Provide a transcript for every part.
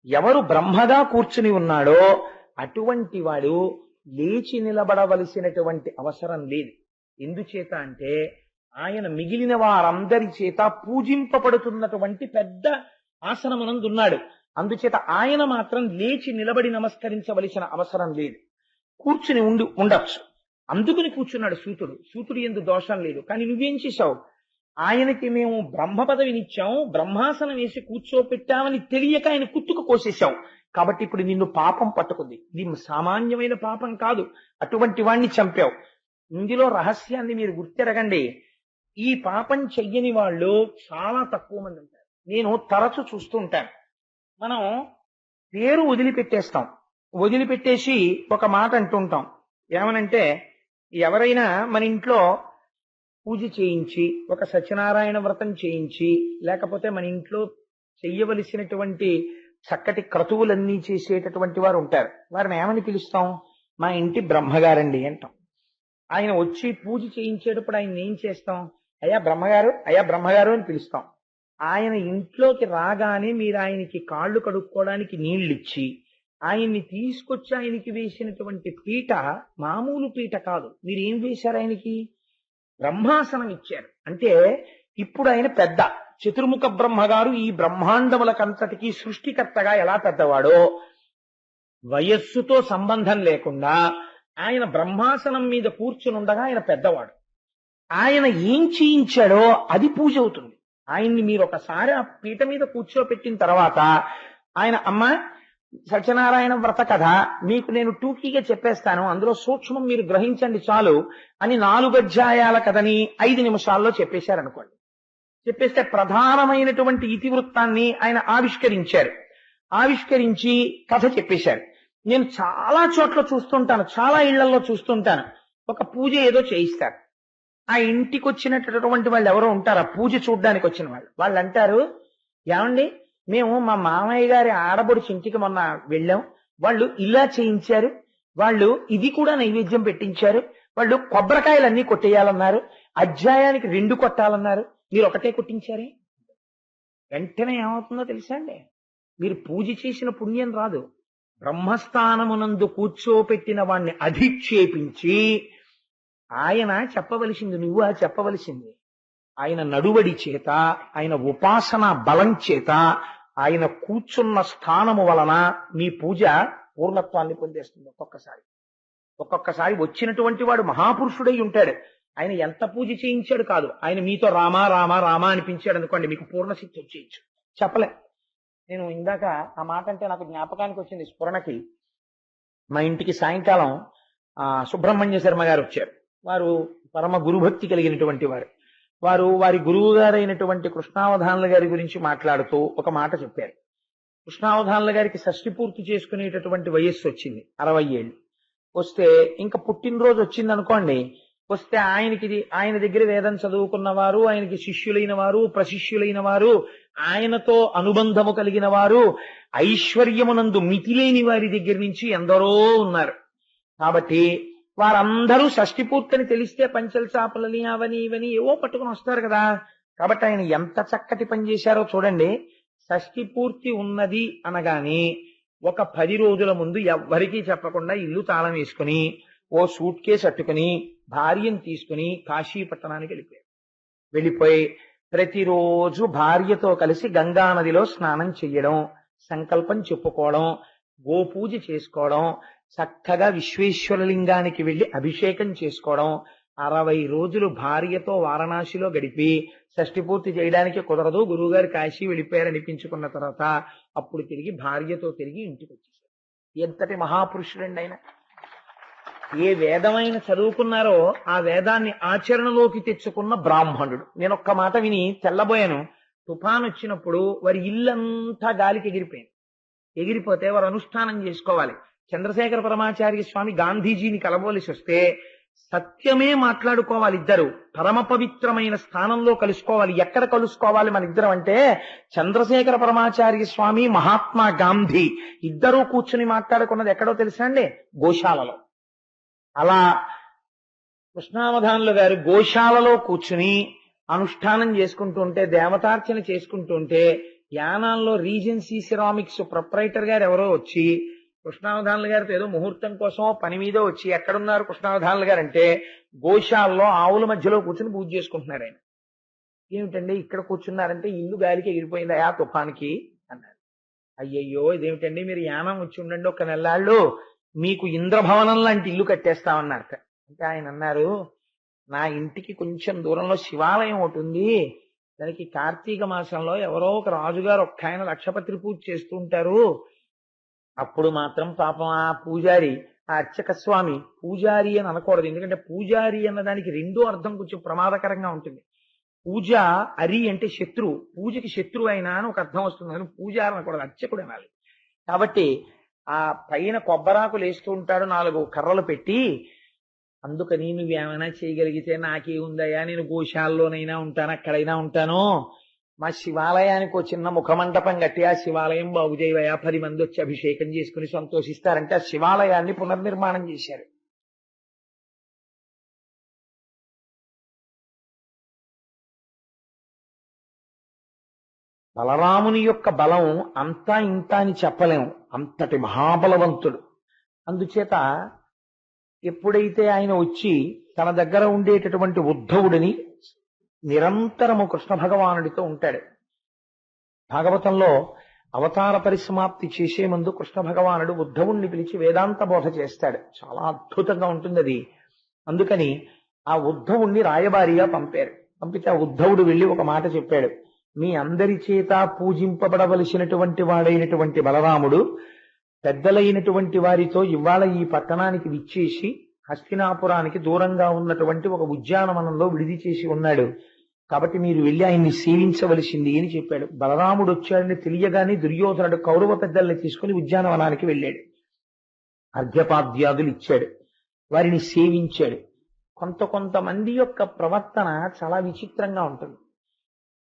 ఎవరు బ్రహ్మగా కూర్చుని ఉన్నాడో అటువంటి వాడు లేచి నిలబడవలసినటువంటి అవసరం లేదు. ఎందుచేత అంటే ఆయన మిగిలిన వారందరి చేత పూజింపబడుతున్నటువంటి పెద్ద ఆసనమునందున్నాడు. అందుచేత ఆయన మాత్రం లేచి నిలబడి నమస్కరించవలసిన అవసరం లేదు. కూర్చుని ఉండొచ్చు. అందుకుని కూర్చున్నాడు సూతుడు. సూతుడు ఎందు దోషం లేదు. కానీ నువ్వేం చేశావు? ఆయనకి మేము బ్రహ్మ పదవినిచ్చాము, బ్రహ్మాసనం వేసి కూర్చోపెట్టామని తెలియక ఆయన కుత్తుకు కోసేశావు. కాబట్టి ఇప్పుడు నిన్ను పాపం పట్టుకుంది. ఇది సామాన్యమైన పాపం కాదు. అటువంటి వాణ్ణి చంపావు. ఇందులో రహస్యాన్ని మీరు గుర్తెరగండి. ఈ పాపం చెయ్యని వాళ్ళు చాలా తక్కువ మంది ఉంటారు. నేను తరచు చూస్తుంటాను. మనం పేరు వదిలిపెట్టేస్తాం. వదిలిపెట్టేసి ఒక మాట అంటుంటాం. ఏమనంటే, ఎవరైనా మన ఇంట్లో పూజ చేయించి, ఒక సత్యనారాయణ వ్రతం చేయించి, లేకపోతే మన ఇంట్లో చెయ్యవలసినటువంటి చక్కటి క్రతువులన్నీ చేసేటటువంటి వారు ఉంటారు. వారిని ఏమని పిలుస్తాం? మా ఇంటి బ్రహ్మగారండి అంటాం. ఆయన వచ్చి పూజ చేయించేటప్పుడు ఆయన ఏం చేస్తాం? అయ్యా బ్రహ్మగారు, అయ్యా బ్రహ్మగారు అని పిలుస్తాం. ఆయన ఇంట్లోకి రాగానే మీరు ఆయనకి కాళ్ళు కడుక్కోవడానికి నీళ్ళిచ్చి, ఆయన్ని తీసుకొచ్చి ఆయనకి వేసినటువంటి పీట మామూలు పీట కాదు. మీరేం వేశారు? ఆయనకి బ్రహ్మాసనం ఇచ్చారు. అంటే ఇప్పుడు ఆయన పెద్ద చతుర్ముఖ బ్రహ్మగారు ఈ బ్రహ్మాండములకంతటికీ సృష్టికర్తగా ఎలా పెద్దవాడో, వయస్సుతో సంబంధం లేకుండా ఆయన బ్రహ్మాసనం మీద కూర్చునుండగా ఆయన పెద్దవాడు. ఆయన ఏం చేయించాడో అది పూజ అవుతుంది. ఆయన్ని మీరు ఒకసారి ఆ పీట మీద కూర్చోపెట్టిన తర్వాత ఆయన, అమ్మ సత్యనారాయణ వ్రత కథ మీకు నేను టూకీగా చెప్పేస్తాను, అందులో సూక్ష్మం మీరు గ్రహించండి చాలు అని 4 అధ్యాయాల కథని 5 నిమిషాల్లో చెప్పేశారనుకోండి. చెప్పేస్తే ప్రధానమైనటువంటి ఇతివృత్తాన్ని ఆయన ఆవిష్కరించారు. ఆవిష్కరించి కథ చెప్పేశారు. నేను చాలా చోట్ల చూస్తుంటాను, చాలా ఇళ్లలో చూస్తుంటాను. ఒక పూజ ఏదో చేయిస్తారు. ఆ ఇంటికి వచ్చినటువంటి వాళ్ళు ఎవరో ఉంటారు, ఆ పూజ చూడ్డానికి వచ్చిన వాళ్ళు అంటారు, ఏమండి మేము మా మామయ్య గారి ఆడబడుచు ఇంటికి మొన్న వెళ్ళాం, వాళ్ళు ఇలా చేయించారు, వాళ్ళు ఇది కూడా నైవేద్యం పెట్టించారు, వాళ్ళు కొబ్బరికాయలన్నీ కొట్టేయాలన్నారు, అధ్యాయానికి 2 కొట్టాలన్నారు, మీరు ఒకటే కొట్టించారే. వెంటనే ఏమవుతుందో తెలుసా అండి? మీరు పూజ చేసిన పుణ్యం రాదు. బ్రహ్మస్థానమునందు కూర్చోపెట్టిన వాణ్ణి అధిక్షేపించి ఆయన చెప్పవలసింది నువ్వు చెప్పవలసింది. ఆయన నడువడి చేత, ఆయన ఉపాసన బలం చేత, ఆయన కూర్చున్న స్థానము వలన మీ పూజ పూర్ణత్వాన్ని పొందేస్తుంది. ఒక్కొక్కసారి వచ్చినటువంటి వాడు మహాపురుషుడై ఉంటాడు. ఆయన ఎంత పూజ చేయించాడు కాదు, ఆయన మీతో రామా రామా రామా అనిపించాడు అనుకోండి, మీకు పూర్ణశక్తి వచ్చేయచ్చు. చెప్పలే. నేను ఇందాక ఆ మాట అంటే నాకు జ్ఞాపకానికి వచ్చింది, స్ఫురణకి. మా ఇంటికి సాయంకాలం సుబ్రహ్మణ్య శర్మ గారు వచ్చారు. వారు పరమ గురుభక్తి కలిగినటువంటి వారు వారి గురువు గారైనటువంటి కృష్ణావధానుల గారి గురించి మాట్లాడుతూ ఒక మాట చెప్పారు. కృష్ణావధానుల గారికి షష్ఠి పూర్తి చేసుకునేటటువంటి వయస్సు వచ్చింది, 60 ఏళ్ళు. వస్తే ఇంకా పుట్టినరోజు వచ్చింది అనుకోండి, వస్తే ఆయన దగ్గర వేదం చదువుకున్న వారు, ఆయనకి శిష్యులైన వారు, ప్రశిష్యులైన వారు, ఆయనతో అనుబంధము కలిగిన వారు, ఐశ్వర్యమునందు మితిలేని వారి దగ్గర నుంచి ఎందరో ఉన్నారు. కాబట్టి వారందరూ షష్ఠి పూర్తిని తెలిస్తే పంచల చాపలని అవని ఇవని ఏవో పట్టుకుని వస్తారు కదా. కాబట్టి ఆయన ఎంత చక్కటి పని చేశారో చూడండి. షష్ఠి పూర్తి ఉన్నది అనగానే ఒక 10 రోజుల ముందు ఎవ్వరికీ చెప్పకుండా ఇల్లు తాళం వేసుకుని ఓ సూట్ కేసు అట్టుకుని భార్యను తీసుకుని కాశీ పట్టణానికి వెళ్ళిపోయి ప్రతిరోజు భార్యతో కలిసి గంగా నదిలో స్నానం చెయ్యడం, సంకల్పం చెప్పుకోవడం, గోపూజ చేసుకోవడం, చక్కగా విశ్వేశ్వరలింగానికి వెళ్లి అభిషేకం చేసుకోవడం, 60 రోజులు భార్యతో వారణాసిలో గడిపి షష్ఠి పూర్తి చేయడానికి కుదరదు, గురువుగారు కాశీ వెళ్ళిపోయారనిపించుకున్న తర్వాత అప్పుడు భార్యతో తిరిగి ఇంటికి వచ్చేసారు. ఎంతటి మహాపురుషుడండి ఆయన! ఏ వేదమైన చదువుకున్నారో ఆ వేదాన్ని ఆచరణలోకి తెచ్చుకున్న బ్రాహ్మణుడు. నేను ఒక్క మాట విని తెల్లబోయాను. తుఫాన్ వచ్చినప్పుడు వారి ఇల్లంతా గాలికి ఎగిరిపోతే వారు అనుష్ఠానం చేసుకోవాలి. చంద్రశేఖర పరమాచార్య స్వామి గాంధీజీని కలవలసి వస్తే సత్యమే మాట్లాడుకోవాలి. ఇద్దరు పరమ పవిత్రమైన స్థానంలో కలుసుకోవాలి. ఎక్కడ కలుసుకోవాలి మన ఇద్దరం అంటే, చంద్రశేఖర పరమాచార్య స్వామి, మహాత్మా గాంధీ ఇద్దరూ కూర్చుని మాట్లాడుకున్నది ఎక్కడో తెలుసా అండి? గోశాలలో. అలా కృష్ణావధానులు గారు గోశాలలో కూర్చుని అనుష్ఠానం చేసుకుంటూ ఉంటే, దేవతార్చన చేసుకుంటూ ఉంటే యానాల్లో రీజెన్సీ సిరామిక్స్ ప్రొప్రైటర్ గారు ఎవరో వచ్చి కృష్ణావధానుల గారితో ఏదో ముహూర్తం కోసం పని మీద వచ్చి ఎక్కడున్నారు కృష్ణావధానుల గారు అంటే గోశాలలో ఆవుల మధ్యలో కూర్చుని పూజ చేసుకుంటున్నారు ఆయన. ఏమిటండి ఇక్కడ కూర్చున్నారంటే ఇల్లు గాలికి ఎగిరిపోయింది ఆ తుఫానికి అన్నారు. అయ్యయ్యో ఇదేమిటండి మీరు యానం వచ్చి ఉండండి ఒక నెల్లాళ్ళు మీకు ఇంద్రభవనం లాంటి ఇల్లు కట్టేస్తామన్నారట. అంటే ఆయన అన్నారు నా ఇంటికి కొంచెం దూరంలో శివాలయం ఒకటి ఉంది, దానికి కార్తీక మాసంలో ఎవరో ఒక రాజుగారు ఒక్క ఆయన లక్షపత్రి పూజ చేస్తూ ఉంటారు, అప్పుడు మాత్రం పాపం ఆ పూజారి ఆ అర్చక స్వామి పూజారి అని అనకూడదు, ఎందుకంటే పూజారి అన్నదానికి రెండో అర్థం కొంచెం ప్రమాదకరంగా ఉంటుంది. పూజ అరి అంటే శత్రువు, పూజకి శత్రువు అయినా అని ఒక అర్థం వస్తుంది, కానీ పూజారి అనకూడదు, అర్చకుడు అనాలి. కాబట్టి ఆ పైన కొబ్బరాకులు వేస్తూ ఉంటాడు 4 కర్రలు పెట్టి, అందుకని నువ్వేమైనా చేయగలిగితే నాకే ఉందయ్యా, నేను గోశాలలోనైనా ఉంటాను అక్కడైనా ఉంటాను, మా శివాలయానికి ఒక చిన్న ముఖమండపం కట్టి ఆ శివాలయం బాగు చేయవయ్యా, 10 మంది వచ్చి అభిషేకం చేసుకుని సంతోషిస్తారంటే ఆ శివాలయాన్ని పునర్నిర్మాణం చేశారు. బలరాముని యొక్క బలం అంతా ఇంత అని చెప్పలేము, అంతటి మహాబలవంతుడు. అందుచేత ఎప్పుడైతే ఆయన వచ్చి తన దగ్గర ఉండేటటువంటి ఉద్ధవుడిని నిరంతరము కృష్ణ భగవానుడితో ఉంటాడు. భాగవతంలో అవతార పరిసమాప్తి చేసే ముందు కృష్ణ భగవానుడు ఉద్ధవుణ్ణి పిలిచి వేదాంత బోధ చేస్తాడు, చాలా అద్భుతంగా ఉంటుంది అది. అందుకని ఆ ఉద్ధవుణ్ణి రాయబారిగా పంపితే ఆ ఉద్ధవుడు వెళ్ళి ఒక మాట చెప్పాడు, మీ అందరి చేత పూజింపబడవలసినటువంటి వాడైనటువంటి బలరాముడు పెద్దలైనటువంటి వారితో ఇవాళ ఈ పట్టణానికి విచ్చేసి హస్తినాపురానికి దూరంగా ఉన్నటువంటి ఒక ఉద్యానవనంలో విడిది చేసి ఉన్నాడు, కాబట్టి మీరు వెళ్ళి ఆయన్ని సేవించవలసింది అని చెప్పాడు. బలరాముడు వచ్చాడని తెలియగానే దుర్యోధనుడు కౌరవ పెద్దల్ని తీసుకుని ఉద్యానవనానికి వెళ్ళాడు, అర్ఘ్యపాద్యాదులు ఇచ్చాడు, వారిని సేవించాడు. కొంతమంది యొక్క ప్రవర్తన చాలా విచిత్రంగా ఉంటుంది.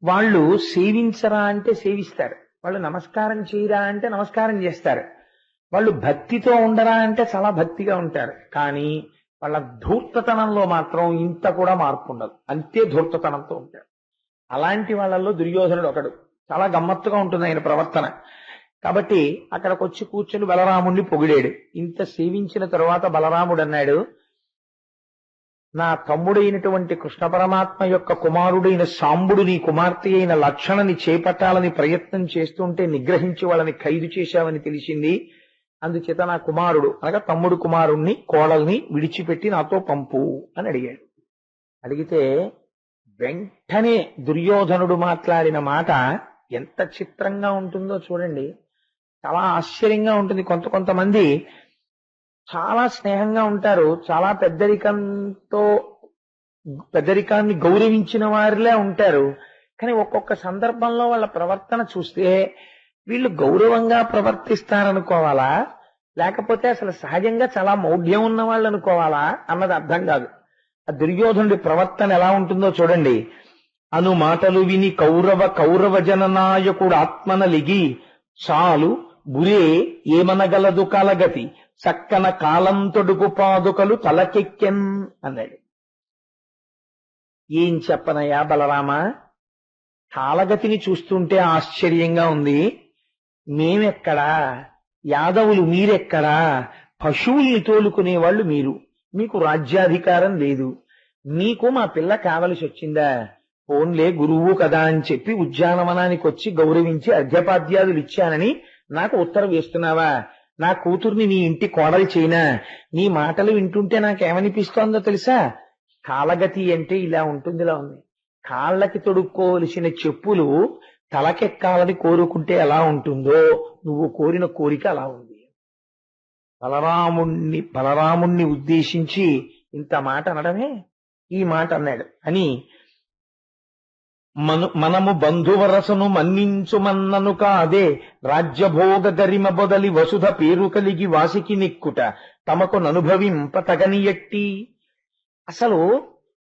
వాళ్ళు సేవించరా అంటే సేవిస్తారు, వాళ్ళు నమస్కారం చేయరా అంటే నమస్కారం చేస్తారు, వాళ్ళు భక్తితో ఉండరా అంటే చాలా భక్తిగా ఉంటారు, కానీ వాళ్ళ ధూర్తతనంలో మాత్రం ఇంత కూడా మార్పు ఉండదు, అంతే ధూర్తతనంతో ఉంటారు. అలాంటి వాళ్ళల్లో దుర్యోధనుడు ఒకడు. చాలా గమ్మత్తుగా ఉంటుంది ఆయన ప్రవర్తన. కాబట్టి అక్కడికి వచ్చి కూర్చొని బలరాముణ్ణి పొగిడాడు. ఇంత సేవించిన తరువాత బలరాముడు అన్నాడు, నా తమ్ముడైనటువంటి కృష్ణ పరమాత్మ యొక్క కుమారుడైన సాంబుడు నీ కుమార్తె అయిన లక్షణని చేపట్టాలని ప్రయత్నం చేస్తుంటే నిగ్రహించి వాళ్ళని ఖైదు చేశావని తెలిసింది, అందుచేత నా కుమారుడు అనగా తమ్ముడు కుమారుణ్ణి కోడల్ని విడిచిపెట్టి నాతో పంపు అని అడిగాడు. అడిగితే వెంటనే దుర్యోధనుడు మాట్లాడిన మాట ఎంత చిత్రంగా ఉంటుందో చూడండి, చాలా ఆశ్చర్యంగా ఉంటుంది. కొంతమంది చాలా స్నేహంగా ఉంటారు, చాలా పెద్దరికాన్ని గౌరవించిన వారిలే ఉంటారు, కానీ ఒక్కొక్క సందర్భంలో వాళ్ళ ప్రవర్తన చూస్తే వీళ్ళు గౌరవంగా ప్రవర్తిస్తారనుకోవాలా, లేకపోతే అసలు సహజంగా చాలా మౌఢ్యం ఉన్న వాళ్ళు అనుకోవాలా అన్నది అర్థం కాదు. ఆ దుర్యోధనుడి ప్రవర్తన ఎలా ఉంటుందో చూడండి. అను మాటలు విని కౌరవ జననాయకుడు ఆత్మనలిగి చాలు బురే ఏమనగలదు కాలగతి చక్కన కాలం తొడుగు పాదుకలు తలకెక్కెన్ అన్నాడు. ఏం చెప్పనయ్యా బలరామ, కాలగతిని చూస్తుంటే ఆశ్చర్యంగా ఉంది, మేమెక్కడా, యాదవులు మీరెక్కడా, పశువుల్ని తోలుకునే వాళ్ళు మీరు, మీకు రాజ్యాధికారం లేదు, మీకు మా పిల్ల కావలసి వచ్చిందా, ఫోన్లే గురువు కదా అని చెప్పి ఉద్యానవనానికి వచ్చి గౌరవించి అర్ఘ్యపాద్యాదులు ఇచ్చానని నాకు ఉత్తరం వేస్తున్నావా, నా కూతుర్ని నీ ఇంటి కోడలు చేయనా, నీ మాటలు వింటుంటే నాకేమనిపిస్తోందో తెలుసా, కాలగతి అంటే ఇలా ఉంటుంది, ఇలా ఉంది, కాళ్ళకి తొడుక్కోవలసిన చెప్పులు తలకెక్కాలని కోరుకుంటే ఎలా ఉంటుందో నువ్వు కోరిన కోరిక అలా ఉంది. బలరాముణ్ణి ఉద్దేశించి ఇంత మాట అనడమే ఈ మాట అన్నాడు అని, మనము బంధువరసను మన్నించుమన్నను కాదే రాజ్యభోగ గరిమ బొదలి వసుధ పేరు కలిగి వాసికి నిక్కుట తమకు ననుభవింప తగనియట్టి. అసలు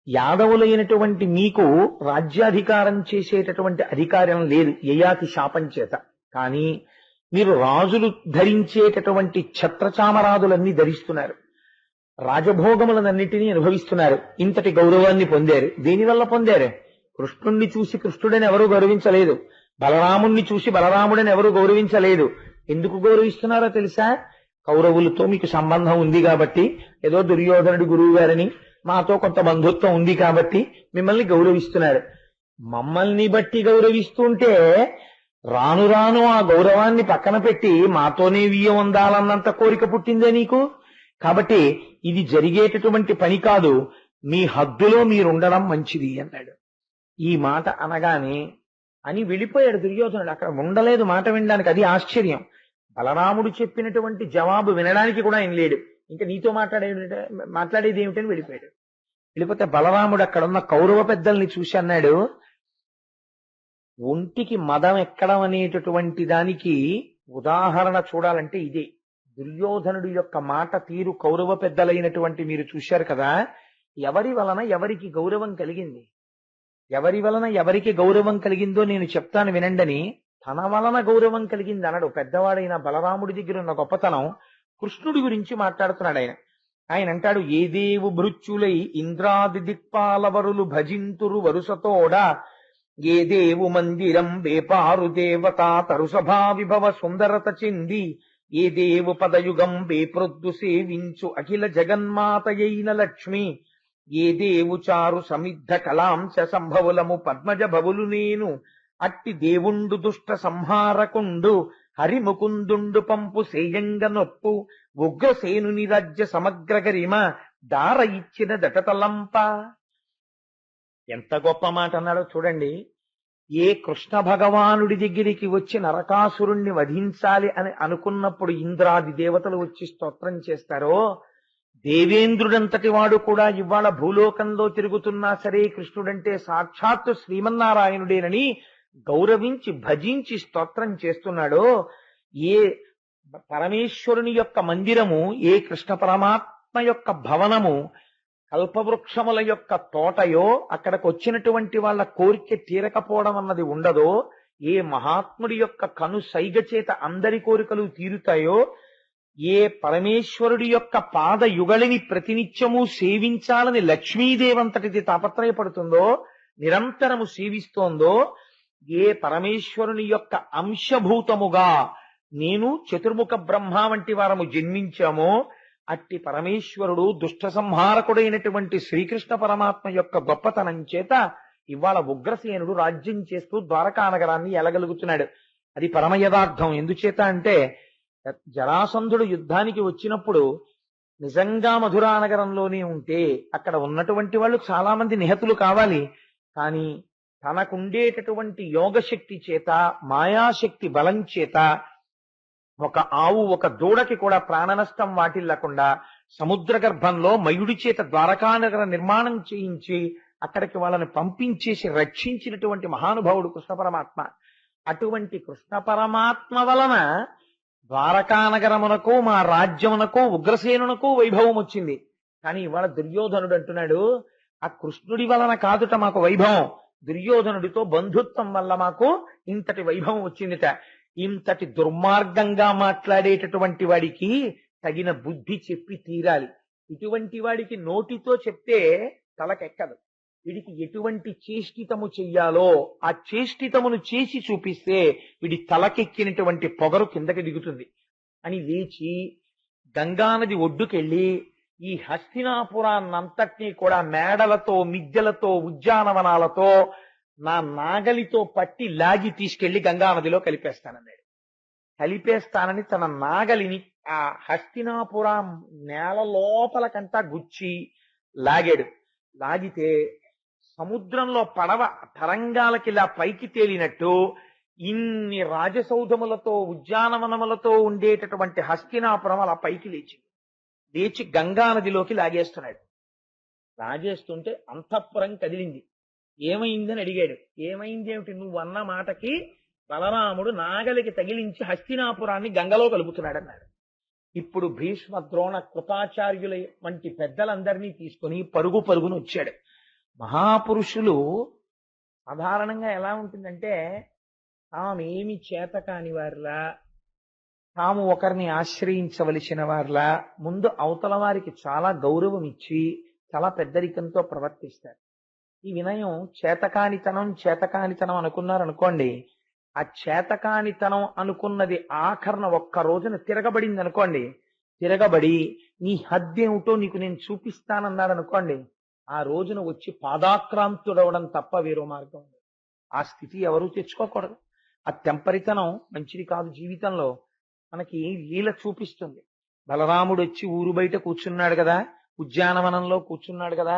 యాదవులైనటువంటి మీకు రాజ్యాధికారం చేసేటటువంటి అధికారం లేదు యయాతి శాపం చేత, కానీ మీరు రాజులు ధరించేటటువంటి ఛత్రచామరాదులన్నీ ధరిస్తున్నారు, రాజభోగములనన్నిటినీ అనుభవిస్తున్నారు, ఇంతటి గౌరవాన్ని పొందారు. దేనివల్ల పొందారు? కృష్ణుణ్ణి చూసి కృష్ణుడని ఎవరూ గౌరవించలేదు, బలరాముణ్ణి చూసి బలరాముడిని ఎవరు గౌరవించలేదు. ఎందుకు గౌరవిస్తున్నారో తెలుసా? కౌరవులతో మీకు సంబంధం ఉంది కాబట్టి, ఏదో దుర్యోధనుడి గురువు గారని మాతో కొంత బంధుత్వం ఉంది కాబట్టి మిమ్మల్ని గౌరవిస్తున్నారు. మమ్మల్ని బట్టి గౌరవిస్తుంటే రాను రాను ఆ గౌరవాన్ని పక్కన పెట్టి మాతోనే వియ్యం ఉండాలన్నంత కోరిక పుట్టిందే నీకు? కాబట్టి ఇది జరిగేటటువంటి పని కాదు, మీ హద్దులో మీరుండడం మంచిది అన్నాడు. ఈ మాట అనగానే అని వెళ్ళిపోయాడు దుర్యోధనుడు. అక్కడ ఉండలేదు మాట వినడానికి. అది ఆశ్చర్యం. బలరాముడు చెప్పినటువంటి జవాబు వినడానికి కూడా ఆయన లేడు. ఇంకా నీతో మాట్లాడేది ఏమిటని వెళ్ళిపోయాడు. వెళ్ళిపోతే బలరాముడు అక్కడ ఉన్న కౌరవ పెద్దల్ని చూసి అన్నాడు, ఒంటికి మదం ఎక్కడం అనేటటువంటి దానికి ఉదాహరణ చూడాలంటే ఇదే. దుర్యోధనుడి యొక్క మాట తీరు కౌరవ పెద్దలైనటువంటి మీరు చూశారు కదా. ఎవరి వలన ఎవరికి గౌరవం కలిగింది, ఎవరి వలన ఎవరికి గౌరవం కలిగిందో నేను చెప్తాను వినండని. తన వలన గౌరవం కలిగింది అనడు. పెద్దవాడైన బలరాముడి దగ్గర ఉన్న గొప్పతనం కృష్ణుడి గురించి మాట్లాడుతున్నాడు ఆయన. ఆయన అంటాడు, ఏ దేవు భృత్యులై ఇంద్రాది దిక్పాలవరులు భజింతురు వరుసతోడ, ఏ దేవు మందిరం వేపారు దేవత తరుసభా విభవ సుందరత చెంది, ఏ దేవు పదయుగం వేప్రొద్దు సేవించు అఖిల జగన్మాతయైన లక్ష్మి, ఏ దేవు చారు సమిద్ధ కళాంశ సంభవులము పద్మజ భవులు నేను, అట్టి దేవుండు దుష్ట సంహారకుండు హరిముకుందుండు పంపు సేయంగ నొప్పు, ఉగ్రసేనుని రాజ్య సమగ్ర గరిమ దార ఇచ్చిన దటతలంప. ఎంత గొప్ప మాట అన్నాడో చూడండి. ఏ కృష్ణ భగవానుడి దగ్గరికి వచ్చి నరకాసురుణ్ణి వధించాలి అని అనుకున్నప్పుడు ఇంద్రాది దేవతలు వచ్చి స్తోత్రం చేస్తారో, దేవేంద్రుడంతటి వాడు కూడా ఇవాళ భూలోకంలో తిరుగుతున్నా సరే కృష్ణుడంటే సాక్షాత్తు శ్రీమన్నారాయణుడేనని గౌరవించి భజించి స్తోత్రం చేస్తున్నాడో, ఏ పరమేశ్వరుని యొక్క మందిరము, ఏ కృష్ణ పరమాత్మ యొక్క భవనము కల్పవృక్షముల యొక్క తోటయో, అక్కడికి వచ్చినటువంటి వాళ్ళ కోరిక తీరకపోవడం అన్నది ఉండదో, ఏ మహాత్ముడి యొక్క కను సైగ చేత అందరి కోరికలు తీరుతాయో, ఏ పరమేశ్వరుడి యొక్క పాద యుగళిని ప్రతినిత్యము సేవించాలని లక్ష్మీదేవంతటిది తాపత్రయపడుతుందో, నిరంతరము సేవిస్తోందో, ఏ పరమేశ్వరుని యొక్క అంశభూతముగా నేను చతుర్ముఖ బ్రహ్మ వంటి వారము జన్మించామో, అట్టి పరమేశ్వరుడు దుష్ట సంహారకుడైనటువంటి శ్రీకృష్ణ పరమాత్మ యొక్క గొప్పతనం చేత ఇవాళ ఉగ్రసేనుడు రాజ్యం చేస్తూ ద్వారకా నగరాన్ని ఎలగలుగుతున్నాడు. అది పరమ యథార్థం. ఎందుచేత అంటే జరాసంధుడు యుద్ధానికి వచ్చినప్పుడు నిజంగా మధురా నగరంలోనే ఉంటే అక్కడ ఉన్నటువంటి వాళ్ళు చాలా మంది నిహతులు కావాలి. కానీ తనకుండేటటువంటి యోగశక్తి చేత, మాయాశక్తి బలం చేత ఒక ఆవు ఒక దూడకి కూడా ప్రాణ నష్టం వాటిల్లకుండా సముద్ర గర్భంలో మయుడి చేత ద్వారకానగర నిర్మాణం చేయించి అక్కడికి వాళ్ళని పంపించేసి రక్షించినటువంటి మహానుభావుడు కృష్ణ పరమాత్మ. అటువంటి కృష్ణ పరమాత్మ వలన ద్వారకానగరమునకు మా రాజ్యమునకు ఉగ్రసేనునకు వైభవం వచ్చింది. కానీ ఇవాళ దుర్యోధనుడు అంటున్నాడు, ఆ కృష్ణుడి వలన కాదుట మాకు వైభవం, దుర్యోధనుడితో బంధుత్వం వల్ల మాకు ఇంతటి వైభవం వచ్చిందిట. ఇంతటి దుర్మార్గంగా మాట్లాడేటటువంటి వాడికి తగిన బుద్ధి చెప్పి తీరాలి. ఇటువంటి వాడికి నోటితో చెప్తే తలకెక్కదు. వీడికి ఎటువంటి చేష్టితము చెయ్యాలో ఆ చేష్టితమును చేసి చూపిస్తే వీడి తలకెక్కినటువంటి పొగరు కిందకి దిగుతుంది అని లేచి గంగానది ఒడ్డుకెళ్ళి ఈ హస్తినాపురాన్నంతటినీ కూడా మేడలతో, మిద్దెలతో, ఉద్యానవనాలతో నా నాగలితో పట్టి లాగి తీసుకెళ్లి గంగానదిలో కలిపేస్తానన్నాడు. కలిపేస్తానని తన నాగలిని ఆ హస్తినాపురం నేల లోపలకంటా గుచ్చి లాగాడు. లాగితే సముద్రంలో పడవ తరంగాలకి ఇలా పైకి తేలినట్టు ఇన్ని రాజసౌధములతో, ఉద్యానవనములతో ఉండేటటువంటి హస్తినాపురం అలా పైకి లేచింది. లేచి గంగానదిలోకి లాగేస్తున్నాడు. లాగేస్తుంటే అంతఃపురం కదిలింది. ఏమైందని అడిగాడు. ఏమైంది ఏమిటి? నువ్వు అన్న మాటకి బలరాముడు నాగలికి తగిలించి హస్తినాపురాన్ని గంగలో కలుపుతున్నాడు అన్నాడు. ఇప్పుడు భీష్మ, ద్రోణ, కృపాచార్యుల వంటి పెద్దలందరినీ తీసుకుని పరుగు పరుగును వచ్చాడు. మహాపురుషులు సాధారణంగా ఎలా ఉంటుందంటే తామేమి చేత కాని వారిలా, తాము ఒకరిని ఆశ్రయించవలసిన వారిలా ముందు అవతల వారికి చాలా గౌరవం ఇచ్చి చాలా పెద్దరికంతో ప్రవర్తిస్తారు. ఈ వినయం చేతకానితనం అనుకున్నారనుకోండి, ఆ చేతకానితనం అనుకున్నది ఆఖరణ ఒక్క రోజున తిరగబడింది అనుకోండి, తిరగబడి నీ హద్దేమిటో నీకు నేను చూపిస్తానన్నాడు అనుకోండి, ఆ రోజున వచ్చి పాదాక్రాంతుడవడం తప్ప వేరో మార్గం ఉండదు. ఆ స్థితి ఎవరూ తెచ్చుకోకూడదు. ఆ తెంపరితనం మంచిది కాదు. జీవితంలో మనకి లీల చూపిస్తుంది. బలరాముడు వచ్చి ఊరు బయట కూర్చున్నాడు కదా, ఉద్యానవనంలో కూర్చున్నాడు కదా,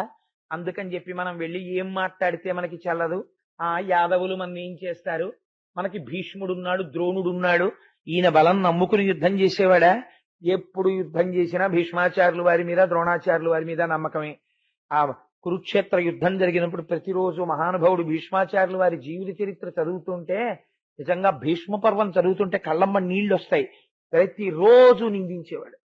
అందుకని చెప్పి మనం వెళ్ళి ఏం మాట్లాడితే మనకి చెల్లదు. ఆ యాదవులు మన ఏం చేస్తారు, మనకి భీష్ముడున్నాడు, ద్రోణుడున్నాడు, ఈయన బలం నమ్ముకుని యుద్ధం చేసేవాడా? ఎప్పుడు యుద్ధం చేసినా భీష్మాచార్యుల వారి మీద, ద్రోణాచార్యుల వారి మీద నమ్మకమే. ఆ కురుక్షేత్ర యుద్ధం జరిగినప్పుడు ప్రతిరోజు మహానుభావుడు భీష్మాచార్యుల వారి జీవిత చరిత్ర చదువుతుంటే, నిజంగా భీష్మ పర్వం చదువుతుంటే కళ్ళమ్మ నీళ్లు వస్తాయి. ప్రతిరోజు నిందించేవాడు.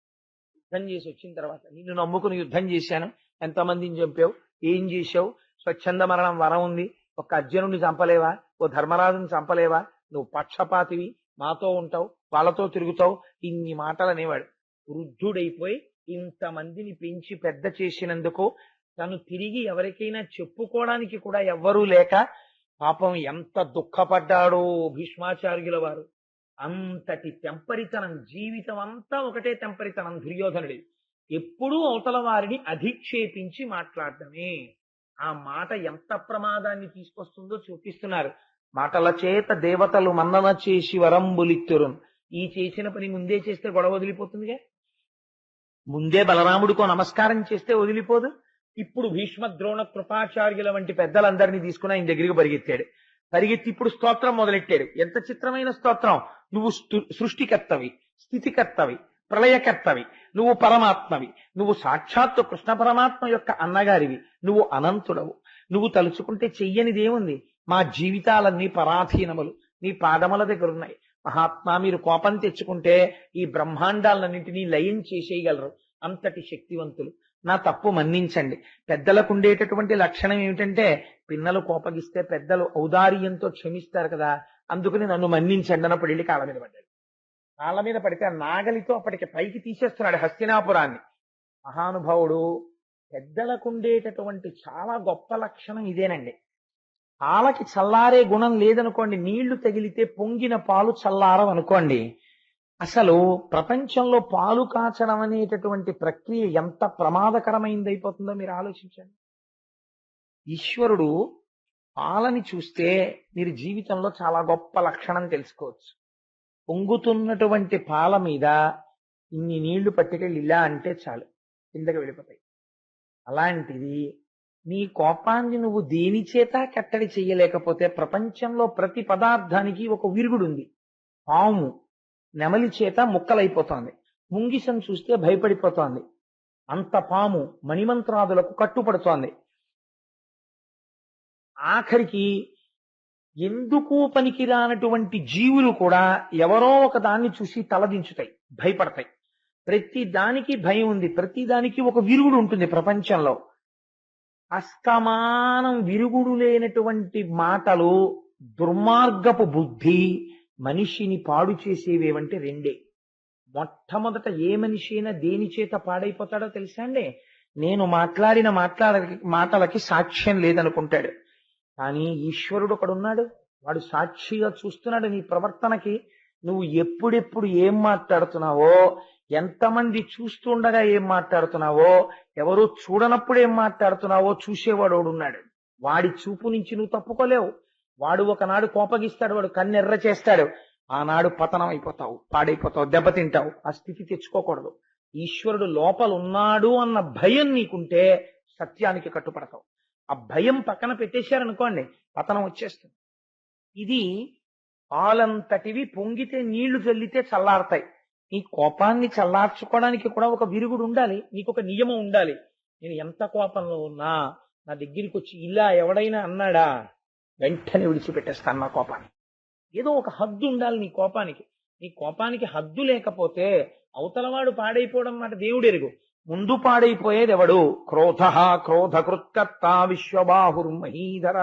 యుద్ధం చేసి వచ్చిన తర్వాత, నిన్ను నమ్ముకుని యుద్ధం చేశాను, ఎంతమందిని చంపావు, ఏం చేశావు, స్వచ్ఛంద మరణం వరం ఉంది, ఒక అర్జునుడిని చంపలేవా, ఓ ధర్మరాజుని చంపలేవా, నువ్వు పక్షపాతివి, మాతో ఉంటావు, వాళ్ళతో తిరుగుతావు, ఇన్ని మాటలు అనేవాడు. వృద్ధుడైపోయి ఇంతమందిని పెంచి పెద్ద చేసినందుకు తను తిరిగి ఎవరికైనా చెప్పుకోవడానికి కూడా ఎవ్వరూ లేక పాపం ఎంత దుఃఖపడ్డాడో భీష్మాచార్యుల వారు. అంతటి తెంపరితనం, జీవితం అంతా ఒకటే తెంపరితనం దుర్యోధనుడి. ఎప్పుడూ అవతల వారిని అధిక్షేపించి మాట్లాడటమే. ఆ మాట ఎంత ప్రమాదాన్ని తీసుకొస్తుందో చూపిస్తున్నారు. మాటల చేత దేవతలు మన్నన చేసి వరంబులిత్తురున్. ఈ చేసిన పని ముందే చేస్తే గొడవ వదిలిపోతుందిగా. ముందే బలరాముడికో నమస్కారం చేస్తే వదిలిపోదు. ఇప్పుడు భీష్మ ద్రోణ కృపాచార్యుల వంటి పెద్దలందరినీ తీసుకుని ఆయన దగ్గరికి పరిగెత్తాడు. పరిగెత్తి ఇప్పుడు స్తోత్రం మొదలెట్టాడు. ఎంత చిత్రమైన స్తోత్రం! నువ్వు సృష్టికర్తవి, స్థితికర్తవి, ప్రళయకర్తవి, నువ్వు పరమాత్మవి, నువ్వు సాక్షాత్తు కృష్ణ పరమాత్మ యొక్క అన్నగారివి, నువ్వు అనంతుడవు, నువ్వు తలుచుకుంటే చెయ్యనిదేముంది, మా జీవితాలన్నీ పరాధీనములు నీ పాదముల దగ్గర ఉన్నాయి. మహాత్మా, మీరు కోపం తెచ్చుకుంటే ఈ బ్రహ్మాండాలన్నింటినీ లయం చేసేయగలరు, అంతటి శక్తివంతులు. నా తప్పు మన్నించండి. పెద్దలకు ఉండేటటువంటి లక్షణం ఏమిటంటే, పిన్నలు కోపగిస్తే పెద్దలు ఔదార్యంతో క్షమిస్తారు కదా, అందుకని నన్ను మన్నించండి అన్నప్పుడు వెళ్ళి కాళ్ళ మీద పడ్డాడు. కాళ్ళ మీద పడితే ఆ నాగలితో అప్పటికి పైకి తీసేస్తున్నాడు హస్తినాపురాన్ని. మహానుభావుడు పెద్దలకు ఉండేటటువంటి చాలా గొప్ప లక్షణం ఇదేనండి. పాలకి చల్లారే గుణం లేదనుకోండి, నీళ్లు తగిలితే పొంగిన పాలు చల్లారం అనుకోండి. అసలు ప్రపంచంలో పాలు కాచడం అనేటటువంటి ప్రక్రియ ఎంత ప్రమాదకరమైంది అయిపోతుందో మీరు ఆలోచించండి. ఈశ్వరుడు పాలని చూస్తే మీరు జీవితంలో చాలా గొప్ప లక్షణం తెలుసుకోవచ్చు. పొంగుతున్నటువంటి పాల మీద ఇన్ని నీళ్లు పట్టుకెళ్ళి ఇలా అంటే చాలు, కిందకి వెళ్ళిపోతాయి. అలాంటిది నీ కోపాన్ని నువ్వు దేని చేత కట్టడి చెయ్యలేకపోతే, ప్రపంచంలో ప్రతి పదార్థానికి ఒక విరుగుడు ఉంది. పాము నెమలి చేత ముక్కలైపోతోంది, ముంగిసం చూస్తే భయపడిపోతోంది. అంత పాము మణిమంత్రాదులకు కట్టుపడుతోంది. ఆఖరికి ఎందుకు పనికిరానటువంటి జీవులు కూడా ఎవరో ఒక దాన్ని చూసి తలదించుతాయి, భయపడతాయి. ప్రతి దానికి భయం ఉంది, ప్రతి దానికి ఒక విరుగుడు ఉంటుంది ప్రపంచంలో. అస్తమానం విరుగుడు లేనటువంటి మాటలు, దుర్మార్గపు బుద్ధి మనిషిని పాడు చేసేవేవంటే రెండే. మొట్టమొదట ఏ మనిషి అయినా దేని చేత పాడైపోతాడో తెలుసా అండి? నేను మాట్లాడిన మాటలకి సాక్ష్యం లేదనుకుంటాడు. కానీ ఈశ్వరుడు ఒకడున్నాడు, వాడు సాక్షిగా చూస్తున్నాడు నీ ప్రవర్తనకి. నువ్వు ఎప్పుడెప్పుడు ఏం మాట్లాడుతున్నావో, ఎంతమంది చూస్తుండగా ఏం మాట్లాడుతున్నావో, ఎవరు చూడనప్పుడు ఏం మాట్లాడుతున్నావో చూసేవాడు ఉన్నాడు. వాడి చూపు నుంచి నువ్వు తప్పుకోలేవు. వాడు ఒకనాడు కోపగిస్తాడు, వాడు కన్నెర్ర చేస్తాడు, ఆనాడు పతనం అయిపోతావు, పాడైపోతావు, దెబ్బతింటావు. ఆ స్థితి తెచ్చుకోకూడదు. ఈశ్వరుడు లోపల ఉన్నాడు అన్న భయం నీకుంటే సత్యానికి కట్టుపడతావు. ఆ భయం పక్కన పెట్టేశారనుకోండి, పతనం వచ్చేస్తుంది. ఇది పాలంతటివి పొంగితే నీళ్లు చల్లితే చల్లారతాయి. నీ కోపాన్ని చల్లార్చుకోవడానికి కూడా ఒక విరుగుడు ఉండాలి, నీకు ఒక నియమం ఉండాలి. నేను ఎంత కోపంలో ఉన్నా నా దగ్గరికి వచ్చి ఇలా ఎవడైనా అన్నాడా, వెంటనే విడిచిపెట్టేస్తాను నా కోపాన్ని. ఏదో ఒక హద్దు ఉండాలి నీ కోపానికి. నీ కోపానికి హద్దు లేకపోతే అవతలవాడు పాడైపోవడం మాట దేవుడు ఎరుగు. ముందు పాడైపోయేది ఎవడు? క్రోధ క్రోధకృత్కర్త విశ్వబాహుర్మహీధర.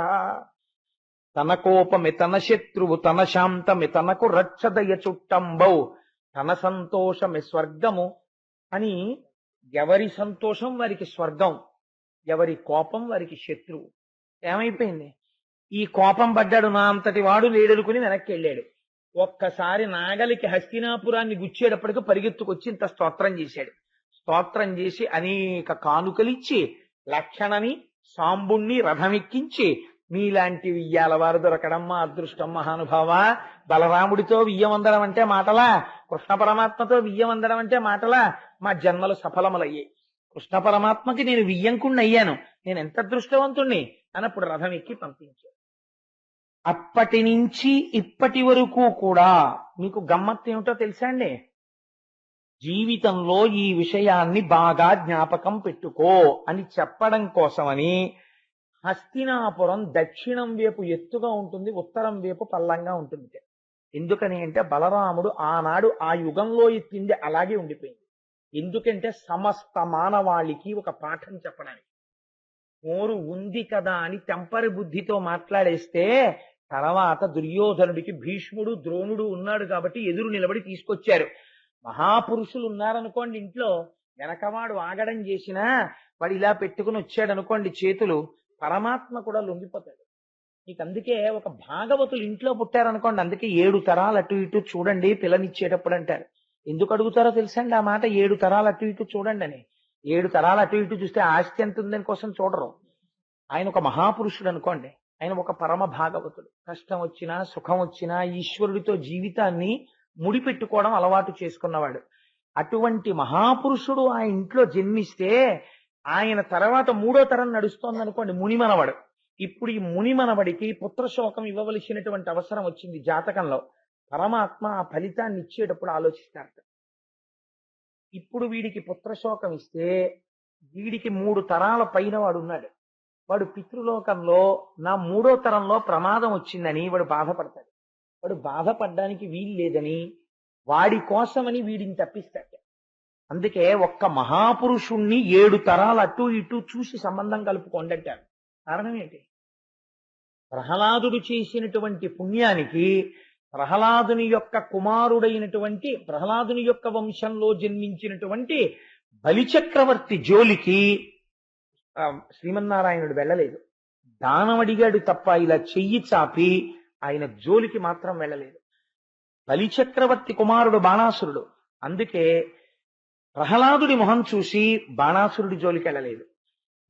తన కోపమే తన శత్రువు, తన శాంతమే తనకు రక్షదయ చుట్టంబౌ, తన సంతోషమే స్వర్గము అని. ఎవరి సంతోషం వారికి స్వర్గం, ఎవరి కోపం వారికి శత్రువు. ఏమైపోయింది? ఈ కోపం పడ్డాడు, నా అంతటి వాడు లేడనుకుని వెనక్కి వెళ్ళాడు. ఒక్కసారి నాగలికి హస్తినాపురాన్ని గుచ్చేటప్పటికి పరిగెత్తుకొచ్చి ఇంత స్తోత్రం చేశాడు. స్తోత్రం చేసి అనేక కానుకలిచ్చి లక్షణని సాంబుణ్ణి రథమెక్కించి, మీలాంటి వియ్యాల వారు దొరకడం మా అదృష్టం మహానుభావ. బలరాముడితో వియ్యమందడం అంటే మాటలా, కృష్ణ పరమాత్మతో వియ్యమందడం అంటే మాటలా, మా జన్మలు సఫలములయ్యాయి. కృష్ణ పరమాత్మకి నేను వియ్యంకుణ్ణి అయ్యాను, నేను ఎంత అదృష్టవంతుణ్ణి అన్నప్పుడు రథం ఎక్కి పంపించాడు. అప్పటి నుంచి ఇప్పటి వరకు కూడా మీకు గమ్మత్తు ఏమిటో తెలుసా అండి? జీవితంలో ఈ విషయాన్ని బాగా జ్ఞాపకం పెట్టుకో అని చెప్పడం కోసమని హస్తినాపురం దక్షిణం వైపు ఎత్తుగా ఉంటుంది, ఉత్తరం వైపు పల్లంగా ఉంటుంది. ఎందుకని అంటే బలరాముడు ఆనాడు ఆ యుగంలో ఎత్తింది అలాగే ఉండిపోయింది. ఎందుకంటే సమస్త మానవాళికి ఒక పాఠం చెప్పడానికి. నోరు ఉంది కదా అని తెంపరి బుద్ధితో మాట్లాడేస్తే తర్వాత దుర్యోధనుడికి భీష్ముడు ద్రోణుడు ఉన్నాడు కాబట్టి ఎదురు నిలబడి తీసుకొచ్చారు. మహాపురుషులు ఉన్నారనుకోండి ఇంట్లో, వెనకవాడు ఆగడం చేసినా వాడు ఇలా పెట్టుకుని వచ్చాడు అనుకోండి చేతులు, పరమాత్మ కూడా లొంగిపోతాడు. మీకు అందుకే ఒక భాగవతులు ఇంట్లో పుట్టారనుకోండి, అందుకే 7 తరాలు అటు ఇటు చూడండి పిల్లనిచ్చేటప్పుడు అంటారు. ఎందుకు అడుగుతారో తెలుసండి ఆ మాట, 7 తరాలు అటు ఇటు చూడండి అని. 7 తరాలు అటు ఇటు చూస్తే ఆస్తి ఎంత ఉందని కోసం చూడరు. ఆయన ఒక మహాపురుషుడు అనుకోండి, ఆయన ఒక పరమ భాగవతుడు. కష్టం వచ్చినా సుఖం వచ్చినా ఈశ్వరుడితో జీవితాన్ని ముడిపెట్టుకోవడం అలవాటు చేసుకున్నవాడు. అటువంటి మహాపురుషుడు ఆ ఇంట్లో జన్మిస్తే ఆయన తర్వాత 3వ తరం నడుస్తోంది అనుకోండి, మునిమనవడు. ఇప్పుడు ఈ మునిమనవడికి పుత్రశోకం ఇవ్వవలసినటువంటి అవసరం వచ్చింది జాతకంలో. పరమాత్మ ఆ ఫలితాన్ని ఇచ్చేటప్పుడు ఆలోచిస్తారట. ఇప్పుడు వీడికి పుత్రశోకం ఇస్తే వీడికి 3 తరాల పైన వాడు ఉన్నాడు. వాడు పితృలోకంలో నా 3వ తరంలో ప్రమాదం వచ్చిందని వాడు బాధపడతాడు. వాడు బాధపడడానికి వీలు లేదని వాడి కోసమని వీడిని తప్పిస్తాడు. అందుకే ఒక్క మహాపురుషుణ్ణి 7 తరాలు అటు ఇటు చూసి సంబంధం కలుపుకోండి అంటారు. కారణం ఏంటి? ప్రహ్లాదుడు చేసినటువంటి పుణ్యానికి ప్రహ్లాదుని యొక్క కుమారుడైనటువంటి ప్రహ్లాదుని యొక్క వంశంలో జన్మించినటువంటి బలిచక్రవర్తి జోలికి శ్రీమన్నారాయణుడు వెళ్ళలేదు. దానం అడిగాడు తప్ప ఇలా చెయ్యి చాపి ఆయన జోలికి మాత్రం వెళ్ళలేదు. బలిచక్రవర్తి కుమారుడు బాణాసురుడు. అందుకే ప్రహ్లాదుడి మొహం చూసి బాణాసురుడి జోలికి వెళ్ళలేదు.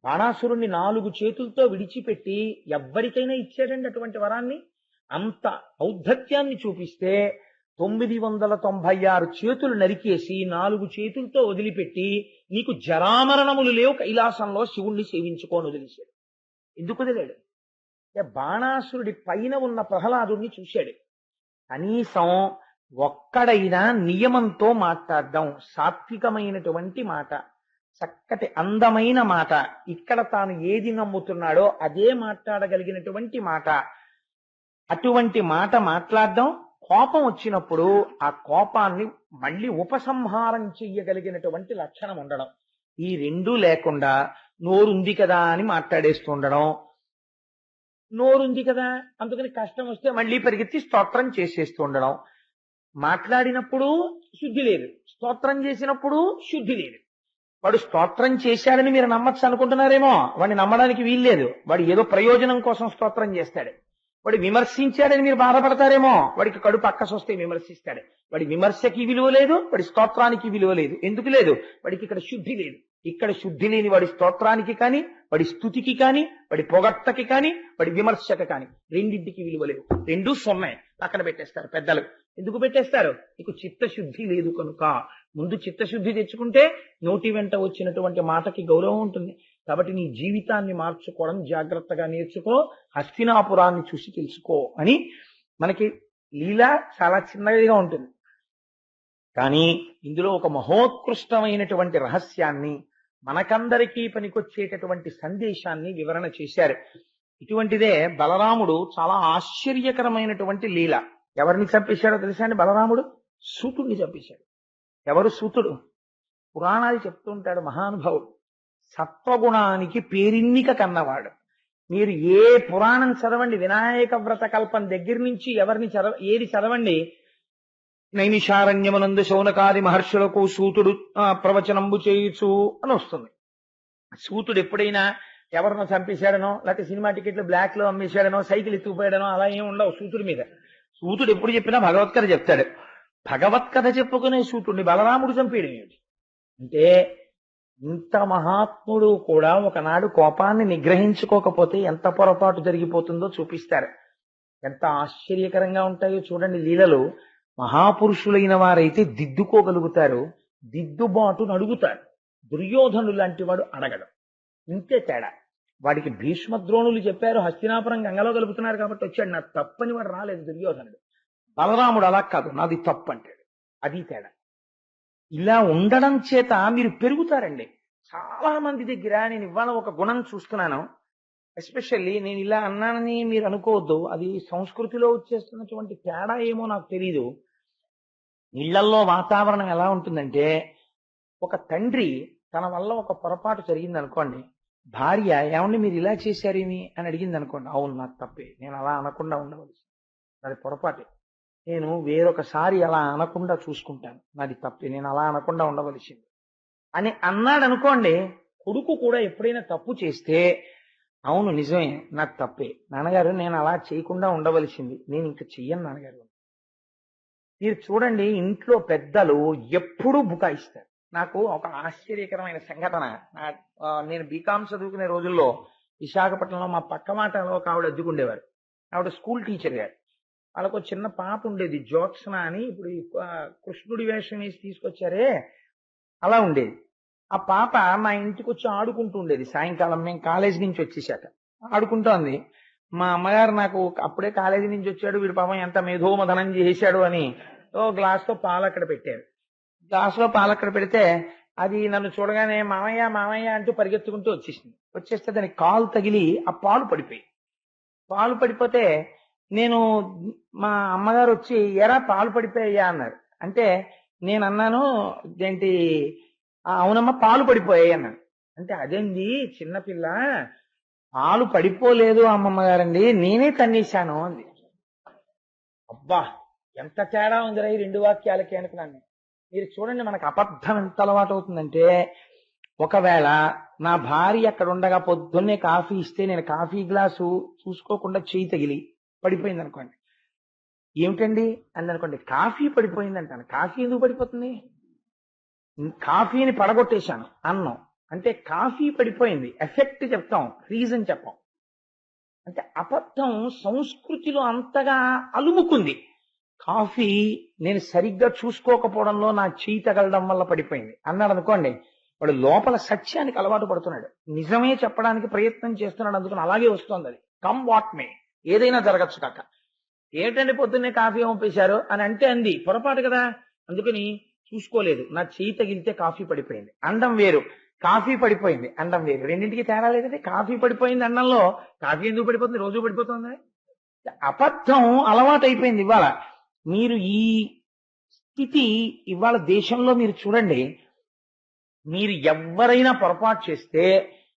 బాణాసురుణ్ణి 4 చేతులతో విడిచిపెట్టి ఎవ్వరికైనా ఇచ్చాడండి అటువంటి వరాన్ని. అంత ఔద్ధత్యాన్ని చూపిస్తే 996 చేతులు నరికేసి 4 చేతులతో వదిలిపెట్టి నీకు జరామరణములు లేవు కైలాసంలో శివుణ్ణి సేవించుకోని వదిలేశాడు. ఎందుకు వదిలాడు? బాణాసురుడి పైన ఉన్న ప్రహ్లాదుడిని చూశాడు. కనీసం ఒక్కడైనా నియమంతో మాట్లాడడం, సాత్వికమైనటువంటి మాట, చక్కటి అందమైన మాట, ఇక్కడ తాను ఏది నమ్ముతున్నాడో అదే మాట్లాడగలిగినటువంటి మాట, అటువంటి మాట మాట్లాడడం, కోపం వచ్చినప్పుడు ఆ కోపాన్ని మళ్ళీ ఉపసంహారం చెయ్యగలిగినటువంటి లక్షణం ఉండడం. ఈ 2 లేకుండా నోరుంది కదా అని మాట్లాడేస్తుండడం, నోరుంది కదా అందుకని కష్టం వస్తే మళ్ళీ పరిగెత్తి స్తోత్రం చేసేస్తుండడం. మాట్లాడినప్పుడు శుద్ధి లేదు, స్తోత్రం చేసినప్పుడు శుద్ధి లేదు. వాడు స్తోత్రం చేశాడని మీరు నమ్మచ్చు అనుకుంటున్నారేమో, వాడిని నమ్మడానికి వీల్లేదు. వాడు ఏదో ప్రయోజనం కోసం స్తోత్రం చేస్తాడు. వాడు విమర్శించాడని మీరు బాధపడతారేమో, వాడికి కడుపు అక్కసొస్తే విమర్శిస్తాడు. వాడి విమర్శకి విలువ లేదు, వాడి స్తోత్రానికి విలువ లేదు. ఎందుకు లేదు? వాడికి ఇక్కడ శుద్ధి లేదు. ఇక్కడ శుద్ధి లేని వాడి స్తోత్రానికి కానీ, వాడి స్తుతికి కానీ, వాడి పొగట్టకి కానీ, వాడి విమర్శకి కానీ రెండింటికి విలువ లేదు. 2 0 పక్కన పెట్టేస్తారు పెద్దలు. ఎందుకు పెట్టేస్తారు? నీకు చిత్తశుద్ధి లేదు కనుక. ముందు చిత్తశుద్ధి తెచ్చుకుంటే నోటి వెంట వచ్చినటువంటి మాటకి గౌరవం ఉంటుంది. కాబట్టి నీ జీవితాన్ని మార్చుకోవడం జాగ్రత్తగా నేర్చుకో, హస్తినాపురాన్ని చూసి తెలుసుకో అని. మనకి లీల చాలా చిన్నగా ఉంటుంది, కానీ ఇందులో ఒక మహోత్కృష్టమైనటువంటి రహస్యాన్ని, మనకందరికీ పనికొచ్చేటటువంటి సందేశాన్ని వివరణ చేశారు. ఇటువంటిదే బలరాముడు చాలా ఆశ్చర్యకరమైనటువంటి లీల. ఎవరిని చంపేశాడో తెలుసా అండి? బలరాముడు సూతుడిని చంపేశాడు. ఎవరు సూతుడు? పురాణాలు చెప్తూ ఉంటాడు మహానుభావుడు. సత్వగుణానికి పేరిన్నిక కన్నవాడు. మీరు ఏ పురాణం చదవండి, వినాయక వ్రత కల్పం దగ్గర నుంచి ఏది చదవండి, నైమిషారణ్యమునందు శౌనకాది మహర్షులకు సూతుడు ప్రవచనంబు చేయుచు అని వస్తుంది. సూతుడు ఎప్పుడైనా ఎవరినో చంపేశాడనో, లేకపోతే సినిమా టికెట్లు బ్లాక్ లో అమ్మేశాడనో, సైకిల్ ఎత్తుకుపోయాడనో అలా ఏమి ఉండవు సూతుడి మీద. సూతుడు ఎప్పుడు చెప్పినా భగవత్కథ చెప్తాడు. భగవత్కథ చెప్పుకునే సూతుడిని బలరాముడు చంపేయడం ఏమిటి అంటే, ఇంత మహాత్ముడు కూడా ఒకనాడు కోపాన్ని నిగ్రహించుకోకపోతే ఎంత పొరపాటు జరిగిపోతుందో చూపిస్తారు. ఎంత ఆశ్చర్యకరంగా ఉంటాయో చూడండి లీలలు. మహాపురుషులైన వారైతే దిద్దుకోగలుగుతారు, దిద్దుబాటును అడుగుతారు. దుర్యోధనుడు లాంటి వాడు అడగడం. ఇంతే తేడా. వాడికి భీష్మద్రోణులు చెప్పారు, హస్తినాపురం గంగలో కలుపుతున్నారు కాబట్టి వచ్చాడు. నా తప్పని వాడు రాలేదు దుర్యోధనుడు. బలరాముడు అలా కాదు, నాది తప్పు అంటాడు. అది తేడా. ఇలా ఉండడం చేత మీరు పెరుగుతారండి. చాలా మంది దగ్గర నేను ఇవాళ ఒక గుణం చూస్తున్నాను. ఎస్పెషల్లీ నేను ఇలా అన్నానని మీరు అనుకోవద్దు, అది సంస్కృతిలో వచ్చేస్తున్నటువంటి తేడా ఏమో నాకు తెలీదు. ఇళ్లల్లో వాతావరణం ఎలా ఉంటుందంటే, ఒక తండ్రి తన వల్ల ఒక పొరపాటు జరిగింది అనుకోండి, భార్య ఏమండి మీరు ఇలా చేశారేమి అని అడిగింది అనుకోండి, అవును నాకు తప్పే, నేను అలా అనకుండా ఉండవలసి, నాది పొరపాటే, నేను వేరొకసారి అలా అనకుండా చూసుకుంటాను, నాది తప్పే, నేను అలా అనకుండా ఉండవలసింది అని అన్నాడు అనుకోండి. కొడుకు కూడా ఎప్పుడైనా తప్పు చేస్తే, అవును నిజమే నాకు తప్పే నాన్నగారు, నేను అలా చేయకుండా ఉండవలసింది, నేను ఇంకా చెయ్యను నాన్నగారు. మీరు చూడండి ఇంట్లో పెద్దలు ఎప్పుడూ బుకాయిస్తారు. నాకు ఒక ఆశ్చర్యకరమైన సంఘటన, నేను బీకాం చదువుకునే రోజుల్లో విశాఖపట్నంలో మా పక్క మాటలో ఒక ఆవిడ అద్దుకుండేవారు. ఆవిడ స్కూల్ టీచర్ గారు. వాళ్ళకు చిన్న పాప ఉండేది జ్యోత్స్న అని, ఇప్పుడు కృష్ణుడి వేషం వేసి తీసుకొచ్చారే అలా ఉండేది. ఆ పాప మా ఇంటికి వచ్చి ఆడుకుంటూ ఉండేది. సాయంకాలం మేము కాలేజీ నుంచి వచ్చేసాక ఆడుకుంటోంది. మా అమ్మగారు నాకు అప్పుడే కాలేజీ నుంచి వచ్చాడు, వీడి పాపం ఎంత మేధోమదనం చేశాడు అని ఓ గ్లాస్తో పాలు అక్కడ పెట్టారు. గ్లాసులో పాలు అక్కడ పెడితే అది నన్ను చూడగానే మామయ్య మామయ్య అంటూ పరిగెత్తుకుంటూ వచ్చేసింది. వచ్చేస్తే దానికి కాలు తగిలి ఆ పాలు పడిపోయి, పాలు పడిపోతే నేను మా అమ్మగారు వచ్చి ఎరా పాలు పడిపోయాయా అన్నారు. అంటే నేను అన్నాను ఏంటి, అవునమ్మా పాలు పడిపోయాయి అన్నాను. అంటే అదేంది చిన్నపిల్ల, పాలు పడిపోలేదు అమ్మమ్మ గారండి, నేనే తన్నేశాను అంది. అబ్బా ఎంత తేడా ఉందిరా ఈ రెండు వాక్యాలకి అనుకున్నాను. మీరు చూడండి మనకు అబద్ధం ఎంత అలవాటు అవుతుందంటే, ఒకవేళ నా భార్య అక్కడ ఉండగా పొద్దున్నే కాఫీ ఇస్తే నేను కాఫీ గ్లాసు చూసుకోకుండా చేయి తగిలి పడిపోయింది అనుకోండి, ఏమిటండి అని అనుకోండి, కాఫీ పడిపోయింది అంటాను. కాఫీ ఎందుకు పడిపోతుంది? కాఫీని పడగొట్టేశాను అన్నం అంటే కాఫీ పడిపోయింది, ఎఫెక్ట్ చెప్తాం, రీజన్ చెప్పాం. అంటే అబద్ధం సంస్కృతిలో అంతగా అలుముకుంది. కాఫీ నేను సరిగ్గా చూసుకోకపోవడంలో నా చేయి తగలడం వల్ల పడిపోయింది అన్నాడు అనుకోండి, వాడు లోపల సత్యానికి అలవాటు పడుతున్నాడు, నిజమే చెప్పడానికి ప్రయత్నం చేస్తున్నాడు, అందుకని అలాగే వస్తుంది. అది కమ్ వాట్ మే, ఏదైనా జరగచ్చు కాక. ఏమిటండి పొద్దున్నే కాఫీ పంపేశారు అని అంటే అంది, పొరపాటు కదా, అందుకని చూసుకోలేదు, నా చేయి తగిలితే కాఫీ పడిపోయింది అండం వేరు, కాఫీ పడిపోయింది అండం వేరు, రెండింటికి తేడా లేదండి. కాఫీ పడిపోయింది అండంలో కాఫీ ఎందుకు పడిపోతుంది, రోజు పడిపోతుంది. అబద్ధం అలవాటు అయిపోయింది ఇవాళ. మీరు ఈ స్థితి ఇవాళ దేశంలో మీరు చూడండి, మీరు ఎవరైనా పొరపాటు చేస్తే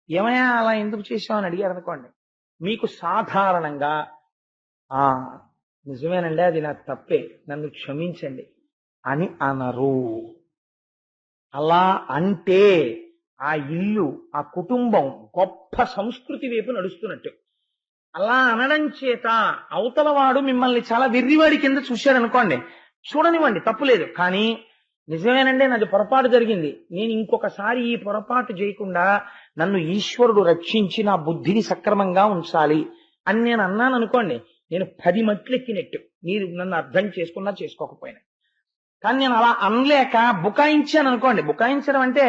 ఏమయ్యా అలా ఎందుకు చేశామని అడిగారు అనుకోండి, మీకు సాధారణంగా నిజమేనండి అది నాకు తప్పే, నన్ను క్షమించండి అని అనరు. అలా అంటే ఆ ఇల్లు ఆ కుటుంబం గొప్ప సంస్కృతి వైపు నడుస్తున్నట్టు. అలా అనడం చేత అవతలవాడు మిమ్మల్ని చాలా వెర్రివాడి కింద చూశాడు అనుకోండి, చూడనివ్వండి తప్పులేదు, కానీ నిజమేనండి నాది పొరపాటు జరిగింది, నేను ఇంకొకసారి ఈ పొరపాటు చేయకుండా నన్ను ఈశ్వరుడు రక్షించి నా బుద్ధిని సక్రమంగా ఉంచాలి అని నేను అన్నాను అనుకోండి, నేను 10 మట్లు ఎక్కినట్టు, మీరు నన్ను అర్థం చేసుకున్నా చేసుకోకపోయినా. కానీ నేను అలా అనలేక బుకాయించాను అనుకోండి, బుకాయించడం అంటే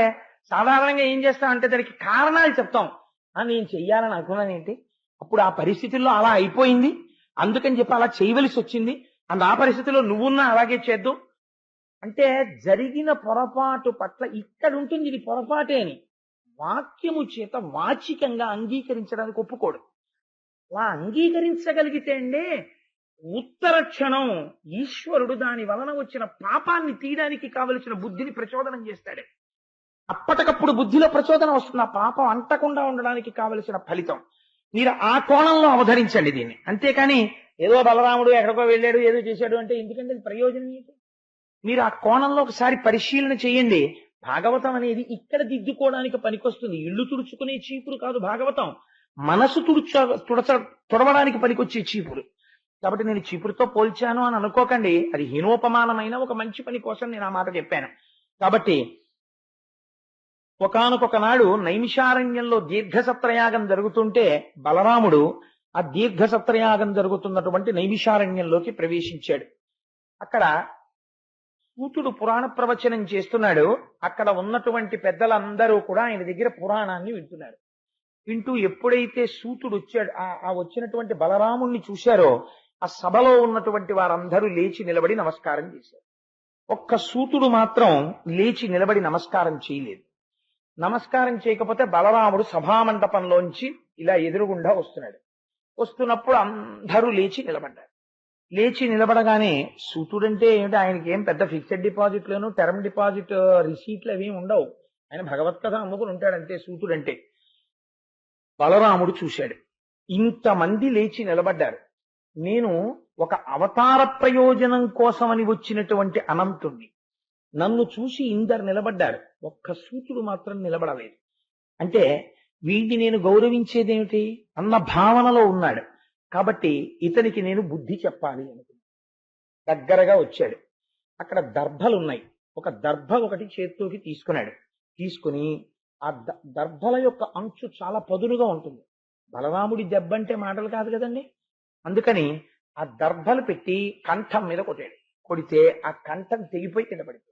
సాధారణంగా ఏం చేస్తామంటే దానికి కారణాలు చెప్తాం. నేను చెయ్యాలని అనుకున్నాను ఏంటి, అప్పుడు ఆ పరిస్థితుల్లో అలా అయిపోయింది, అందుకని చెప్పి అలా చేయవలసి వచ్చింది, అండ్ ఆ పరిస్థితుల్లో నువ్వున్నా అలాగే చేద్దు అంటే జరిగిన పొరపాటు పట్ల ఇక్కడ ఉంటుంది ఇది పొరపాటే అని వాక్యము చేత వాచికంగా అంగీకరించడానికి ఒప్పుకోడు. అలా అంగీకరించగలిగితే అండి ఉత్తర క్షణం ఈశ్వరుడు దాని వలన వచ్చిన పాపాన్ని తీయడానికి కావలసిన బుద్ధిని ప్రచోదనం చేస్తాడు. అప్పటికప్పుడు బుద్ధిలో ప్రచోదనం వస్తుంది, ఆ పాపం అంటకుండా ఉండడానికి కావలసిన ఫలితం. మీరు ఆ కోణంలో అవధరించండి దీన్ని, అంతేకాని ఏదో బలరాముడు ఎక్కడికో వెళ్ళాడు ఏదో చేశాడు అంటే ఎందుకంటే ప్రయోజనం ఏంటి? మీరు ఆ కోణంలో ఒకసారి పరిశీలన చేయండి, భాగవతం అనేది ఇక్కడ దిద్దుకోవడానికి పనికొస్తుంది. ఇళ్ళు తుడుచుకునే చీపురు కాదు భాగవతం. మనసు తుడవడానికి పనికొచ్చే చీపురు. కాబట్టి నేను చీపురుతో పోల్చాను అని అనుకోకండి. అది హీనోపమానమైన ఒక మంచి పని కోసం నేను ఆ మాట చెప్పాను. కాబట్టి ఒకానొక నాడు నైమిషారణ్యంలో దీర్ఘసత్రయాగం జరుగుతుంటే బలరాముడు ఆ దీర్ఘసత్రయాగం జరుగుతున్నటువంటి నైమిషారణ్యంలోకి ప్రవేశించాడు. అక్కడ సూతుడు పురాణ ప్రవచనం చేస్తున్నాడు. అక్కడ ఉన్నటువంటి పెద్దలందరూ కూడా ఆయన దగ్గర పురాణాన్ని వింటున్నారు. వింటూ ఎప్పుడైతే సూతుడు వచ్చాడు, ఆ వచ్చినటువంటి బలరాముణ్ణి చూశారో ఆ సభలో ఉన్నటువంటి వారందరూ లేచి నిలబడి నమస్కారం చేశారు. ఒక్క సూతుడు మాత్రం లేచి నిలబడి నమస్కారం చేయలేదు. నమస్కారం చేయకపోతే బలరాముడు సభామండపంలోంచి ఇలా ఎదురుగుండా వస్తున్నాడు. వస్తున్నప్పుడు అందరూ లేచి నిలబడ్డారు. లేచి నిలబడగానే సూతుడంటే ఏమిటి, ఆయనకి ఏం పెద్ద ఫిక్స్డ్ డిపాజిట్లను టర్మ్ డిపాజిట్ రిసీట్లు అవి ఉండవు. ఆయన భగవత్కథ అమ్ముకుని ఉంటాడు అంతే సూతుడంటే. బలరాముడు చూశాడు, ఇంతమంది లేచి నిలబడ్డారు. నేను ఒక అవతార ప్రయోజనం కోసమని వచ్చినటువంటి అనంతుణ్ణి. నన్ను చూసి ఇందరు నిలబడ్డారు, ఒక్క సూతుడు మాత్రం నిలబడలేదు. అంటే వీడిని నేను గౌరవించేదేమిటి అన్న భావనలో ఉన్నాడు. కాబట్టి ఇతనికి నేను బుద్ధి చెప్పాలి అనుకున్నాను. దగ్గరగా వచ్చాడు. అక్కడ దర్భలున్నాయి. ఒక దర్భ ఒకటి చేత్తోకి తీసుకున్నాడు. తీసుకుని ఆ దర్భల యొక్క అంచు చాలా పదునుగా ఉంటుంది. బలరాముడి దెబ్బ అంటే మాటలు కాదు కదండి. అందుకని ఆ దర్భలు పెట్టి కంఠం మీద కొట్టాడు. కొడితే ఆ కంఠం తెగిపోయి కింద పడిపోయాడు.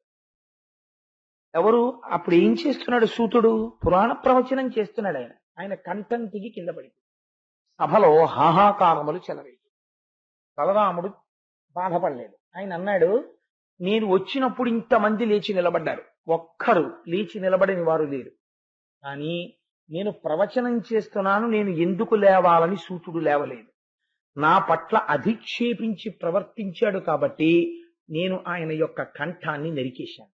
ఎవరు అప్పుడు ఏం చేస్తున్నాడు సూతుడు? పురాణ ప్రవచనం చేస్తున్నాడు. ఆయన కంఠం తెగి కింద పడిపోయాడు. సభలో హాహాకారములు చెలరేగాయి. బలరాముడు బాధపడలేదు. ఆయన అన్నాడు, నేను వచ్చినప్పుడు ఇంతమంది లేచి నిలబడ్డారు, ఒక్కరు లేచి నిలబడని వారు లేరు. కానీ నేను ప్రవచనం చేస్తున్నాను, నేను ఎందుకు లేవాలని సూతుడు లేవలేదు. నా పట్ల అధిక్షేపించి ప్రవర్తించాడు కాబట్టి నేను ఆయన యొక్క కంఠాన్ని నరికేశాను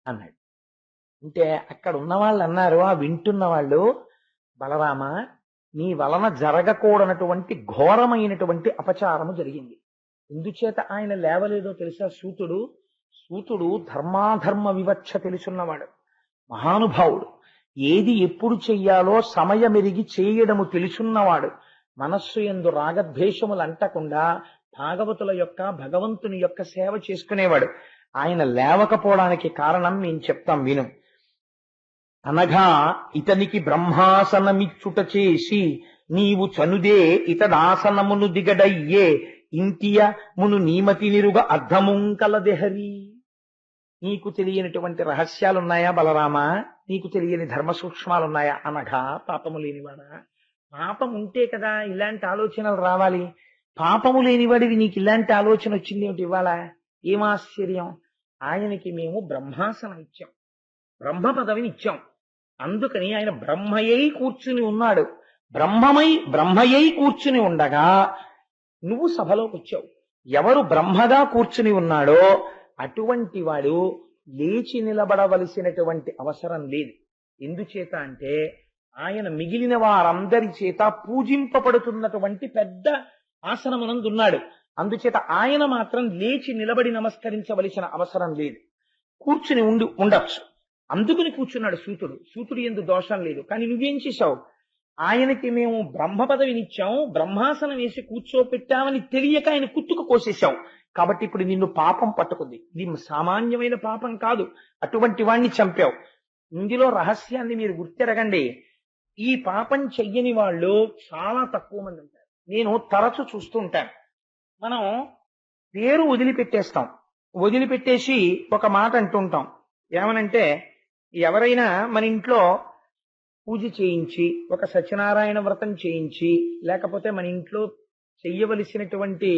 అన్నాడు. అంటే అక్కడ ఉన్న వాళ్ళు అన్నారు, ఆ వింటున్న వాళ్ళు, బలరామ నీ వలన జరగకూడనటువంటి ఘోరమైనటువంటి అపచారము జరిగింది. ఎందుచేత ఆయన లేవలేదో తెలుసా? సూతుడు ధర్మాధర్మ వివక్ష తెలుసున్నవాడు, మహానుభావుడు. ఏది ఎప్పుడు చెయ్యాలో సమయమెరిగి చేయడము తెలుసున్నవాడు. మనస్సు యందు రాగద్వేషములు అంటకుండా భాగవతుల యొక్క భగవంతుని యొక్క సేవ చేసుకునేవాడు. ఆయన లేవకపోవడానికి కారణం నేను చెప్తాం విను. అనగా ఇతనికి బ్రహ్మాసనమిచ్చుట చేసి నీవు చనుదే ఇతడాసనమును దిగడయ్యే ఇంటియ మును నీమతి నిరుగ అర్ధముంకలదెహరి. నీకు తెలియనటువంటి రహస్యాలున్నాయా బలరామా? నీకు తెలియని ధర్మ సూక్ష్మాలున్నాయా? అనగా పాపము లేనివాడా? పాపం ఉంటే కదా ఇలాంటి ఆలోచనలు రావాలి. పాపము లేనివాడివి నీకు ఇలాంటి ఆలోచన వచ్చింది ఏమిటి ఇవాళ? ఏమాశ్చర్యం! ఆయనకి మేము బ్రహ్మాసనం ఇచ్చాం, బ్రహ్మ పదవిని ఇచ్చాం. అందుకని ఆయన బ్రహ్మయ్యై కూర్చుని ఉన్నాడు. బ్రహ్మయ్యై కూర్చుని ఉండగా నువ్వు సభలోకి వచ్చావు. ఎవరు బ్రహ్మగా కూర్చుని ఉన్నాడో అటువంటి వాడు లేచి నిలబడవలసినటువంటి అవసరం లేదు. ఎందుచేత అంటే ఆయన మిగిలిన వారందరి చేత పూజింపబడుతున్నటువంటి పెద్ద ఆసనమునందున్నాడు. అందుచేత ఆయన మాత్రం లేచి నిలబడి నమస్కరించవలసిన అవసరం లేదు. కూర్చుని ఉండొచ్చు. అందుకుని కూర్చున్నాడు సూతుడు యందు దోషం లేదు. కానీ నువ్వేం చేశావు? ఆయనకి మేము బ్రహ్మ పదవినిచ్చాం, బ్రహ్మాసనం వేసి కూర్చోపెట్టామని తెలియక ఆయన కుత్తుకు కోసేశావు. కాబట్టి ఇప్పుడు నిన్ను పాపం పట్టుకుంది. ఇది సామాన్యమైన పాపం కాదు. అటువంటి వాణ్ణి చంపావు. ఇందులో రహస్యాన్ని మీరు గుర్తెరగండి. ఈ పాపం చెయ్యని వాళ్ళు చాలా తక్కువ మంది ఉంటారు. నేను తరచు చూస్తూ ఉంటాను. మనం పేరు వదిలిపెట్టేస్తాం. వదిలిపెట్టేసి ఒక మాట అంటుంటాం. ఏమనంటే, ఎవరైనా మన ఇంట్లో పూజ చేయించి, ఒక సత్యనారాయణ వ్రతం చేయించి, లేకపోతే మన ఇంట్లో చెయ్యవలసినటువంటి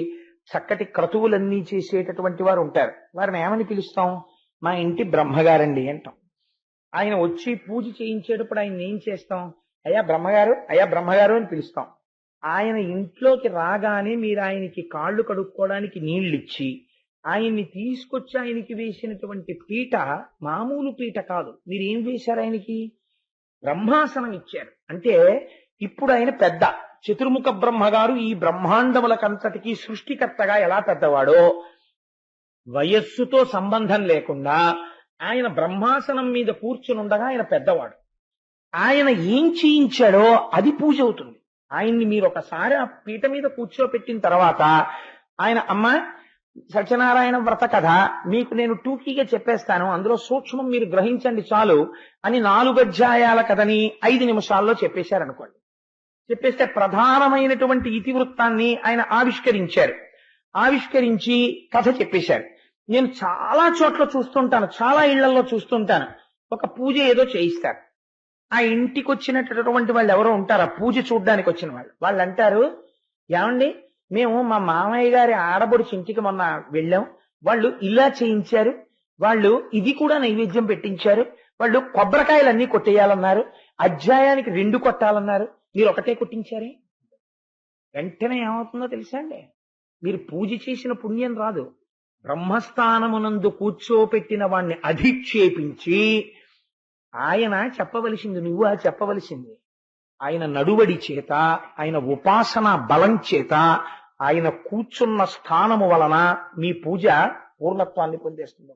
చక్కటి క్రతువులన్నీ చేసేటటువంటి వారు ఉంటారు. వారిని ఏమని పిలుస్తాం? మా ఇంటి బ్రహ్మగారండి అంటాం. ఆయన వచ్చి పూజ చేయించేటప్పుడు ఆయన ఏం చేస్తాం? అయ్యా బ్రహ్మగారు అని పిలుస్తాం. ఆయన ఇంట్లోకి రాగానే మీరు ఆయనకి కాళ్ళు కడుక్కోవడానికి నీళ్ళిచ్చి ఆయన్ని తీసుకొచ్చి ఆయనకి వేసినటువంటి పీట మామూలు పీట కాదు. మీరు ఏం వేశారు? ఆయనకి బ్రహ్మాసనం ఇచ్చారు. అంటే ఇప్పుడు ఆయన పెద్ద చతుర్ముఖ బ్రహ్మగారు ఈ బ్రహ్మాండములకంతటికి సృష్టికర్తగా ఎలా పెద్దవాడో, వయస్సుతో సంబంధం లేకుండా ఆయన బ్రహ్మాసనం మీద కూర్చుని ఉండగా ఆయన పెద్దవాడు. ఆయన ఏం చేయించాడో అది పూజ అవుతుంది. ఆయన్ని మీరు ఒకసారి ఆ పీట మీద కూర్చోపెట్టిన తర్వాత ఆయన అమ్మ సత్యనారాయణ వ్రత కథ మీకు నేను టూకీగా చెప్పేస్తాను, అందులో సూక్ష్మం మీరు గ్రహించండి చాలు అని 4 అధ్యాయాల కథని 5 నిమిషాల్లో చెప్పేశారనుకోండి. చెప్పేస్తే ప్రధానమైనటువంటి ఇతివృత్తాన్ని ఆయన ఆవిష్కరించారు. ఆవిష్కరించి కథ చెప్పేశారు. నేను చాలా చోట్ల చూస్తుంటాను, చాలా ఇళ్లలో చూస్తుంటాను, ఒక పూజ ఏదో చేయిస్తారు. ఆ ఇంటికి వచ్చినటువంటి వాళ్ళు ఎవరో ఉంటారు, ఆ పూజ చూడ్డానికి వచ్చిన వాళ్ళు అంటారు, ఏమండి మేము మా మామయ్య గారి ఆడబడుచు ఇంటికి మొన్న వెళ్ళాం, వాళ్ళు ఇలా చేయించారు, వాళ్ళు ఇది కూడా నైవేద్యం పెట్టించారు, వాళ్ళు కొబ్బరికాయలన్నీ కొట్టేయాలన్నారు, అధ్యాయానికి 2 కొట్టాలన్నారు, మీరు ఒకటే కొట్టించారే. వెంటనే ఏమవుతుందో తెలుసా అండి, మీరు పూజ చేసిన పుణ్యం రాదు, బ్రహ్మస్థానమునందు కూర్చోపెట్టిన వాణ్ణి అధిక్షేపించి ఆయన చెప్పవలసింది నువ్వు చెప్పవలసింది. ఆయన నడువడి చేత, ఆయన ఉపాసన బలం చేత, ఆయన కూర్చున్న స్థానము వలన మీ పూజ పూర్ణత్వాన్ని పొందేస్తుంది.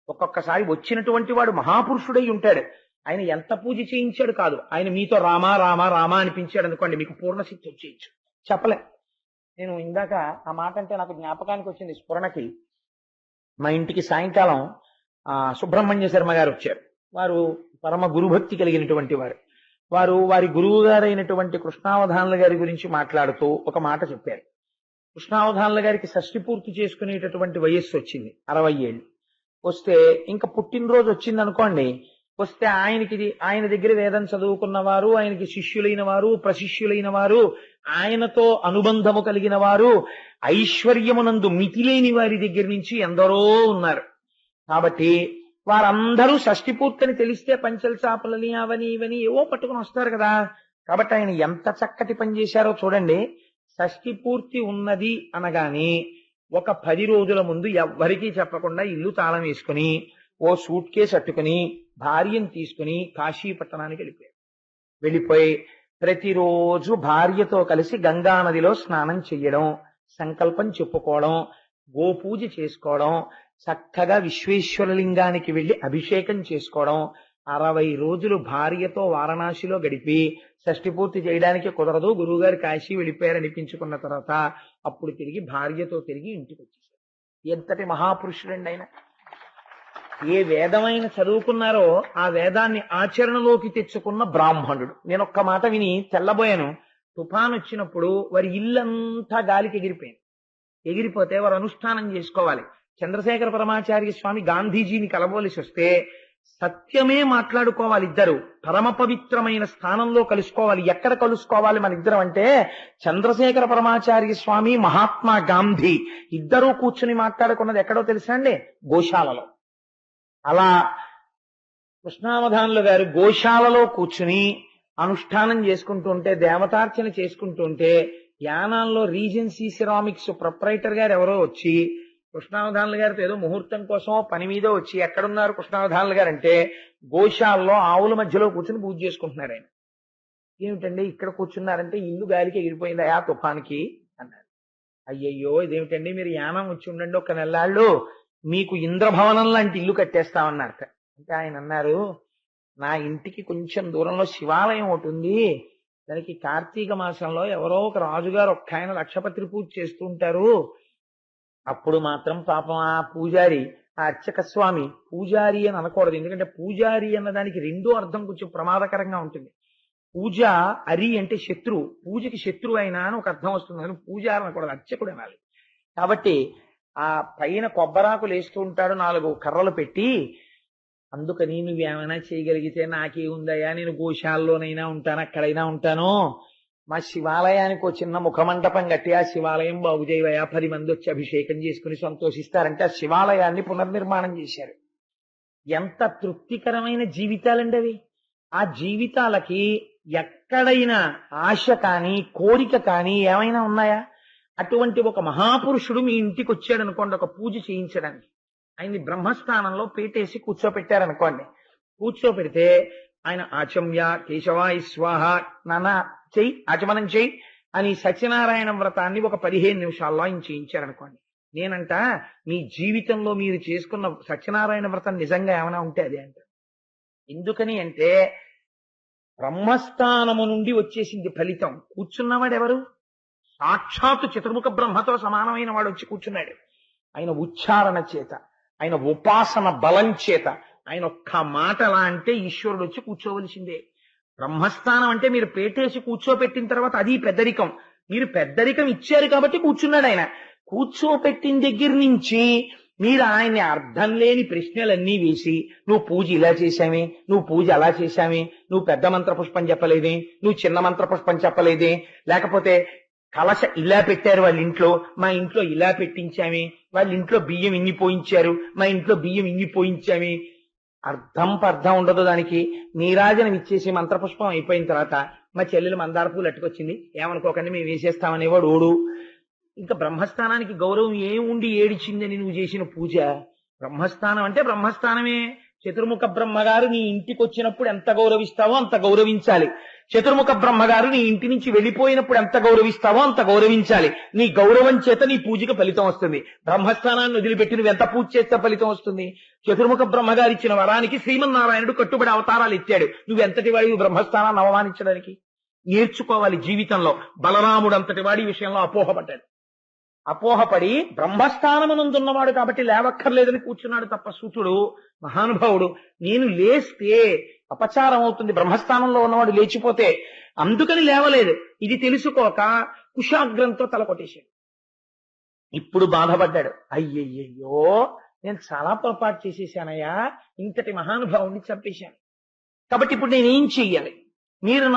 ఒక్కొక్కసారి వచ్చినటువంటి వాడు మహాపురుషుడై ఉంటాడు, ఆయన ఎంత పూజ చేయించాడు కాదు, ఆయన మీతో రామా రామా రామా అనిపించాడు అనుకోండి, మీకు పూర్ణశక్తి వచ్చేయచ్చు. చెప్పలే. నేను ఇందాక ఆ మాట అంటే నాకు జ్ఞాపకానికి వచ్చింది స్ఫురణకి. మా ఇంటికి సాయంకాలం సుబ్రహ్మణ్య శర్మ గారు వచ్చారు. వారు పరమ గురుభక్తి కలిగినటువంటి వారు వారి గురువు గారైనటువంటి కృష్ణావధానుల గారి గురించి మాట్లాడుతూ ఒక మాట చెప్పారు. కృష్ణావధానుల గారికి షష్ఠి పూర్తి చేసుకునేటటువంటి వయస్సు వచ్చింది, 60 ఏళ్ళు. వస్తే ఇంకా పుట్టినరోజు వచ్చింది అనుకోండి, వస్తే ఆయన దగ్గర వేదం చదువుకున్న వారు, ఆయనకి శిష్యులైన వారు, ప్రశిష్యులైన వారు, ఆయనతో అనుబంధము కలిగిన వారు, ఐశ్వర్యమునందు మితిలేని వారి దగ్గర నుంచి ఎందరో ఉన్నారు. కాబట్టి వారందరూ షష్ఠి పూర్తిని తెలిస్తే పంచల చాపలని అవని ఇవని ఏవో పట్టుకుని వస్తారు కదా. కాబట్టి ఆయన ఎంత చక్కటి పని చేశారో చూడండి. షష్ఠి పూర్తి ఉన్నది అనగాని ఒక 10 రోజుల ముందు ఎవ్వరికీ చెప్పకుండా ఇల్లు తాళం వేసుకుని ఓ సూట్ కేసు అట్టుకుని భార్యను తీసుకుని కాశీపట్టణానికి వెళ్ళిపోయి ప్రతిరోజు భార్యతో కలిసి గంగా నదిలో స్నానం చెయ్యడం, సంకల్పం చెప్పుకోవడం, గోపూజ చేసుకోవడం, చక్కగా విశ్వేశ్వరలింగానికి వెళ్లి అభిషేకం చేసుకోవడం, 60 రోజులు భార్యతో వారణాసిలో గడిపి షష్ఠి పూర్తి చేయడానికి కుదరదు, గురువుగారు కాశీ వెళ్ళిపోయారనిపించుకున్న తర్వాత అప్పుడు భార్యతో తిరిగి ఇంటికి వచ్చేసారు. ఎంతటి మహాపురుషుడండి ఆయన. ఏ వేదమైన చదువుకున్నారో ఆ వేదాన్ని ఆచరణలోకి తెచ్చుకున్న బ్రాహ్మణుడు. నేను ఒక్క మాట విని తెల్లబోయాను. తుఫాన్ వచ్చినప్పుడు వారి ఇల్లంతా గాలికి ఎగిరిపోతే వారు అనుష్ఠానం చేసుకోవాలి. చంద్రశేఖర పరమాచార్య స్వామి గాంధీజీని కలబోలిసి వస్తే సత్యమే మాట్లాడుకోవాలి, ఇద్దరు పరమ పవిత్రమైన స్థానంలో కలుసుకోవాలి. ఎక్కడ కలుసుకోవాలి మన ఇద్దరం అంటే, చంద్రశేఖర పరమాచార్య స్వామి, మహాత్మా గాంధీ ఇద్దరూ కూర్చుని మాట్లాడుకున్నది ఎక్కడో తెలుసా అండి, గోశాలలో. అలా కృష్ణావధానులు గారు గోశాలలో కూర్చుని అనుష్ఠానం చేసుకుంటుంటే, దేవతార్చన చేసుకుంటుంటే, యానాల్లో రీజెన్సీ సిరామిక్స్ ప్రొప్రైటర్ గారు ఎవరో వచ్చి కృష్ణావధానుల గారితో ఏదో ముహూర్తం కోసం పని మీద వచ్చి, ఎక్కడున్నారు కృష్ణావధానుల గారు అంటే, గోశాలలో ఆవుల మధ్యలో కూర్చుని పూజ చేసుకుంటున్నారు. ఆయన ఏమిటండి ఇక్కడ కూర్చున్నారంటే, ఇల్లు గాలికి ఎగిరిపోయింది ఆ తుఫానికి అన్నారు. అయ్యయ్యో ఇదేమిటండి, మీరు యానం వచ్చి ఉండండి, ఒక నెల్లాళ్ళు మీకు ఇంద్రభవనం లాంటి ఇల్లు కట్టేస్తామన్నారట. అంటే ఆయన అన్నారు, నా ఇంటికి కొంచెం దూరంలో శివాలయం ఒకటి ఉంది, దానికి కార్తీక మాసంలో ఎవరో ఒక రాజుగారు ఒక్క ఆయన లక్షపత్రి పూజ చేస్తూ ఉంటారు, అప్పుడు మాత్రం పాపం ఆ పూజారి, ఆ అర్చక స్వామి, పూజారి అని అనకూడదు, ఎందుకంటే పూజారి అన్నదానికి 2వ అర్థం కొంచెం ప్రమాదకరంగా ఉంటుంది. పూజ అరి అంటే శత్రువు, పూజకి శత్రువు అయినా అని ఒక అర్థం వస్తుంది, కానీ పూజారి అనకూడదు, అర్చకుడు అనాలి. కాబట్టి ఆ పైన కొబ్బరాకులు వేస్తూ ఉంటాడు, 4 కర్రలు పెట్టి, అందుకని నువ్వేమైనా చేయగలిగితే నాకే ఉందయ్యా, నేను గోశాలలోనైనా ఉంటాను, అక్కడైనా ఉంటాను, మా శివాలయానికి ఒక చిన్న ముఖమంటపం కట్టి ఆ శివాలయం బాగు చేయవయా, 10 మంది వచ్చి అభిషేకం చేసుకుని సంతోషిస్తారంటే ఆ శివాలయాన్ని పునర్నిర్మాణం చేశారు. ఎంత తృప్తికరమైన జీవితాలండి అవి. ఆ జీవితాలకి ఎక్కడైనా ఆశ కానీ కోరిక కానీ ఏమైనా ఉన్నాయా? అటువంటి ఒక మహాపురుషుడు మీ ఇంటికి వచ్చాడు అనుకోండి, ఒక పూజ చేయించడానికి, ఆయన్ని బ్రహ్మస్థానంలో పీటేసి కూర్చోపెట్టారనుకోండి, కూర్చోపెడితే ఆయన ఆచమ్య కేశవాయ స్వాహ, నానా చెయ్యి, ఆచమనం చెయ్యి అని సత్యనారాయణ వ్రతాన్ని ఒక 15 నిమిషాల్లో ఆయన చేయించారనుకోండి, నేనంట మీ జీవితంలో మీరు చేసుకున్న సత్యనారాయణ వ్రతం నిజంగా ఏమైనా ఉంటే అదే అంట. ఎందుకని అంటే బ్రహ్మస్థానము నుండి వచ్చేసింది ఫలితం. కూర్చున్నవాడు ఎవరు? సాక్షాత్తు చతుర్ముఖ బ్రహ్మతో సమానమైన వాడు వచ్చి కూర్చున్నాడు. ఆయన ఉచ్చారణ చేత, ఆయన ఉపాసన బలం చేత, ఆయన ఒక్క మాట అలా అంటే ఈశ్వరుడు వచ్చి కూర్చోవలసిందే. బ్రహ్మస్థానం అంటే మీరు పేటేసి కూర్చోపెట్టిన తర్వాత అది పెద్దరికం. మీరు పెద్దరికం ఇచ్చారు కాబట్టి కూర్చున్నాడు ఆయన. కూర్చోపెట్టిన దగ్గర నుంచి మీరు ఆయన్ని అర్థం లేని ప్రశ్నలన్నీ వేసి, నువ్వు పూజ ఇలా చేశామే, నువ్వు పూజ అలా చేశామే, నువ్వు పెద్ద మంత్ర పుష్పం చెప్పలేదే, నువ్వు చిన్న మంత్ర పుష్పం చెప్పలేదే, లేకపోతే కలశ ఇలా పెట్టారు వాళ్ళ ఇంట్లో, మా ఇంట్లో ఇలా పెట్టించామే, వాళ్ళ ఇంట్లో బియ్యం ఇన్ని పోయించారు, మా ఇంట్లో బియ్యం ఇన్ని పోయించామే. అర్థం ఉండదు దానికి. నీరాజనం ఇచ్చేసి మంత్రపుష్పం అయిపోయిన తర్వాత మా చెల్లెలు మందార పూలు అట్టుకొచ్చింది, ఏమనుకోకండి మేము వేసేస్తామనేవాడు ఓడు. ఇంకా బ్రహ్మస్థానానికి గౌరవం ఏముండి ఏడిచిందని నువ్వు చేసిన పూజ? బ్రహ్మస్థానం అంటే బ్రహ్మస్థానమే. చతుర్ముఖ బ్రహ్మగారు నీ ఇంటికి వచ్చినప్పుడు ఎంత గౌరవిస్తావో అంత గౌరవించాలి. చతుర్ముఖ బ్రహ్మగారు నీ ఇంటి నుంచి వెళ్ళిపోయినప్పుడు ఎంత గౌరవిస్తావో అంత గౌరవించాలి. నీ గౌరవం చేత నీ పూజకి ఫలితం వస్తుంది. బ్రహ్మస్థానాన్ని వదిలిపెట్టి నువ్వు ఎంత పూజ చేస్తే ఫలితం వస్తుంది? చతుర్ముఖ బ్రహ్మగారు ఇచ్చిన వరానికి శ్రీమన్నారాయణుడు కట్టుబడి అవతారాలు ఇచ్చాడు. నువ్వెంతటి వాడి బ్రహ్మస్థానాన్ని అవమానించడానికి? నేర్చుకోవాలి జీవితంలో. బలరాముడు అంతటి వాడి విషయంలో అపోహపడ్డాడు. అపోహపడి బ్రహ్మస్థానమునందున్నవాడు కాబట్టి లేవక్కర్లేదని కూర్చున్నాడు తప్ప సూతుడు మహానుభావుడు నేను లేస్తే అపచారం అవుతుంది, బ్రహ్మస్థానంలో ఉన్నవాడు లేచిపోతే, అందుకని లేవలేదు. ఇది తెలుసుకోక కుశాగ్రంతో తలకొట్టేశాడు. ఇప్పుడు బాధపడ్డాడు. అయ్యయ్యో, నేను చాలా పొరపాటు చేసేసానయ్యా, ఇంతటి మహానుభావుడిని చంపేశాను. కాబట్టి ఇప్పుడు నేనేం చెయ్యాలి? మీరు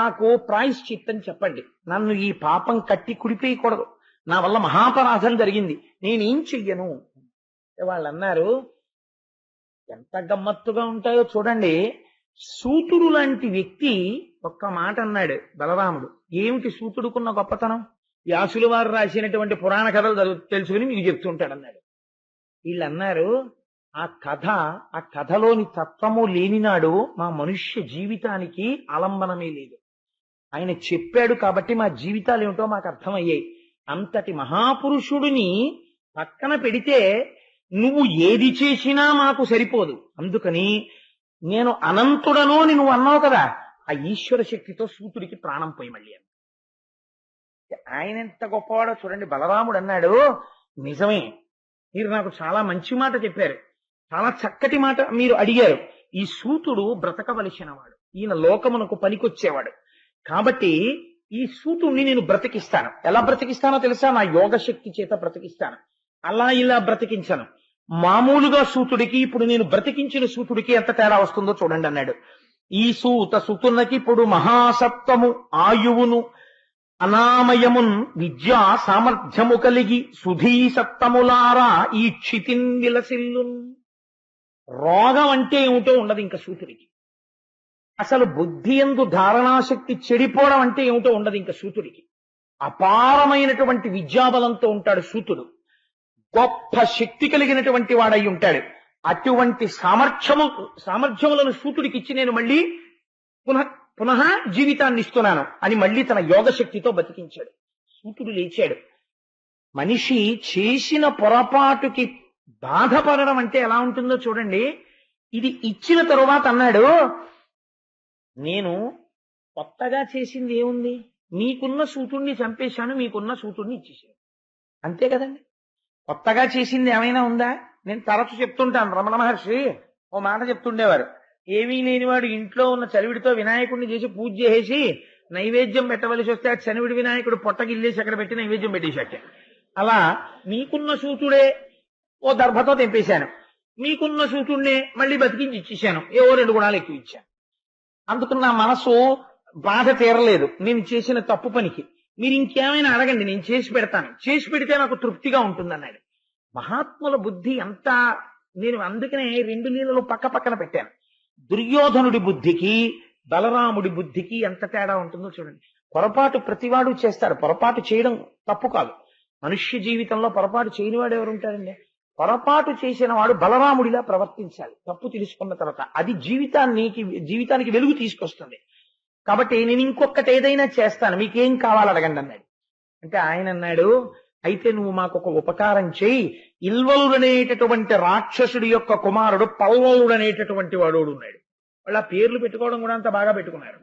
నాకు ప్రాయశ్చిత్తం చెప్పండి. నన్ను ఈ పాపం కట్టి కుడిపేయకూడదు. నా వల్ల మహాపరాధం జరిగింది, నేనేం చెయ్యను? వాళ్ళు అన్నారు, ఎంత గమ్మత్తుగా ఉంటాయో చూడండి. సూతుడు లాంటి వ్యక్తి ఒక్క మాట అన్నాడు బలరాముడు. ఏమిటి సూతుడుకున్న గొప్పతనం? వ్యాసుల వారు రాసినటువంటి పురాణ కథలు తెలుసుకుని మీకు చెప్తుంటాడు అన్నాడు. వీళ్ళు అన్నారు, ఆ కథలోని తత్వము లేనినాడు మా మనుష్య జీవితానికి ఆలంబనమే లేదు. ఆయన చెప్పాడు కాబట్టి మా జీవితాలు ఏమిటో మాకు అర్థమయ్యాయి. అంతటి మహాపురుషుడిని పక్కన పెడితే నువ్వు ఏది చేసినా మాకు సరిపోదు. అందుకని నేను అనంతుడను అని నువ్వు అన్నావు కదా, ఆ ఈశ్వర శక్తితో సూతుడికి ప్రాణం పోయి మళ్ళీ అన్న. ఆయన ఎంత గొప్పవాడో చూడండి. బలరాముడు అన్నాడు, నిజమే, మీరు నాకు చాలా మంచి మాట చెప్పారు, చాలా చక్కటి మాట మీరు అడిగారు. ఈ సూతుడు బ్రతకవలసిన వాడు, ఈయన లోకమునకు పనికొచ్చేవాడు. కాబట్టి ఈ సూతుడిని నేను బ్రతికిస్తాను. ఎలా బ్రతికిస్తానో తెలుసా? నా యోగ శక్తి చేత బ్రతికిస్తాను. అలా ఇలా బ్రతికించను. మామూలుగా సూతుడికి ఇప్పుడు నేను బ్రతికించిన సూతుడికి ఎంత తేడా వస్తుందో చూడండి అన్నాడు. ఈ సుతునకి ఇప్పుడు మహాసత్వము ఆయువును అనామయమున్ విద్యా సామర్థ్యము కలిగి సుధీ సత్తములారా ఈ క్షితిన్ విలసిల్లున్. రోగం అంటే ఏమిటో ఉండదు ఇంకా సూతుడికి. అసలు బుద్ధి యందు ధారణాశక్తి చెడిపోవడం అంటే ఏమిటో ఉండదు ఇంకా సూతుడికి. అపారమైనటువంటి విద్యాబలంతో ఉంటాడు సూతుడు. గొప్ప శక్తి కలిగినటువంటి వాడై ఉంటాడు. అటువంటి సామర్థ్యములను సూతుడికి ఇచ్చి నేను మళ్ళీ పునః జీవితాన్ని ఇస్తున్నాను అని మళ్ళీ తన యోగ శక్తితో బతికించాడు. సూతుడు లేచాడు. మనిషి చేసిన పొరపాటుకి బాధపడడం అంటే ఎలా ఉంటుందో చూడండి. ఇది ఇచ్చిన తరువాత అన్నాడు, నేను కొత్తగా చేసింది ఏముంది? మీకున్న సూతుడిని చంపేశాను, మీకున్న సూతుడిని ఇచ్చేసాను, అంతే కదండి. కొత్తగా చేసింది ఏమైనా ఉందా? నేను తరచు చెప్తుంటాను. రమణ మహర్షి ఓ మాట చెప్తుండేవారు, ఏమీ లేనివాడు ఇంట్లో ఉన్న చలివిడితో వినాయకుడిని చేసి పూజ చేసి నైవేద్యం పెట్టవలసి వస్తే ఆ చనివిడి వినాయకుడు పొట్టగిల్లేసి అక్కడ పెట్టి నైవేద్యం పెట్టేశాక, అలా మీకున్న సూతుడే ఓ దర్భతో తెంపేశాను, మీకున్న సూతుడినే మళ్ళీ బతికించి ఇచ్చేశాను, ఏవో 2 గుణాలు ఎక్కువ ఇచ్చాను. అందుకు నా మనసు బాధ తీరలేదు నేను చేసిన తప్పు పనికి. మీరు ఇంకేమైనా అడగండి, నేను చేసి పెడతాను, చేసి పెడితే నాకు తృప్తిగా ఉంటుంది అన్నాడు. మహాత్ముల బుద్ధి అంతా. నేను అందుకనే 2 లీలలు పక్కన పెట్టాను. దుర్యోధనుడి బుద్ధికి బలరాముడి బుద్ధికి ఎంత తేడా ఉంటుందో చూడండి. పొరపాటు ప్రతివాడు చేస్తాడు. పొరపాటు చేయడం తప్పు కాదు. మనుష్య జీవితంలో పొరపాటు చేయని వాడు ఎవరు ఉంటారండి? పొరపాటు చేసిన వాడు బలరాముడిలా ప్రవర్తించాలి తప్పు తెలుసుకున్న తర్వాత. అది జీవితానికి వెలుగు తీసుకొస్తుంది. కాబట్టి నేను ఇంకొకటి ఏదైనా చేస్తాను, మీకేం కావాలి అడగండి అన్నాడు. అంటే ఆయన అన్నాడు, అయితే నువ్వు మాకు ఒక ఉపకారం చేయి, ఇల్వలుడనేటటువంటి రాక్షసుడి యొక్క కుమారుడు పల్వలుడనేటటువంటి వాడు ఉన్నాడు. వాళ్ళ పేర్లు పెట్టుకోవడం కూడా అంత బాగా పెట్టుకున్నారు.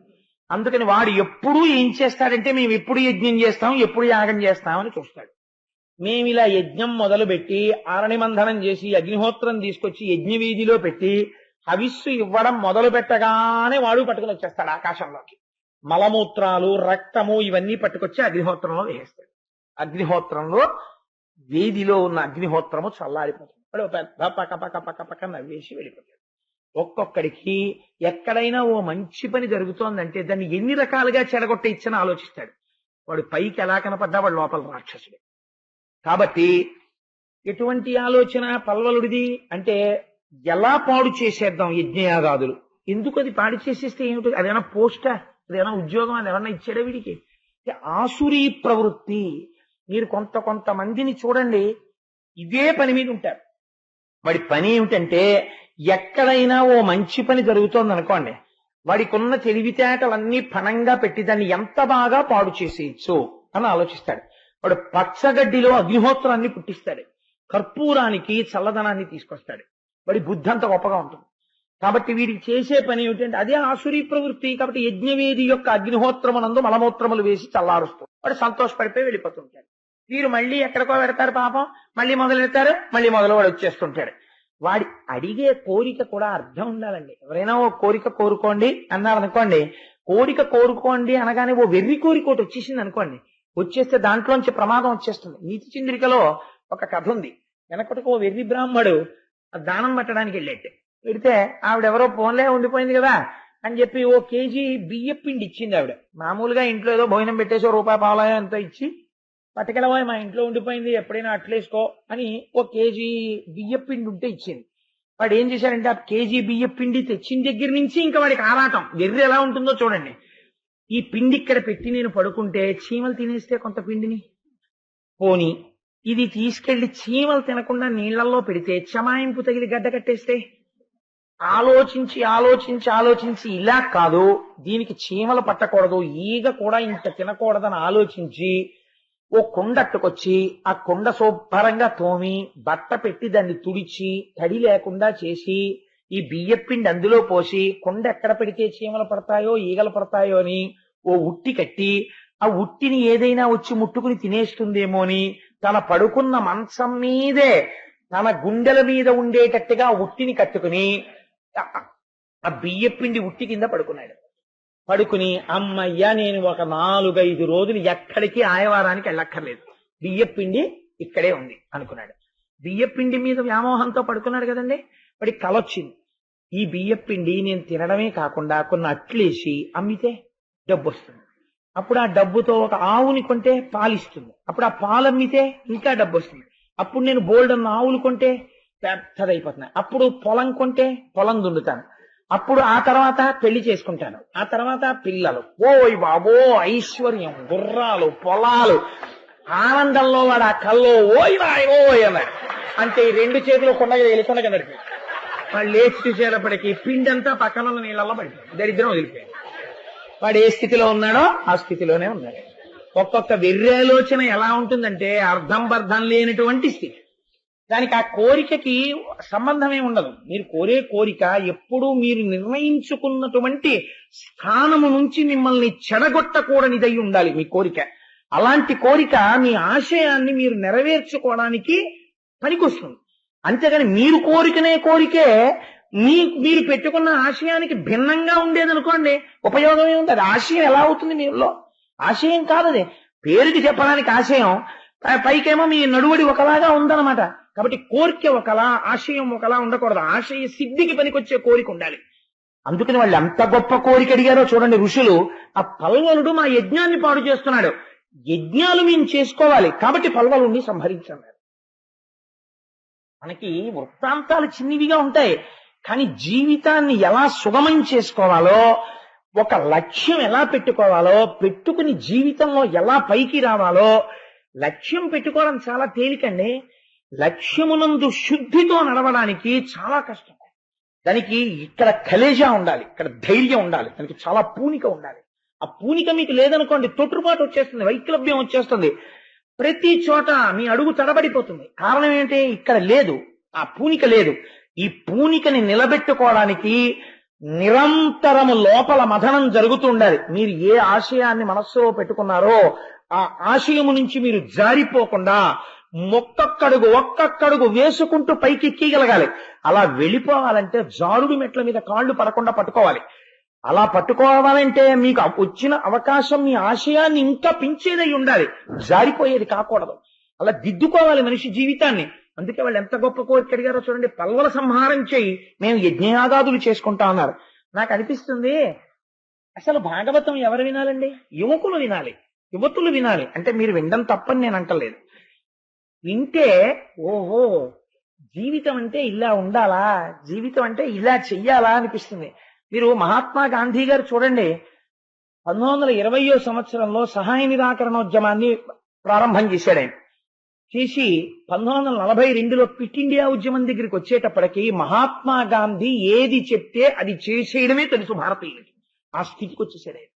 అందుకని వాడు ఎప్పుడూ ఏం చేస్తాడంటే మేము ఎప్పుడు యజ్ఞం చేస్తాం, ఎప్పుడు యాగం చేస్తామని చూస్తాడు. మేమిలా యజ్ఞం మొదలుపెట్టి ఆరణిమంధనం చేసి అగ్నిహోత్రం తీసుకొచ్చి యజ్ఞవీధిలో పెట్టి హవిస్సు ఇవ్వడం మొదలు పెట్టగానే వాడు పట్టుకుని వచ్చేస్తాడు ఆకాశంలోకి. మలమూత్రాలు, రక్తము ఇవన్నీ పట్టుకొచ్చి అగ్నిహోత్రంలో వేసేస్తాడు. అగ్నిహోత్రంలో వేదిలో ఉన్న అగ్నిహోత్రము చల్లారిపోతుంది. వాడు పెద్ద పక్క పక్క పక్క పక్క నవ్వేసి వెళ్ళిపోతాడు. ఒక్కొక్కడికి ఎక్కడైనా ఓ మంచి పని జరుగుతోందంటే దాన్ని ఎన్ని రకాలుగా చెడగొట్టే ఇచ్చని ఆలోచిస్తాడు. వాడు పైకి ఎలా కనపడ్డా వాడు లోపల రాక్షసుడే. కాబట్టి ఎటువంటి ఆలోచన పల్వలుడిది అంటే ఎలా పాడు చేసేద్దాం యజ్ఞయాగాదులు. ఎందుకు అది పాడు చేసేస్తే ఏమిటి? అదేనా పోస్టా, అదేనా ఉద్యోగం, అది ఎవరన్నా ఇచ్చాడే వీడికి? ఆసురీ ప్రవృత్తి. మీరు కొంతమందిని చూడండి, ఇదే పని మీద ఉంటారు. వాడి పని ఏమిటంటే ఎక్కడైనా ఓ మంచి పని జరుగుతోంది అనుకోండి, వాడికి ఉన్న తెలివితేటలన్నీ పణంగా పెట్టి దాన్ని ఎంత బాగా పాడు చేసేయచ్చు అని ఆలోచిస్తాడు. వాడు పచ్చగడ్డిలో అగ్నిహోత్రాన్ని పుట్టిస్తాడు, కర్పూరానికి చల్లదనాన్ని తీసుకొస్తాడు. వాడి బుద్ధి అంత గొప్పగా ఉంటుంది. కాబట్టి వీడికి చేసే పని ఏమిటంటే అదే ఆసురీ ప్రవృత్తి. కాబట్టి యజ్ఞవేది యొక్క అగ్నిహోత్రమునందు మలమూత్రములు వేసి చల్లారుస్తుంది. వాడు సంతోషపడిపోయి వెళ్ళిపోతుంటాడు. వీరు మళ్ళీ ఎక్కడికో పెడతారు పాపం, మళ్ళీ మొదలు పెడతారు, మళ్ళీ మొదలు వాడు వచ్చేస్తుంటాడు. వాడి అడిగే కోరిక కూడా అర్థం ఉండాలండి. ఎవరైనా ఓ కోరిక కోరుకోండి అన్నారు అనుకోండి, కోరిక కోరుకోండి అనగానే ఓ వెర్రి కోరిక ఒకటి వచ్చేసింది అనుకోండి, వచ్చేస్తే దాంట్లోంచి ప్రమాదం వచ్చేస్తుంది. నీతి చంద్రికలో ఒక కథ ఉంది. వెనకటికి ఓ వెర్రి బ్రాహ్మడు దానం పెట్టడానికి వెళ్ళేట్టే పెడితే ఆవిడెవరో ఫోన్లే ఉండిపోయింది కదా అని చెప్పి ఓ కేజీ బియ్యం పిండి ఇచ్చింది ఆవిడ. మామూలుగా ఇంట్లో ఏదో భోజనం పెట్టేసి రూపాయి పావులాయో ఎంత ఇచ్చి పట్టుకెళ్ళవా, మా ఇంట్లో ఉండిపోయింది ఎప్పుడైనా అట్లేసుకో అని ఓ కేజీ బియ్యం పిండి ఉంటే ఇచ్చింది. వాడు ఏం చేశాడంటే ఆ కేజీ బియ్యం పిండి తెచ్చిన దగ్గర నుంచి ఇంకా వాడికి ఆరాటం. వెర్రి ఎలా ఉంటుందో చూడండి. ఈ పిండి ఇక్కడ పెట్టి నేను పడుకుంటే చీమలు తినేస్తే కొంత పిండిని, పోని ఇది తీసుకెళ్లి చీమలు తినకుండా నీళ్లలో పెడితే చమాయింపు తగిలి గడ్డ కట్టేస్తే, ఆలోచించి ఆలోచించి ఆలోచించి ఇలా కాదు దీనికి చీమలు పట్టకూడదు, ఈగ కూడా ఇంత తినకూడదని ఆలోచించి ఓ కుండట్టుకొచ్చి ఆ కుండ శుభ్రంగా తోమి బట్ట పెట్టి దాన్ని తుడిచి తడి లేకుండా చేసి ఈ బియ్యపిండి అందులో పోసి కుండ ఎక్కడ పెడితే చీమలు పడతాయో ఈగలు పడతాయో అని ఓ ఉట్టి కట్టి ఆ ఉట్టిని ఏదైనా వచ్చి ముట్టుకుని తినేస్తుందేమో అని తన పడుకున్న మంచం మీదే తన గుండెల మీద ఉండేటట్టుగా ఉట్టిని కట్టుకుని ఆ బియ్యపిండి ఉట్టి కింద పడుకున్నాడు. పడుకుని అమ్మయ్యా నేను ఒక 4-5 రోజులు ఎక్కడికి ఆయవారానికి వెళ్ళక్కర్లేదు, బియ్యపిండి ఇక్కడే ఉంది అనుకున్నాడు. బియ్యపిండి మీద వ్యామోహంతో పడుకున్నాడు కదండి. వాడికి కలొచ్చింది, ఈ బియ్యపిండి నేను తినడమే కాకుండా కొన్ని అట్లేసి అమ్మితే డబ్బు వస్తుంది. అప్పుడు ఆ డబ్బుతో ఒక ఆవుని కొంటే పాలిస్తుంది. అప్పుడు ఆ పాలు అమ్మితే ఇంకా డబ్బు వస్తుంది. అప్పుడు నేను బోల్డన్న ఆవులు కొంటే పెద్దదైపోతున్నాయి. అప్పుడు పొలం కొంటే పొలం దున్నుతాను. అప్పుడు ఆ తర్వాత పెళ్లి చేసుకుంటాను. ఆ తర్వాత పిల్లలు, ఓయ్ బాబో ఐశ్వర్యం, గుర్రాలు, పొలాలు, ఆనందంలో వాడు ఆ కల్లో ఓయ్ ఓయ్ అన్నాడు. అంటే ఈ 2 చేతులు కొండగా వెళ్ళకుండా కదరికి వాడు లేచి చూసేటప్పటికి పిండి అంతా పక్కన ఉన్న నీళ్ళల్లో పడిపోయింది. దరిద్రం వదిలిపోయింది. వాడు ఏ స్థితిలో ఉన్నాడో ఆ స్థితిలోనే ఉన్నాడు. ఒక్కొక్క వెర్రాలోచన ఎలా ఉంటుందంటే అర్థం బర్థం లేనటువంటి స్థితి. దానికి ఆ కోరికకి సంబంధమే ఉండదు. మీరు కోరే కోరిక ఎప్పుడూ మీరు నిర్ణయించుకున్నటువంటి స్థానము నుంచి మిమ్మల్ని చెడగొట్టకూడనిదై ఉండాలి మీ కోరిక. అలాంటి కోరిక మీ ఆశయాన్ని మీరు నెరవేర్చుకోవడానికి పనికొస్తుంది. అంతేగాని మీరు కోరికే మీరు పెట్టుకున్న ఆశయానికి భిన్నంగా ఉండేదనుకోండి, ఉపయోగమే ఉంది. అది ఆశయం ఎలా అవుతుంది మీలో? ఆశయం కాదు అది, పేరుకి చెప్పడానికి ఆశయం, పైకేమో మీ నడువడి ఒకలాగా ఉందన్నమాట. కాబట్టి కోరిక ఒకలా, ఆశయం ఒకలా ఉండకూడదు. ఆశయ సిద్ధికి పనికొచ్చే కోరిక ఉండాలి. అందుకని వాళ్ళు ఎంత గొప్ప కోరిక అడిగారో చూడండి ఋషులు. ఆ పల్వలుడు మా యజ్ఞాన్ని పాడు చేస్తున్నాడు, యజ్ఞాలు మేము చేసుకోవాలి కాబట్టి పల్వలుడిని సంహరించన్నారు. మనకి వృత్తాంతాలు చిన్నవిగా ఉంటాయి, కానీ జీవితాన్ని ఎలా సుగమం చేసుకోవాలో, ఒక లక్ష్యం ఎలా పెట్టుకోవాలో, పెట్టుకుని జీవితంలో ఎలా పైకి రావాలో, లక్ష్యం పెట్టుకోవడం చాలా తేలికండి. లక్ష్యమునందు శుద్ధితో నడవడానికి చాలా కష్టం. దానికి ఇక్కడ కలేజా ఉండాలి, ఇక్కడ ధైర్యం ఉండాలి, దానికి చాలా పూనిక ఉండాలి. ఆ పూనిక మీకు లేదనుకోండి తొట్టుపాటు వచ్చేస్తుంది, వైక్లభ్యం వచ్చేస్తుంది. ప్రతి చోట మీ అడుగు తడబడిపోతుంది. కారణం ఏంటి? ఇక్కడ లేదు, ఆ పూనిక లేదు. ఈ పూనికని నిలబెట్టుకోవడానికి నిరంతరము లోపల మథనం జరుగుతూ ఉండాలి. మీరు ఏ ఆశయాన్ని మనస్సులో పెట్టుకున్నారో ఆ ఆశయము నుంచి మీరు జారిపోకుండా ఒక్కొక్కడుగు వేసుకుంటూ పైకి ఎక్కగలగాలి. అలా వెళ్ళిపోవాలంటే జారుడు మెట్ల మీద కాళ్ళు పడకుండా పట్టుకోవాలి. అలా పట్టుకోవాలంటే మీకు వచ్చిన అవకాశం మీ ఆశయాన్ని ఇంకా పెంచేదై ఉండాలి, జారిపోయేది కాకూడదు. అలా దిద్దుకోవాలి మనిషి జీవితాన్ని. అందుకే వాళ్ళు ఎంత గొప్ప కోరిక అడిగారో చూడండి. పల్వల సంహారం చేయి, మేము యజ్ఞయాగాదులు చేసుకుంటా అన్నారు. నాకు అనిపిస్తుంది అసలు భాగవతం ఎవరు వినాలండి? యువకులు వినాలి, యువతులు వినాలి. అంటే మీరు వినడం తప్పని నేను అంటలేదు. వింటే ఓహో జీవితం అంటే ఇలా ఉండాలా, జీవితం అంటే ఇలా చెయ్యాలా అనిపిస్తుంది. మీరు మహాత్మా గాంధీ గారు చూడండి, 1920వ సంవత్సరంలో సహాయ నిరాకరణోద్యమాన్ని ప్రారంభం చేశాడు. ఆయన చేసి 1942లో క్విట్ ఇండియా ఉద్యమం దగ్గరికి వచ్చేటప్పటికి మహాత్మా గాంధీ ఏది చెప్తే అది చేసేయడమే తెలుసు భారతీయులకి. ఆ స్థితికి వచ్చేసాడు ఆయన.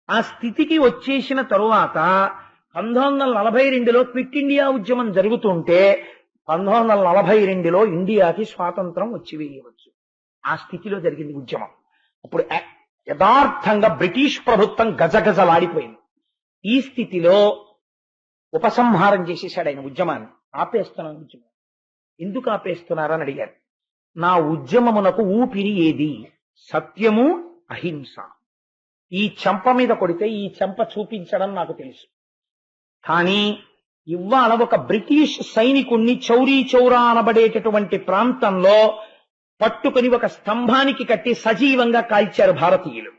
ఆ స్థితికి వచ్చేసిన తరువాత 1942లో క్విట్ ఇండియా ఉద్యమం జరుగుతుంటే 1942లో ఇండియాకి స్వాతంత్రం వచ్చి వేయవచ్చు. ఆ స్థితిలో జరిగింది ఉద్యమం. అప్పుడు యథార్థంగా బ్రిటిష్ ప్రభుత్వం గజగజలాడిపోయింది. ఈ స్థితిలో ఉపసంహారం చేసేశాడు ఆయన ఉద్యమాన్ని. ఆపేస్తున్నాను ఉద్యమం. ఎందుకు ఆపేస్తున్నారని అడిగారు. నా ఉద్యమమునకు ఊపిరి ఏది? సత్యము, అహింస. ఈ చెంప మీద కొడితే ఈ చెంప చూపించడం నాకు తెలుసు. కానీ ఇవాళ ఒక బ్రిటిష్ సైనికుణ్ణి చౌరీ చౌరా అనబడేటటువంటి ప్రాంతంలో పట్టుకుని ఒక స్తంభానికి కట్టి సజీవంగా కాల్చారు భారతీయులు.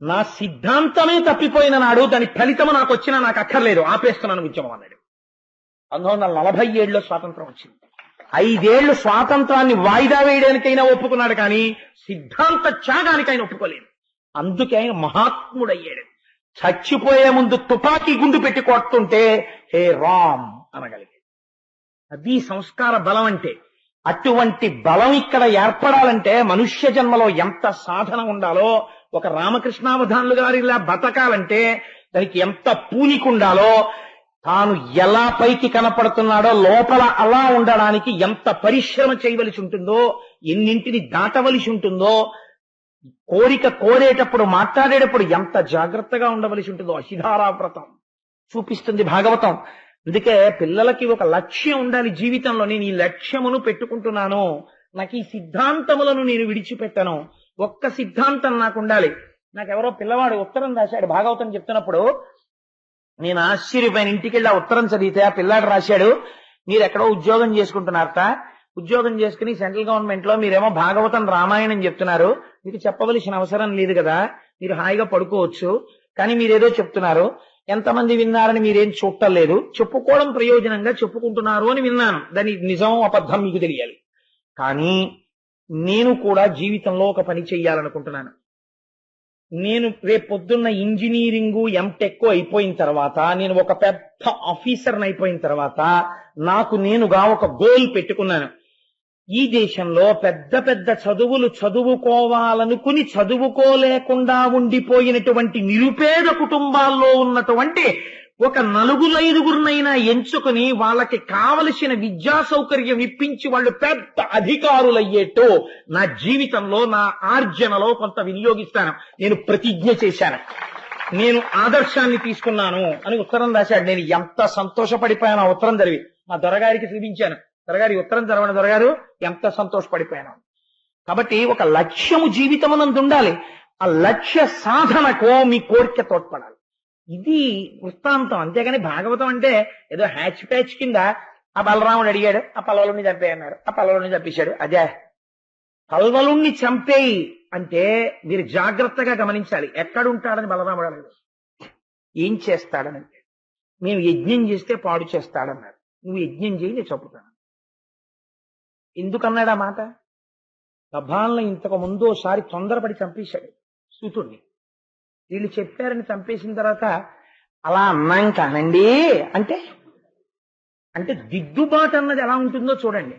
నా సిద్ధాంతమే తప్పిపోయిన నాడు దాని ఫలితము నాకు వచ్చినా నాకు అక్కర్లేదు, ఆపేస్తున్నాను ఉద్యమం అన్నాడు. 1947లో స్వాతంత్రం వచ్చింది. 5 ఏళ్లు స్వాతంత్రాన్ని వాయిదా వేయడానికైనా ఒప్పుకున్నాడు, కానీ సిద్ధాంత త్యాగానికైనా ఒప్పుకోలేదు. అందుకే ఆయన మహాత్ముడయ్యాడు. చచ్చిపోయే ముందు తుపాకీ గుండు పెట్టి కొడుతుంటే హే రామ్ అనగలిగాడు. అది సంస్కార బలం అంటే. అటువంటి బలం ఇక్కడ ఏర్పడాలంటే మనుష్య జన్మలో ఎంత సాధన ఉండాలో, ఒక రామకృష్ణావధానులు గారు ఇలా బతకాలంటే దానికి ఎంత పూనికుండాలో, తాను ఎలా పైకి కనపడుతున్నాడో లోపల అలా ఉండడానికి ఎంత పరిశ్రమ చేయవలసి ఉంటుందో, ఎన్నింటిని దాటవలసి ఉంటుందో, కోరిక కోరేటప్పుడు మాట్లాడేటప్పుడు ఎంత జాగ్రత్తగా ఉండవలసి ఉంటుందో అశిధారా వ్రతం చూపిస్తుంది భాగవతం. అందుకే పిల్లలకి ఒక లక్ష్యం ఉండాలి జీవితంలో. నేను ఈ లక్ష్యమును పెట్టుకుంటున్నాను, నాకు ఈ సిద్ధాంతములను నేను విడిచిపెట్టను, ఒక్క సిద్ధాంతం నాకు ఉండాలి. నాకెవరో పిల్లవాడు ఉత్తరం రాశాడు భాగవతం చెప్తున్నప్పుడు. నేను ఆశ్చర్యపోయిన. ఇంటికి వెళ్ళి ఆ ఉత్తరం చదివితే ఆ పిల్లాడు రాశాడు, మీరు ఎక్కడో ఉద్యోగం చేసుకుంటున్నారట, ఉద్యోగం చేసుకుని సెంట్రల్ గవర్నమెంట్ లో మీరేమో భాగవతం రామాయణం చెప్తున్నారు, మీకు చెప్పవలసిన అవసరం లేదు కదా, మీరు హాయిగా పడుకోవచ్చు, కానీ మీరేదో చెప్తున్నారు, ఎంతమంది విన్నారని మీరేం చూడటం లేదు, చెప్పుకోవడం ప్రయోజనంగా చెప్పుకుంటున్నారు అని విన్నాను, దాని నిజం అబద్ధం మీకు తెలియాలి. కానీ నేను కూడా జీవితంలో ఒక పని చెయ్యాలనుకుంటున్నాను. నేను రేపు పొద్దున్న ఇంజనీరింగు ఎంటెక్ అయిపోయిన తర్వాత, నేను ఒక పెద్ద ఆఫీసర్ని అయిపోయిన తర్వాత నాకు నేనుగా ఒక గోల్ పెట్టుకున్నాను. ఈ దేశంలో పెద్ద పెద్ద చదువులు చదువుకోవాలనుకుని చదువుకోలేకుండా ఉండిపోయినటువంటి నిరుపేద కుటుంబాల్లో ఉన్నటువంటి ఒక 4-5గురినైనా ఎంచుకుని వాళ్ళకి కావలసిన విద్యా సౌకర్యం ఇప్పించి వాళ్ళు పెద్ద అధికారులయ్యేట్టు నా జీవితంలో నా ఆర్జనలో కొంత వినియోగిస్తాను. నేను ప్రతిజ్ఞ చేశాను, నేను ఆదర్శాన్ని తీసుకున్నాను అని ఉత్తరం రాశాడు. నేను ఎంత సంతోషపడిపోయాను ఆ ఉత్తరం చదివి. మా దొరగారికి చూపించాను. దొరగారి ఉత్తరం చదవని దొరగారు ఎంత సంతోషపడిపోయాను. కాబట్టి ఒక లక్ష్యము జీవితమునందు ఉండాలి. ఆ లక్ష్య సాధనకు మీ కోరిక తోడ్పడాలి. ఇది వృత్తాంతం. అంతేగాని భాగవతం అంటే ఏదో హ్యాచ్ ప్యాచ్ కింద ఆ బలరాముడు అడిగాడు, ఆ పల్లవుని చంపేయన్నారు, ఆ పల్లవుని చంపేశాడు. అదే పల్వలుణ్ణి చంపేయి అంటే మీరు జాగ్రత్తగా గమనించాలి. ఎక్కడుంటాడని బలరాముడు అన్నాడు, ఏం చేస్తాడని. మేము యజ్ఞం చేస్తే పాడు చేస్తాడన్నారు. నువ్వు యజ్ఞం చేయి, నేను చంపుతాను. ఎందుకన్నాడు ఆ మాట? సభాలను ఇంతకు ముందు ఒకసారి తొందరపడి చంపేశాడు సూతుడిని. వీళ్ళు చెప్పారని చంపేసిన తర్వాత అలా అన్నాం కానండి అంటే అంటే దిద్దుబాటు అన్నది ఎలా ఉంటుందో చూడండి.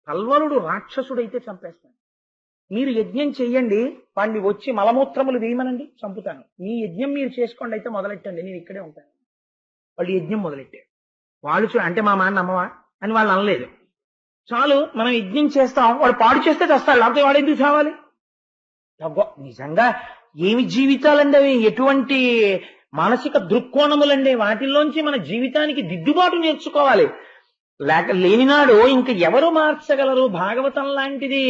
పల్వలుడు రాక్షసుడైతే చంపేస్తాను. మీరు యజ్ఞం చెయ్యండి, వాడిని వచ్చి మలమూత్రములు వేయమనండి, చంపుతాను. మీ యజ్ఞం మీరు చేసుకోండి, అయితే మొదలెట్టండి, నేను ఇక్కడే ఉంటాను. వాళ్ళు యజ్ఞం మొదలెట్టారు. వాళ్ళు అంటే మా మాట నమ్మవా అని వాళ్ళు అనలేదు. చాలు మనం యజ్ఞం చేస్తాం, వాడు పాడు చేస్తే చేస్తాడు, లేకపోతే వాడు ఎందుకు చావాలి? నిజంగా ఏమి జీవితాలండి అవి, ఎటువంటి మానసిక దృక్కోణములండి, వాటిల్లోంచి మన జీవితానికి దిద్దుబాటు నేర్చుకోవాలి. లేనినాడు ఇంక ఎవరు మార్చగలరు? భాగవతం లాంటిది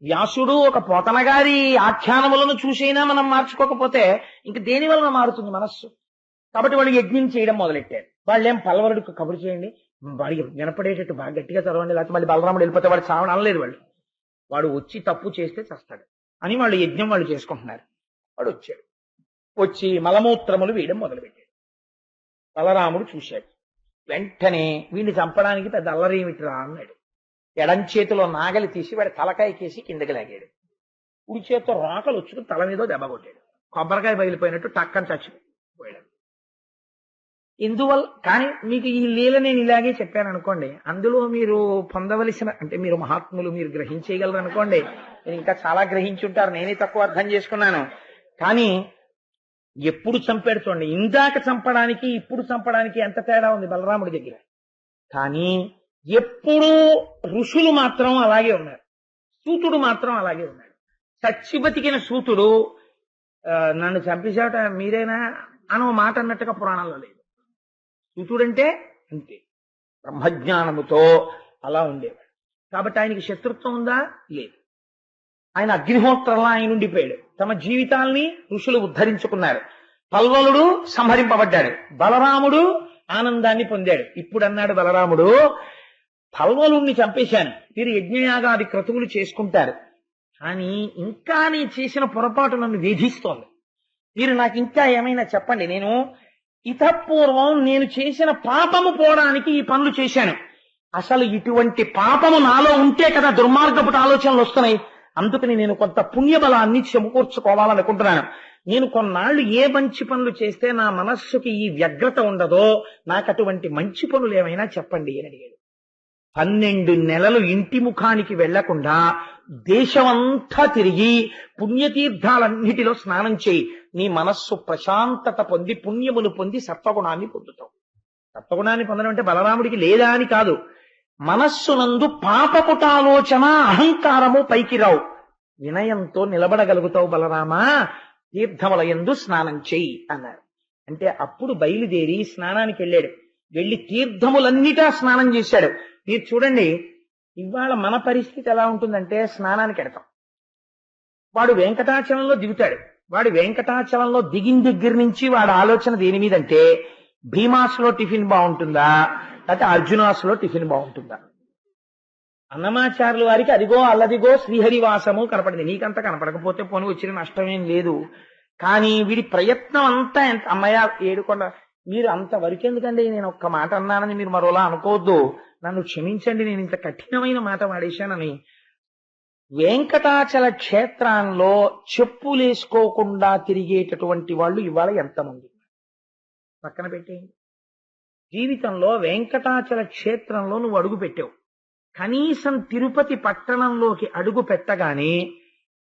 వ్యాసుడు ఒక పోతన గారి ఆఖ్యానములను చూసైనా మనం మార్చుకోకపోతే ఇంక దేని వలన మారుతుంది మనస్సు? కాబట్టి వాళ్ళు యజ్ఞం చేయడం మొదలెట్టారు. వాళ్ళేం పల్లవరుడికి కబురు చేయండి, వాడికి వినపడేటట్టు బాగా గట్టిగా చదవండి, లేకపోతే మళ్ళీ బలరాముడు వెళ్ళిపోతే వాడు చావడం అనలేదు. వాడు వచ్చి తప్పు చేస్తే చస్తాడు అని వాళ్ళు యజ్ఞం వాళ్ళు చేసుకుంటున్నారు. వాడు వచ్చాడు, వచ్చి మలమూత్రములు వేయడం మొదలుపెట్టాడు. బలరాముడు చూశాడు, వెంటనే వీడిని చంపడానికి పెద్ద అల్లరేమిట్రా అన్నాడు. ఎడం చేతిలో నాగలి తీసి వాడి తలకాయకేసి కిందకి లాగాడు. కుడి చేతితో రాకలు వచ్చుకుని తల మీద దెబ్బ కొట్టాడు. కొబ్బరికాయ బయలుపోయినట్టు టక్కని చచ్చిపోయాడు. ఎందువల్ల? కానీ మీకు ఈ లీల నేను ఇలాగే చెప్పాను అనుకోండి, అందులో మీరు పొందవలసిన అంటే మీరు మహాత్ములు, మీరు గ్రహించేయగలరు అనుకోండి. నేను ఇంకా చాలా గ్రహించుంటారు, నేనే తక్కువ అర్థం చేసుకున్నాను. కానీ ఎప్పుడు చంపాడు చూడండి, ఇందాక చంపడానికి ఇప్పుడు చంపడానికి ఎంత తేడా ఉంది బలరాముడి దగ్గర. కానీ ఎప్పుడూ ఋషులు మాత్రం అలాగే ఉన్నారు, సూతుడు మాత్రం అలాగే ఉన్నాడు. చచ్చి బతికిన సూతుడు నన్ను చంపేశాట మీరేనా అని మాట అన్నట్టుగా పురాణంలో లేదు. సూతుడంటే అంతే, బ్రహ్మజ్ఞానముతో అలా ఉండేవాడు. కాబట్టి ఆయనకి శత్రుత్వం ఉందా? లేదు. ఆయన అగ్నిహోత్రంలా ఆయన ఉండిపోయాడు. తమ జీవితాల్ని ఋషులు ఉద్ధరించుకున్నారు. పల్వలుడు సంహరింపబడ్డాడు, బలరాముడు ఆనందాన్ని పొందాడు. ఇప్పుడు అన్నాడు బలరాముడు, పల్వలుణ్ణి చంపేశాను, మీరు యజ్ఞయాగాది క్రతువులు చేసుకుంటారు, కానీ ఇంకా నేను చేసిన పొరపాటు నన్ను వేధిస్తోంది. మీరు నాకు ఇంకా ఏమైనా చెప్పండి. నేను ఇతపూర్వం నేను చేసిన పాపము పోవడానికి ఈ పనులు చేశాను. అసలు ఇటువంటి పాపము నాలో ఉంటే కదా దుర్మార్గపు ఆలోచనలు వస్తున్నాయి. అందుకని నేను కొంత పుణ్యబలాన్ని సమకూర్చుకోవాలనుకుంటున్నాను. నేను కొన్నాళ్లు ఏ మంచి పనులు చేస్తే నా మనస్సుకి ఈ వ్యగ్రత ఉండదో నాకు అటువంటి మంచి పనులు ఏమైనా చెప్పండి అని అడిగాడు. 12 నెలలు ఇంటి ముఖానికి వెళ్లకుండా దేశమంతా తిరిగి పుణ్యతీర్థాలన్నిటిలో స్నానం చేయి, నీ మనస్సు ప్రశాంతత పొంది పుణ్యమును పొంది సత్వగుణాన్ని పొందుతావు. సత్వగుణాన్ని పొందడం అంటే బలరాముడికి లేదా అని కాదు, మనస్సునందు పాపపుటాలోచన అహంకారము పైకి రావు, వినయంతో నిలబడగలుగుతావు బలరామా, తీర్థములయందు స్నానం చెయ్యి అన్నారు. అంటే అప్పుడు బయలుదేరి స్నానానికి వెళ్ళాడు. వెళ్లి తీర్థములన్నిటా స్నానం చేశాడు. మీరు చూడండి, ఇవాళ మన పరిస్థితి ఎలా ఉంటుందంటే, స్నానానికి వెడతాం, వాడు వెంకటాచలంలో దిగుతాడు. వాడు వెంకటాచలంలో దిగిన దగ్గర నుంచి వాడు ఆలోచన దేని మీదంటే, భీమాసులో టిఫిన్ బాగుంటుందా లేకపోతే అర్జునాసులో టిఫిన్ బాగుంటుందా. అన్నమాచార్యుల వారికి అదిగో అల్లదిగో శ్రీహరివాసము కనపడింది, నీకంతా కనపడకపోతే పోనీ వచ్చిన నష్టమేం లేదు. కానీ వీడి ప్రయత్నం అంతా ఎంత అమ్మయ్య ఏడుకొండ. మీరు అంతవరకు ఎందుకండి, నేను ఒక్క మాట అన్నానని మీరు మరోలా అనుకోవద్దు, నన్ను క్షమించండి, నేను ఇంత కఠినమైన మాట వాడేశానని. వెంకటాచల క్షేత్రంలో చెప్పులేసుకోకుండా తిరిగేటటువంటి వాళ్ళు ఇవాళ ఎంతమంది పక్కన పెట్టేయండి. జీవితంలో వెంకటాచల క్షేత్రంలో నువ్వు అడుగు పెట్టావు, కనీసం తిరుపతి పట్టణంలోకి అడుగు పెట్టగానే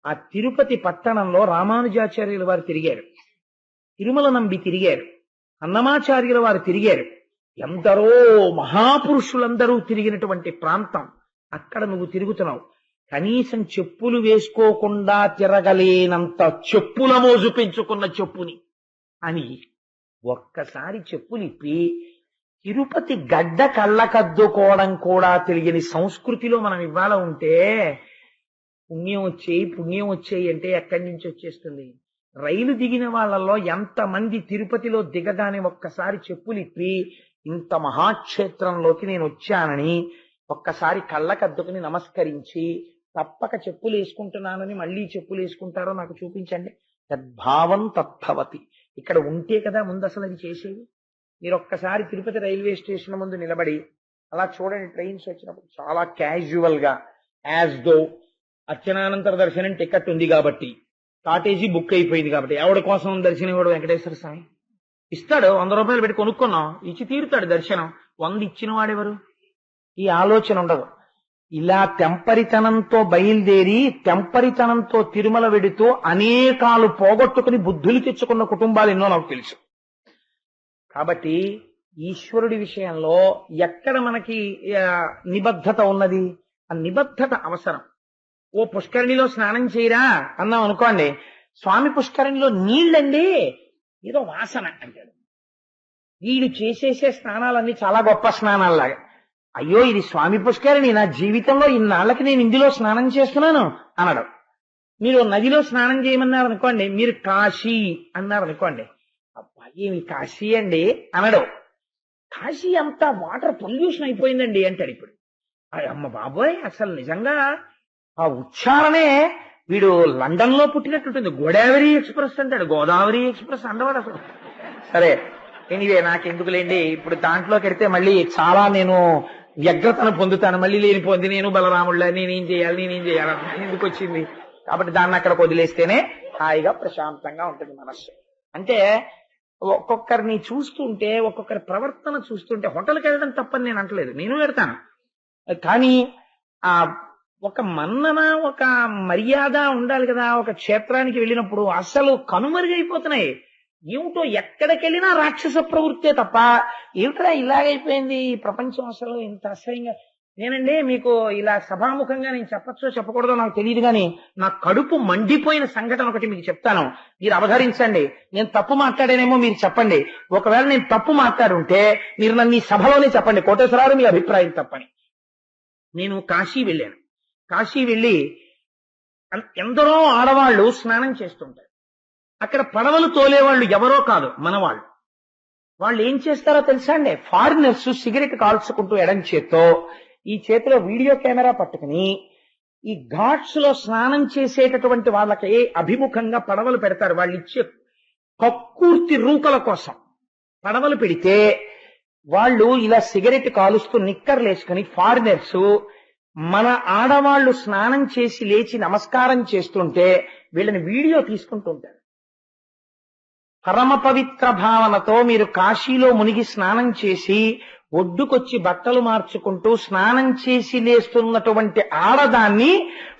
ఆ తిరుపతి పట్టణంలో రామానుజాచార్యుల వారు తిరిగారు, తిరుమల నంబి తిరిగారు, అన్నమాచార్యుల వారు తిరిగారు, ఎందరో మహాపురుషులందరూ తిరిగినటువంటి ప్రాంతం. అక్కడ నువ్వు తిరుగుతున్నావు, కనీసం చెప్పులు వేసుకోకుండా తిరగలేనంత చెప్పుల మోజు పెంచుకున్న చెప్పుని అని ఒక్కసారి చెప్పులిప్పి తిరుపతి గడ్డ కళ్ళకద్దుకోవడం కూడా తెలియని సంస్కృతిలో మనం ఇవాళ ఉంటే, పుణ్యం వచ్చేయి అంటే ఎక్కడి నుంచి వచ్చేస్తుంది? రైలు దిగిన వాళ్ళల్లో ఎంతమంది తిరుపతిలో దిగగానే ఒక్కసారి చెప్పులిప్పి ఇంత మహాక్షేత్రంలోకి నేను వచ్చానని ఒక్కసారి కళ్ళకద్దుకుని నమస్కరించి తప్పక చెప్పులు వేసుకుంటున్నానని మళ్ళీ చెప్పులు వేసుకుంటారో నాకు చూపించండి. తద్భావం తద్భవతి. ఇక్కడ ఉంటే కదా ముందు అసలు అది చేసేది. మీరు ఒక్కసారి తిరుపతి రైల్వే స్టేషన్ ముందు నిలబడి అలా చూడండి, ట్రైన్స్ వచ్చినప్పుడు చాలా క్యాజువల్ గా, యాజ్ దో అర్చనానంతర దర్శనం టికెట్ ఉంది కాబట్టి, కాటేజీ బుక్ అయిపోయింది కాబట్టి, ఎవడి కోసం దర్శనం ఇవ్వడు వెంకటేశ్వర స్వామి ఇస్తాడు. 100 రూపాయలు పెట్టి కొనుక్కున్నాం, ఇచ్చి తీరుతాడు దర్శనం. 100 ఇచ్చిన వాడెవరు? ఈ ఆలోచన ఉండదు. ఇలా తెంపరితనంతో బయలుదేరి తెంపరితనంతో తిరుమల వెడుతూ అనేకాలు పోగొట్టుకుని బుద్ధులు తెచ్చుకున్న కుటుంబాలు ఎన్నో నాకు తెలుసు. కాబట్టి ఈశ్వరుడి విషయంలో ఎక్కడ మనకి నిబద్ధత ఉన్నది? ఆ నిబద్ధత అవసరం. ఓ పుష్కరిణిలో స్నానం చేయరా అన్నాం అనుకోండి, స్వామి పుష్కరిణిలో నీళ్ళండి ఏదో వాసన అంటాడు. వీడు చేసేసే స్నానాలన్నీ చాలా గొప్ప స్నానాల్లాగా. అయ్యో ఇది స్వామి పుష్కరిణి, నా జీవితంలో ఇన్నాళ్ళకి నేను ఇందులో స్నానం చేస్తున్నాను అనడం. మీరు నదిలో స్నానం చేయమన్నారు అనుకోండి, మీరు కాశీ అన్నారు అనుకోండి, అబ్బా ఏమి కాశీ అండి అనడం. కాశీ అంతా వాటర్ పొల్యూషన్ అయిపోయిందండి అంటాడు. ఇప్పుడు అమ్మ బాబోయ్, అసలు నిజంగా ఆ ఉచ్చారణే వీడు లండన్ లో పుట్టినట్టుంటుంది. గోదావరి ఎక్స్ప్రెస్ అంటాడు, గోదావరి ఎక్స్ప్రెస్ అండవాడు అసలు. సరే ఎనివే నాకెందుకులేండి, ఇప్పుడు దాంట్లోకి వెడితే మళ్ళీ చాలా నేను వ్యగ్రతను పొందుతాను. మళ్ళీ లేనిపోంది నేను బలరాముళ్ళ నేనేం చేయాలి ఎందుకు వచ్చింది. కాబట్టి దాన్ని అక్కడ వదిలేస్తేనే హాయిగా ప్రశాంతంగా ఉంటుంది మనస్సు. అంటే ఒక్కొక్కరిని చూస్తుంటే, ఒక్కొక్కరి ప్రవర్తన చూస్తుంటే, హోటల్కి వెళ్ళడం తప్పని నేను అంటలేదు, నేను వెళ్తాను. కానీ ఆ ఒక మన్నన, ఒక మర్యాద ఉండాలి కదా. ఒక క్షేత్రానికి వెళ్ళినప్పుడు అసలు కనుమరుగైపోతున్నాయి. ఏమిటో ఎక్కడికి వెళ్ళినా రాక్షస ప్రవృత్తే తప్ప ఏమిటా ఇలాగైపోయింది ఈ ప్రపంచం, అసలు ఇంత అసహ్యంగా. నేనండి మీకు ఇలా సభాముఖంగా నేను చెప్పచ్చో చెప్పకూడదో నాకు తెలియదు, కానీ నా కడుపు మండిపోయిన సంఘటన ఒకటి మీకు చెప్తాను. మీరు అవధరించండి. నేను తప్పు మాట్లాడానేమో మీరు చెప్పండి. ఒకవేళ నేను తప్పు మాట్లాడుంటే మీరు నన్ను ఈ సభలోనే చెప్పండి, కోటేశ్వరరావు మీ అభిప్రాయం తప్పని. నేను కాశీ వెళ్ళాను. కాశీ వెళ్ళి ఎందరో ఆడవాళ్లు స్నానం చేస్తుంటారు. అక్కడ పడవలు తోలేవాళ్ళు ఎవరో కాదు, మనవాళ్ళు. వాళ్ళు ఏం చేస్తారో తెలుసా అండి? ఫారినర్స్ సిగరెట్ కాల్చుకుంటూ ఎడం చేత్తో, ఈ చేతిలో వీడియో కెమెరా పట్టుకుని ఈ ఘాట్స్ లో స్నానం చేసేటటువంటి వాళ్ళకి అభిముఖంగా పడవలు పెడతారు. వాళ్ళు ఇచ్చే కక్కుర్తి రూకల కోసం పడవలు పెడితే వాళ్ళు ఇలా సిగరెట్ కాలుస్తూ నిక్కర్లేసుకుని ఫారినర్స్ మన ఆడవాళ్లు స్నానం చేసి లేచి నమస్కారం చేస్తుంటే వీళ్ళని వీడియో తీసుకుంటుంటారు. పరమ పవిత్ర భావనతో మీరు కాశీలో మునిగి స్నానం చేసి ఒడ్డుకొచ్చి బట్టలు మార్చుకుంటూ స్నానం చేసి లేస్తున్నటువంటి ఆడదాన్ని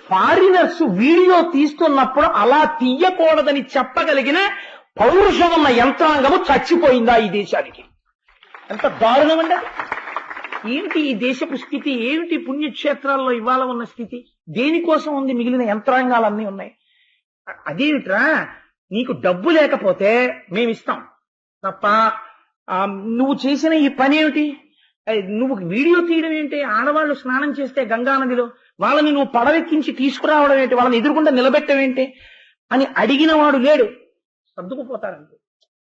ఫారినర్స్ వీడియో తీస్తున్నప్పుడు అలా తీయకూడదని చెప్పగలిగిన పౌరుషం ఉన్న యంత్రాంగము చచ్చిపోయిందా ఈ దేశానికి? ఎంత దారుణం అండి! ఏమిటి ఈ దేశపు స్థితి? ఏమిటి పుణ్యక్షేత్రాల్లో ఇవాళ ఉన్న స్థితి? దేనికోసం ఉంది? మిగిలిన యంత్రాంగాలన్నీ ఉన్నాయి. అదేమిట్రా, నీకు డబ్బు లేకపోతే మేమిస్తాం తప్ప నువ్వు చేసిన ఈ పని ఏమిటి? నువ్వు వీడియో తీయడం ఏంటి? ఆడవాళ్లు స్నానం చేస్తే గంగానదిలో వాళ్ళని నువ్వు పడవెక్కించి తీసుకురావడం ఏంటి? వాళ్ళని ఎదురుకుండా నిలబెట్టడం ఏంటి అని అడిగిన వాడు లేడు. సర్దుకుపోతారంటే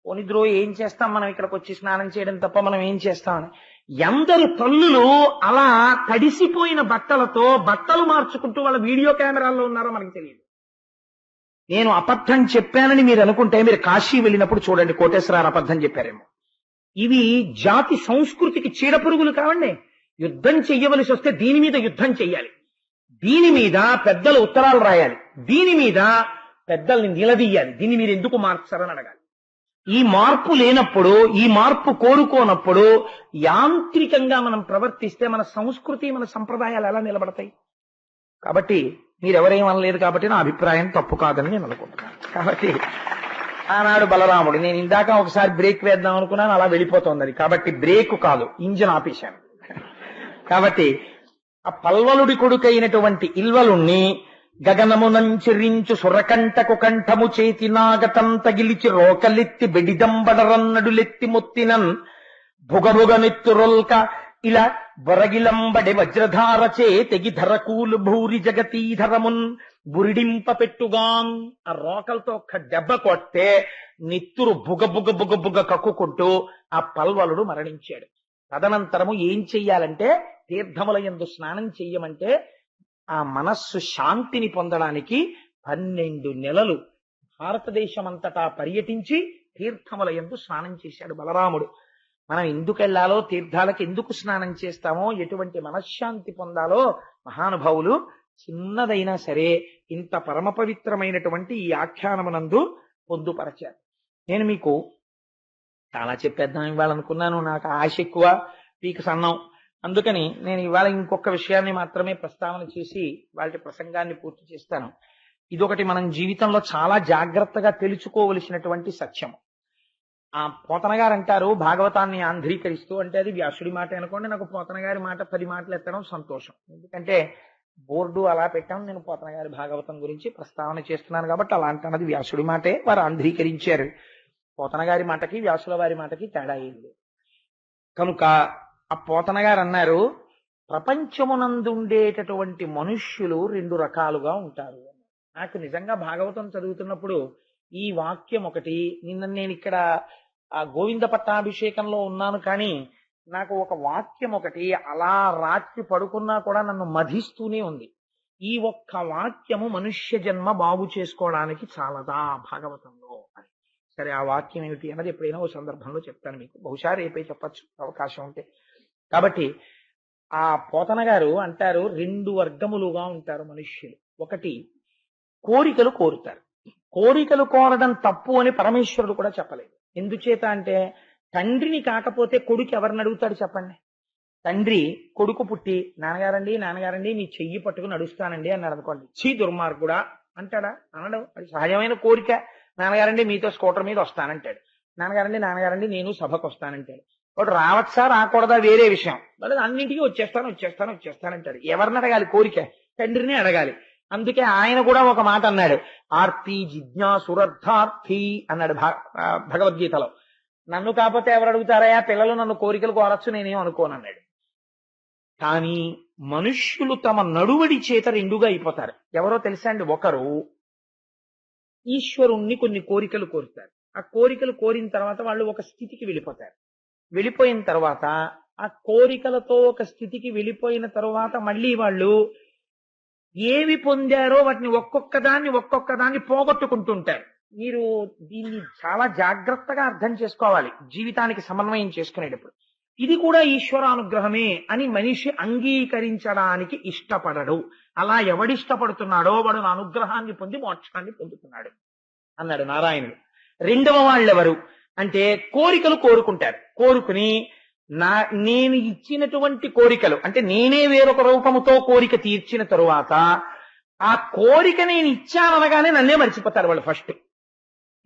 పోనిద్రో, ఏం చేస్తాం మనం ఇక్కడికి వచ్చి స్నానం చేయడం తప్ప మనం ఏం చేస్తామని. ఎందరు తల్లులు అలా తడిసిపోయిన బట్టలతో బట్టలు మార్చుకుంటూ వాళ్ళ వీడియో కెమెరాల్లో ఉన్నారో మనకి తెలియదు. నేను అబద్ధం చెప్పానని మీరు అనుకుంటే మీరు కాశీ వెళ్ళినప్పుడు చూడండి, కోటేశ్వరరావు అబద్ధం చెప్పారేమో. ఇవి జాతి సంస్కృతికి చీడపురుగులు కావండి. యుద్ధం చెయ్యవలసి వస్తే దీని మీద యుద్ధం చెయ్యాలి, దీని మీద పెద్దలు ఉత్తరాలు రాయాలి, దీని మీద పెద్దల్ని నిలదీయాలి. దీన్ని మీరు ఎందుకు మార్చారని అడగాలి. ఈ మార్పు లేనప్పుడు, ఈ మార్పు కోరుకోనప్పుడు యాంత్రికంగా మనం ప్రవర్తిస్తే మన సంస్కృతి, మన సంప్రదాయాలు ఎలా నిలబడతాయి? కాబట్టి మీరెవరేమనలేదు కాబట్టి నా అభిప్రాయం తప్పు కాదని నేను అనుకుంటున్నాను. కాబట్టి ఆనాడు బలరాముడు, నేను ఇందాక ఒకసారి బ్రేక్ వేద్దాం అనుకున్నాను, అలా వెళ్ళిపోతుంది అది. కాబట్టి బ్రేక్ కాదు, ఇంజిన్ ఆపేశాను. కాబట్టి ఆ పల్వలుడి కొడుకైనటువంటి ఇల్వలుణ్ణి గగనమునంచెరించు సురకంఠకు కంఠము చేతి నాగతం తగిలిచి రోకలెత్తి బెడిదంబడరన్నడులెత్తి మొత్తినన్ భుగభుగనెత్తురొల్క ఇలా బొరగిలంబడి వజ్రధారచే తెగి ధరకూలు భూరి జగతీధరమున్ బురిడింప పెట్టుగాన్. ఆ రోకలతో ఒక్క దెబ్బ కొట్టే నెత్తురు బుగ బుగ బుగ బుగ కక్కుకుంటూ ఆ పల్వలుడు మరణించాడు. తదనంతరము ఏం చెయ్యాలంటే, తీర్థముల యందు స్నానం చెయ్యమంటే ఆ మనస్సు శాంతిని పొందడానికి 12 నెలలు భారతదేశమంతటా పర్యటించి తీర్థముల యందు స్నానం చేశాడు బలరాముడు. మనం ఎందుకు వెళ్లాలో, తీర్థాలకు ఎందుకు స్నానం చేస్తామో, ఎటువంటి మనశ్శాంతి పొందాలో మహానుభావులు చిన్నదైనా సరే ఇంత పరమ పవిత్రమైనటువంటి ఈ ఆఖ్యానమునందు పొందుపరచారు. నేను మీకు చాలా చెప్పేద్దాం ఇవ్వాలనుకున్నాను, నాకు ఆశ ఎక్కువ, పీక సన్నం. అందుకని నేను ఇవాళ ఇంకొక విషయాన్ని మాత్రమే ప్రస్తావన చేసి వాటి ప్రసంగాన్ని పూర్తి చేస్తాను. ఇదొకటి మనం జీవితంలో చాలా జాగ్రత్తగా తెలుసుకోవలసినటువంటి సత్యం. ఆ పోతన గారు అంటారు భాగవతాన్ని ఆంధ్రీకరిస్తూ, అంటే అది వ్యాసుడి మాట అనుకోండి, నాకు పోతన గారి మాట 10 మాటలు ఎత్తడం సంతోషం. ఎందుకంటే బోర్డు అలా పెట్టాం, నేను పోతన గారి భాగవతం గురించి ప్రస్తావన చేస్తున్నాను కాబట్టి అలా అంటాను. అది వ్యాసుడి మాటే, వారు ఆంధ్రీకరించారు. పోతన గారి మాటకి వ్యాసుల వారి మాటకి తేడా అయింది. కనుక ఆ పోతన గారు అన్నారు, ప్రపంచమునందుండేటటువంటి మనుష్యులు 2 రకాలుగా ఉంటారు. నాకు నిజంగా భాగవతం చదువుతున్నప్పుడు ఈ వాక్యం ఒకటి, నిన్న నేను ఇక్కడ ఆ గోవింద పట్టాభిషేకంలో ఉన్నాను, కానీ నాకు ఒక వాక్యం ఒకటి అలా రాత్రి పడుకున్నా కూడా నన్ను మధిస్తూనే ఉంది. ఈ ఒక్క వాక్యము మనుష్య జన్మ బాగు చేసుకోవడానికి చాలదా భాగవతంలో అని. సరే, ఆ వాక్యం ఏమిటి అన్నది ఎప్పుడైనా ఓ సందర్భంలో చెప్తాను మీకు, బహుశా రేపే చెప్పచ్చు అవకాశం ఉంటే. కాబట్టి ఆ పోతన గారు అంటారు, 2 వర్గములుగా ఉంటారు మనుష్యులు. ఒకటి, కోరికలు కోరుతారు. కోరికలు కోరడం తప్పు అని పరమేశ్వరుడు కూడా చెప్పలేదు. ఎందుచేత అంటే, తండ్రిని కాకపోతే కొడుకు ఎవరిని అడుగుతాడు చెప్పండి? తండ్రి కొడుకు పుట్టి, నాన్నగారండి నాన్నగారండి మీ చెయ్యి పట్టుకుని నడుస్తానండి అన్నాడు అనుకోండి, చీ దుర్మార్గుడా అంటాడా? అనడం. అది సహజమైన కోరిక. నాన్నగారండి మీతో స్కూటర్ మీద వస్తానంటాడు. నాన్నగారండి నాన్నగారండి నేను సభకు వస్తానంటాడు. వాడు రావచ్చా రాకూడదా వేరే విషయం, మరి అన్నింటికీ వచ్చేస్తానంటాడు. ఎవరిని అడగాలి? కోరిక తండ్రిని అడగాలి. అందుకే ఆయన కూడా ఒక మాట అన్నాడు, ఆర్తి జిజ్ఞాసురర్థార్థి అన్నాడు భగవద్గీతలో. నన్ను కాకపోతే ఎవరు అడుగుతారయా పిల్లలు, నన్ను కోరికలు కోరచ్చు, నేనేం అనుకోను అన్నాడు. కానీ మనుష్యులు తమ నడువడి చేత 2గా అయిపోతారు. ఎవరో తెలుసా అండి? ఒకరు ఈశ్వరుణ్ణి కొన్ని కోరికలు కోరుతారు. ఆ కోరికలు కోరిన తర్వాత వాళ్ళు ఒక స్థితికి వెళ్ళిపోతారు. వెళ్ళిపోయిన తర్వాత ఆ కోరికలతో ఒక స్థితికి వెళ్ళిపోయిన తర్వాత మళ్ళీ వాళ్ళు ఏవి పొందారో వాటిని ఒక్కొక్క దాన్ని పోగొట్టుకుంటుంటారు. మీరు దీన్ని చాలా జాగ్రత్తగా అర్థం చేసుకోవాలి జీవితానికి సమన్వయం చేసుకునేటప్పుడు. ఇది కూడా ఈశ్వరానుగ్రహమే అని మనిషి అంగీకరించడానికి ఇష్టపడడు. అలా ఎవడిష్టపడుతున్నాడో వాడు నా అనుగ్రహాన్ని పొంది మోక్షాన్ని పొందుతున్నాడు అన్నాడు నారాయణుడు. రెండవ వాళ్ళెవరు అంటే, కోరికలు కోరుకుంటారు. కోరుకుని నేను ఇచ్చినటువంటి కోరికలు అంటే నేనే వేరొక రూపముతో కోరిక తీర్చిన తరువాత ఆ కోరిక నేను ఇచ్చాననగానే నన్నే మర్చిపోతారు వాళ్ళు. ఫస్ట్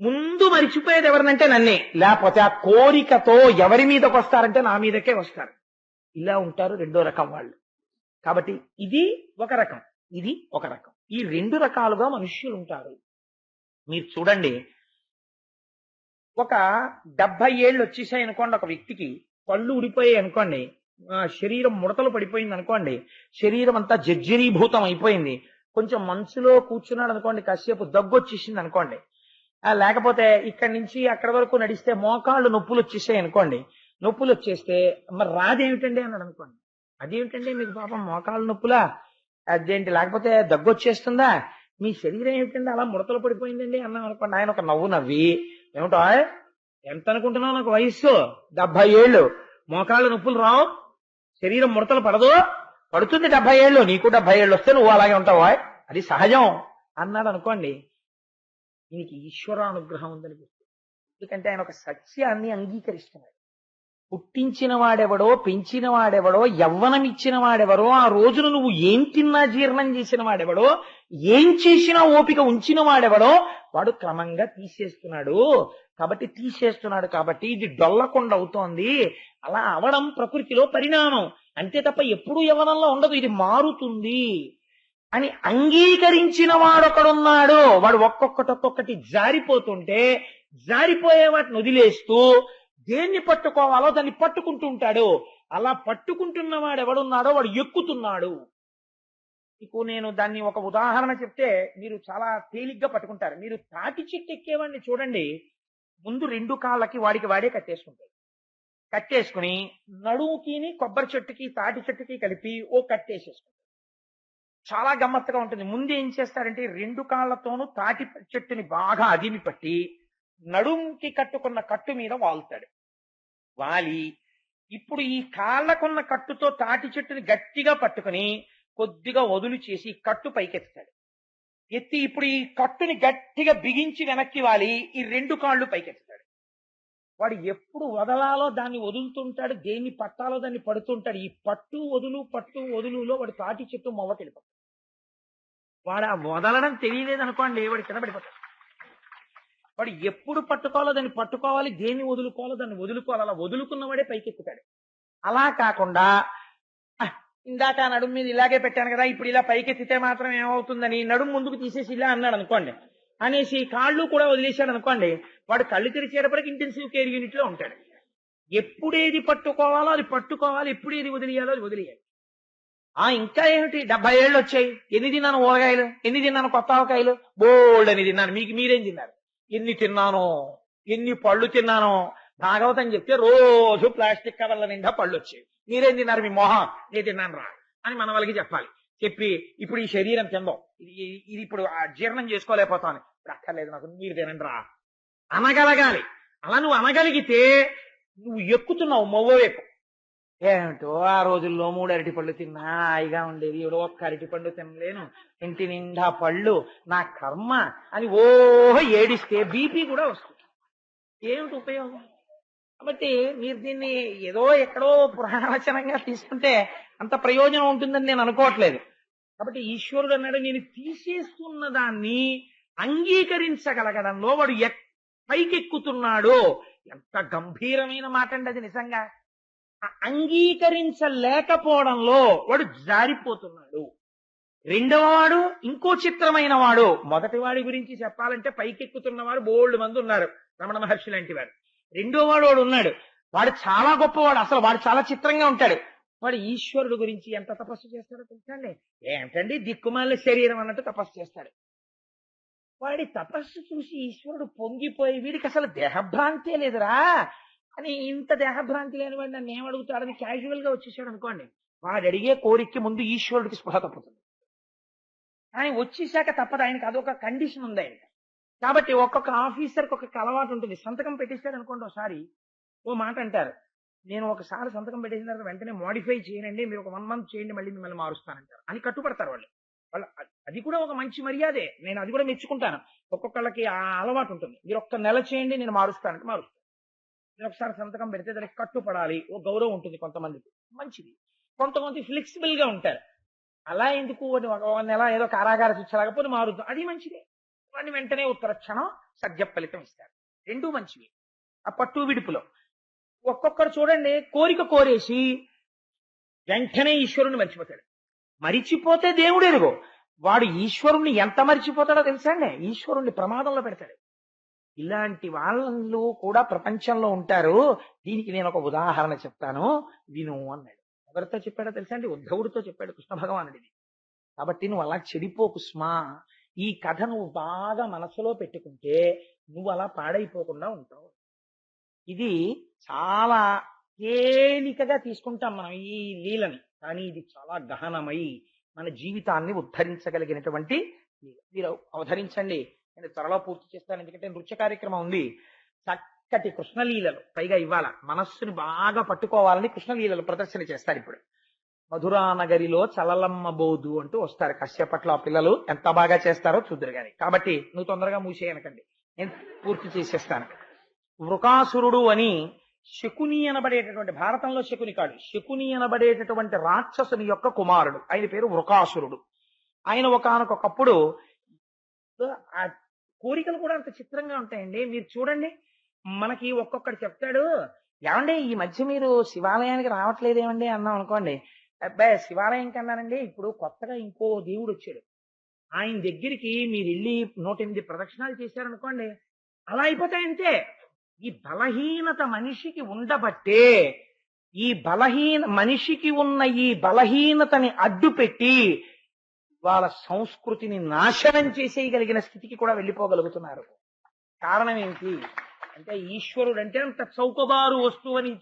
ముందు మరిచిపోయేది ఎవరినంటే నన్నే. లేకపోతే ఆ కోరికతో ఎవరి మీదకి వస్తారంటే నా మీదకే వస్తారు. ఇలా ఉంటారు 2వ రకం వాళ్ళు. కాబట్టి ఇది ఒక రకం, ఇది ఒక రకం. ఈ 2 రకాలుగా మనుష్యులు ఉంటారు. మీరు చూడండి, ఒక 70 ఏళ్ళు వచ్చేసాయి అనుకోండి, ఒక వ్యక్తికి పళ్ళు ఊడిపోయాయి అనుకోండి, శరీరం ముడతలు పడిపోయింది అనుకోండి, శరీరం అంతా జర్జరీభూతం అయిపోయింది, కొంచెం మనసులో కూర్చున్నాడు అనుకోండి, కాసేపు దగ్గు వచ్చేసింది అనుకోండి, లేకపోతే ఇక్కడి నుంచి అక్కడి వరకు నడిస్తే మోకాళ్ళు నొప్పులు వచ్చేసాయి అనుకోండి, నొప్పులు వచ్చేస్తే మరి రాదేమిటండి అన్నాడు అనుకోండి, అదేమిటండి మీకు పాపం మోకాళ్ళు నొప్పులా, అదేంటి లేకపోతే దగ్గు వచ్చేస్తుందా, మీ శరీరం ఏమిటండి అలా ముడతలు పడిపోయిందండి అన్నాం అనుకోండి, ఆయన ఒక నవ్వు నవ్వి, ఏమిటో ఎంత అనుకుంటున్నావు, నాకు వయస్సు 70 ఏళ్ళు, మోకాళ్ళు నొప్పులు రావు, శరీరం ముడతలు పడుతుంది 70 ఏళ్ళు, నీకు 70 ఏళ్ళు వస్తే నువ్వు అలాగే ఉంటావా, అది సహజం అన్నాడు అనుకోండి, దీనికి ఈశ్వరానుగ్రహం ఉందని గుర్తు. ఎందుకంటే ఆయన ఒక సత్యాన్ని అంగీకరిస్తున్నాడు. పుట్టించిన వాడెవడో, పెంచిన వాడెవడో, యవ్వనం ఇచ్చిన వాడెవడో, ఆ రోజున నువ్వు ఏం తిన్నా జీర్ణం చేసిన వాడెవడో, ఏం చేసినా ఓపిక ఉంచిన వాడెవడో వాడు క్రమంగా తీసేస్తున్నాడు కాబట్టి ఇది డొల్లకొండ అవుతోంది. అలా అవడం ప్రకృతిలో పరిణామం అంతే తప్ప ఎప్పుడూ యవ్వనంలో ఉండదు, ఇది మారుతుంది అని అంగీకరించిన వాడొకడున్నాడు. వాడు ఒక్కొక్కటి జారిపోతుంటే జారిపోయే వాటిని వదిలేస్తూ దేన్ని పట్టుకోవాలో దాన్ని పట్టుకుంటూ ఉంటాడు. అలా పట్టుకుంటున్న వాడు ఎవడున్నాడో వాడు ఎక్కుతున్నాడు. మీకు నేను దాన్ని ఒక ఉదాహరణ చెప్తే మీరు చాలా తేలిగ్గా పట్టుకుంటారు. మీరు తాటి చెట్టు ఎక్కేవాడిని చూడండి, ముందు 2 కాళ్ళకి వాడే కట్టేసుకుంటాడు. కట్టేసుకుని నడుముకిని కొబ్బరి చెట్టుకి తాటి చెట్టుకి కలిపి ఓ కట్టేసేసుకుంటాడు. చాలా గమ్మత్తుగా ఉంటుంది. ముందు ఏం చేస్తాడంటే 2 కాళ్ళతోనూ తాటి చెట్టుని బాగా అదిమి పట్టి నడుముకి కట్టుకున్న కట్టు మీద వాలుతాడు. వాలి ఇప్పుడు ఈ కాళ్ళకున్న కట్టుతో తాటి చెట్టుని గట్టిగా పట్టుకుని కొద్దిగా వదులు చేసి కట్టు పైకెత్తాడు. ఎత్తి ఇప్పుడు ఈ కట్టుని గట్టిగా బిగించి వెనక్కి వాలి ఈ 2 కాళ్ళు పైకెత్తాడు. వాడు ఎప్పుడు వదలాలో దాన్ని వదులుతుంటాడు, దేన్ని పట్టాలో దాన్ని పడుతుంటాడు. ఈ పట్టు వదులులో వాడు తాటి చెట్టు మొవ్వకెళ్ళిపోతాడు. వాడు ఆ వదలడం తెలియలేదనుకోండి, వాడు కింద పడిపోతాడు. వాడు ఎప్పుడు పట్టుకోవాలో దాన్ని పట్టుకోవాలి, దేన్ని వదులుకోవాలో దాన్ని వదులుకోవాలి. అలా వదులుకున్నవాడే పైకెక్కుతాడు. అలా కాకుండా ఇందాక నడుము మీద ఇలాగే పెట్టాను కదా, ఇప్పుడు ఇలా పైకెత్తితే మాత్రం ఏమవుతుందని నడుము ముందుకు తీసేసి ఇలా అన్నాడు అనుకోండి, అనేసి కాళ్ళు కూడా వదిలేశాడు అనుకోండి, వాడు కళ్ళు తెరిచేటప్పటికి ఇంటెన్సివ్ కేర్ యూనిట్ లో ఉంటాడు. ఎప్పుడేది పట్టుకోవాలో అది పట్టుకోవాలి, ఎప్పుడేది వదిలేయాలో అది వదిలేయాలి. ఇంకా ఏమిటి 70 ఏళ్ళు వచ్చాయి, ఎన్ని తిన్నాను ఊరగాయలు, ఎన్ని తిన్నాను కొత్త ఆవకాయలు, బోల్డ్ అని తిన్నాను. మీరేం తిన్నారు? ఎన్ని తిన్నానో, ఎన్ని పళ్ళు తిన్నానో భాగవతం చెప్తే రోజు ప్లాస్టిక్ కవర్ల నిండా పళ్ళు వచ్చాయి. మీరేం తిన్నారు? మీ మొహం నేను తిన్నాను రా అని మన వాళ్ళకి చెప్పాలి. చెప్పి ఇప్పుడు ఈ శరీరం తిందాం, ఇది ఇప్పుడు జీర్ణం చేసుకోలేకపోతాను, ఇప్పుడు అక్కర్లేదు నాకు, మీరు తినండి రా అనగలగాలి. అలా నువ్వు అనగలిగితే నువ్వు ఎక్కుతున్నావు, మొవ్వ ఎక్కువ. ఏమిటో ఆ రోజుల్లో 3 అరటిపళ్ళు తిన్నా హాయిగా ఉండేది, ఎవడో ఒక్క అరటిపండు తినలేను, ఇంటి నిండా పళ్ళు, నా కర్మ అని ఓహో ఏడిస్తే బీపీ కూడా వస్తుంది. ఏమిటి ఉపయోగం? కాబట్టి మీరు దీన్ని ఏదో ఎక్కడో పురాణవచనంగా తీసుకుంటే అంత ప్రయోజనం ఉంటుందని నేను అనుకోవట్లేదు. కాబట్టి ఈశ్వరుడు అన్నాడు, నేను తీసేస్తున్న దాన్ని అంగీకరించగలగడంలో వాడు పైకెక్కుతున్నాడో. ఎంత గంభీరమైన మాట అండి అది. నిజంగా అంగీకరించలేకపోవడంలో వాడు జారిపోతున్నాడు. రెండవ వాడు ఇంకో చిత్రమైన వాడు. మొదటి వాడి గురించి చెప్పాలంటే పైకెక్కుతున్నవాడు బోల్డ్ మంది ఉన్నారు, రమణ మహర్షి లాంటి వారు. రెండో వాడు ఉన్నాడు, వాడు చాలా గొప్పవాడు, అసలు వాడు చాలా చిత్రంగా ఉంటాడు. వాడు ఈశ్వరుడు గురించి ఎంత తపస్సు చేస్తాడో తెలుసండి. ఏంటండి దిక్కుమాల శరీరం అన్నట్టు తపస్సు చేస్తాడు. వాడి తపస్సు చూసి ఈశ్వరుడు పొంగిపోయి, వీడికి అసలు దేహభ్రాంతే లేదురా అని, ఇంత దేహభ్రాంతి లేని వాడు నన్ను ఏమడుగుతాడని క్యాజువల్ గా వచ్చేసాడు అనుకోండి, వాడు అడిగే కోరికకి ముందు ఈశ్వరుడికి స్పృహ తప్పుతుంది. ఆయన వచ్చేసాక తప్పదు, ఆయనకి అదొక కండిషన్ ఉంది ఆయనకి. కాబట్టి ఒక్కొక్క ఆఫీసర్కి ఒక్కొక్క అలవాటు ఉంటుంది. సంతకం పెట్టేశాడు అనుకోండి, ఒకసారి ఓ మాట అంటారు, నేను ఒకసారి సంతకం పెట్టేసిన తర్వాత వెంటనే మోడిఫై చేయనండి, మీరు ఒక 1 మంత్ చేయండి, మళ్ళీ మిమ్మల్ని మారుస్తానంటారు అని కట్టుబడతారు వాళ్ళు. అది కూడా ఒక మంచి మర్యాదే, నేను అది కూడా మెచ్చుకుంటాను. ఒక్కొక్కళ్ళకి ఆ అలవాటు ఉంటుంది, మీరు ఒక్క నెల చేయండి నేను మారుస్తానంటే మారుస్తాను. మీరు ఒకసారి సంతకం పెడితే దానికి కట్టుపడాలి, ఓ గౌరవం ఉంటుంది కొంతమందికి, మంచిది. కొంతమంది ఫ్లెక్సిబుల్ గా ఉంటారు, అలా ఎందుకు ఒక నెల ఏదో కారాగార శిక్ష లేకపోతే మారుద్దాం, అది మంచిదే. వాడిని వెంటనే ఉత్తర క్షణం సత్య ఫలితం ఇస్తారు. రెండూ మంచివి. ఆ పట్టు విడుపులో ఒక్కొక్కరు చూడండి, కోరిక కోరేసి వెంటనే ఈశ్వరుని మర్చిపోతాడు. మరిచిపోతే దేవుడు ఎరుగో, వాడు ఈశ్వరుణ్ణి ఎంత మరిచిపోతాడో తెలుసా అండి, ఈశ్వరుణ్ణి ప్రమాదంలో పెడతాడు. ఇలాంటి వాళ్ళు కూడా ప్రపంచంలో ఉంటారు. దీనికి నేను ఒక ఉదాహరణ చెప్తాను విను అన్నాడు. ఎవరితో చెప్పాడో తెలుసా అండి? ఉద్ధవుడితో చెప్పాడు కృష్ణ భగవానుడిది. కాబట్టి నువ్వు అలా చెడిపోకు స్మా, ఈ కథ నువ్వు బాగా మనసులో పెట్టుకుంటే నువ్వు అలా పాడైపోకుండా ఉంటావు. ఇది చాలా తేలికగా తీసుకుంటాం మనం ఈ లీలని, కానీ ఇది చాలా గహనమై మన జీవితాన్ని ఉద్ధరించగలిగినటువంటి లీల. మీరు అవధరించండి, నేను త్వరలో పూర్తి చేస్తాను, ఎందుకంటే నృత్య కార్యక్రమం ఉంది. చక్కటి కృష్ణలీలలు, పైగా ఇవాళ మనస్సుని బాగా పట్టుకోవాలని కృష్ణలీలలు ప్రదర్శన చేస్తారు. ఇప్పుడు మధురానగరిలో చలలమ్మ బోధు అంటూ వస్తారు కశ్యపట్లో. ఆ పిల్లలు ఎంత బాగా చేస్తారో చూద్దరు గాని. కాబట్టి నువ్వు తొందరగా మూసేయనకండి, నేను పూర్తి చేసేస్తాను. వృకాసురుడు అని శకుని అనబడేటటువంటి, భారతంలో శకుని కాడు, శకుని అనబడేటటువంటి రాక్షసుని యొక్క కుమారుడు, ఆయన పేరు వృకాసురుడు. ఆయన ఒకానొకప్పుడు, ఆ కోరికలు కూడా అంత చిత్రంగా ఉంటాయండి. మీరు చూడండి, మనకి ఒక్కొక్కడు చెప్తాడు, ఏమండి ఈ మధ్య మీరు శివాలయానికి రావట్లేదేమండి అన్నాం అనుకోండి, అబ్బాయి శివాలయం కన్నానండి, ఇప్పుడు కొత్తగా ఇంకో దేవుడు వచ్చాడు, ఆయన దగ్గరికి మీరు వెళ్ళి 108 ప్రదక్షిణాలు చేశారనుకోండి, అలా అయిపోతాయంతే. ఈ బలహీనత మనిషికి ఉండబట్టే, మనిషికి ఉన్న ఈ బలహీనతని అడ్డుపెట్టి వాళ్ళ సంస్కృతిని నాశనం చేసేయగలిగిన స్థితికి కూడా వెళ్ళిపోగలుగుతున్నారు. కారణం ఏంటి అంటే, ఈశ్వరుడు అంటే అంత చౌకబారు వస్తువని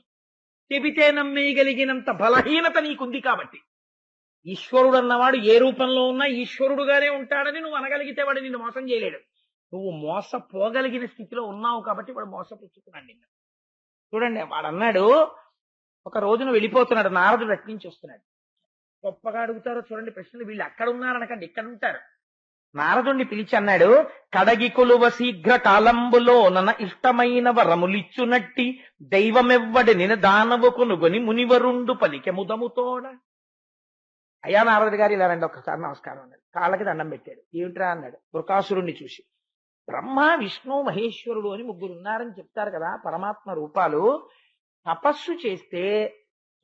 చెబితే నమ్మేయగలిగినంత బలహీనత నీకుంది. కాబట్టి ఈశ్వరుడు అన్నవాడు ఏ రూపంలో ఉన్నా ఈశ్వరుడుగానే ఉంటాడని నువ్వు అనగలిగితే వాడు నిన్ను మోసం చేయలేడు. నువ్వు మోసపోగలిగిన స్థితిలో ఉన్నావు కాబట్టి వాడు మోసపుచ్చుకున్నాడు నిన్ను. చూడండి, వాడు అన్నాడు, ఒక రోజున వెళ్ళిపోతున్నాడు, నారదుడు అట్నుంచి వస్తున్నాడు. గొప్పగా అడుగుతారో చూడండి ప్రశ్నలు, వీళ్ళు అక్కడ ఉన్నారనకండి, ఇక్కడ ఉంటారు. నారదుణ్ణి పిలిచి అన్నాడు, కడగి కొలువ శీఘ్ర కాలంబులో నన్న ఇష్టమైన వరములిచ్చునట్టి దైవమెవ్వడి నిన దానవు కొనుగొని మునివరుండు పలికె ముదముతోడ. అయ్యా నారదుడి గారు ఇలా రండి ఒక్కసారి నమస్కారం అన్నాడు. కాళ్ళకి దండం పెట్టాడు. ఏమిట్రా అన్నాడు వృకాసురుణ్ణి చూసి. బ్రహ్మ విష్ణు మహేశ్వరుడు అని ముగ్గురు ఉన్నారని చెప్తారు కదా పరమాత్మ రూపాలు. తపస్సు చేస్తే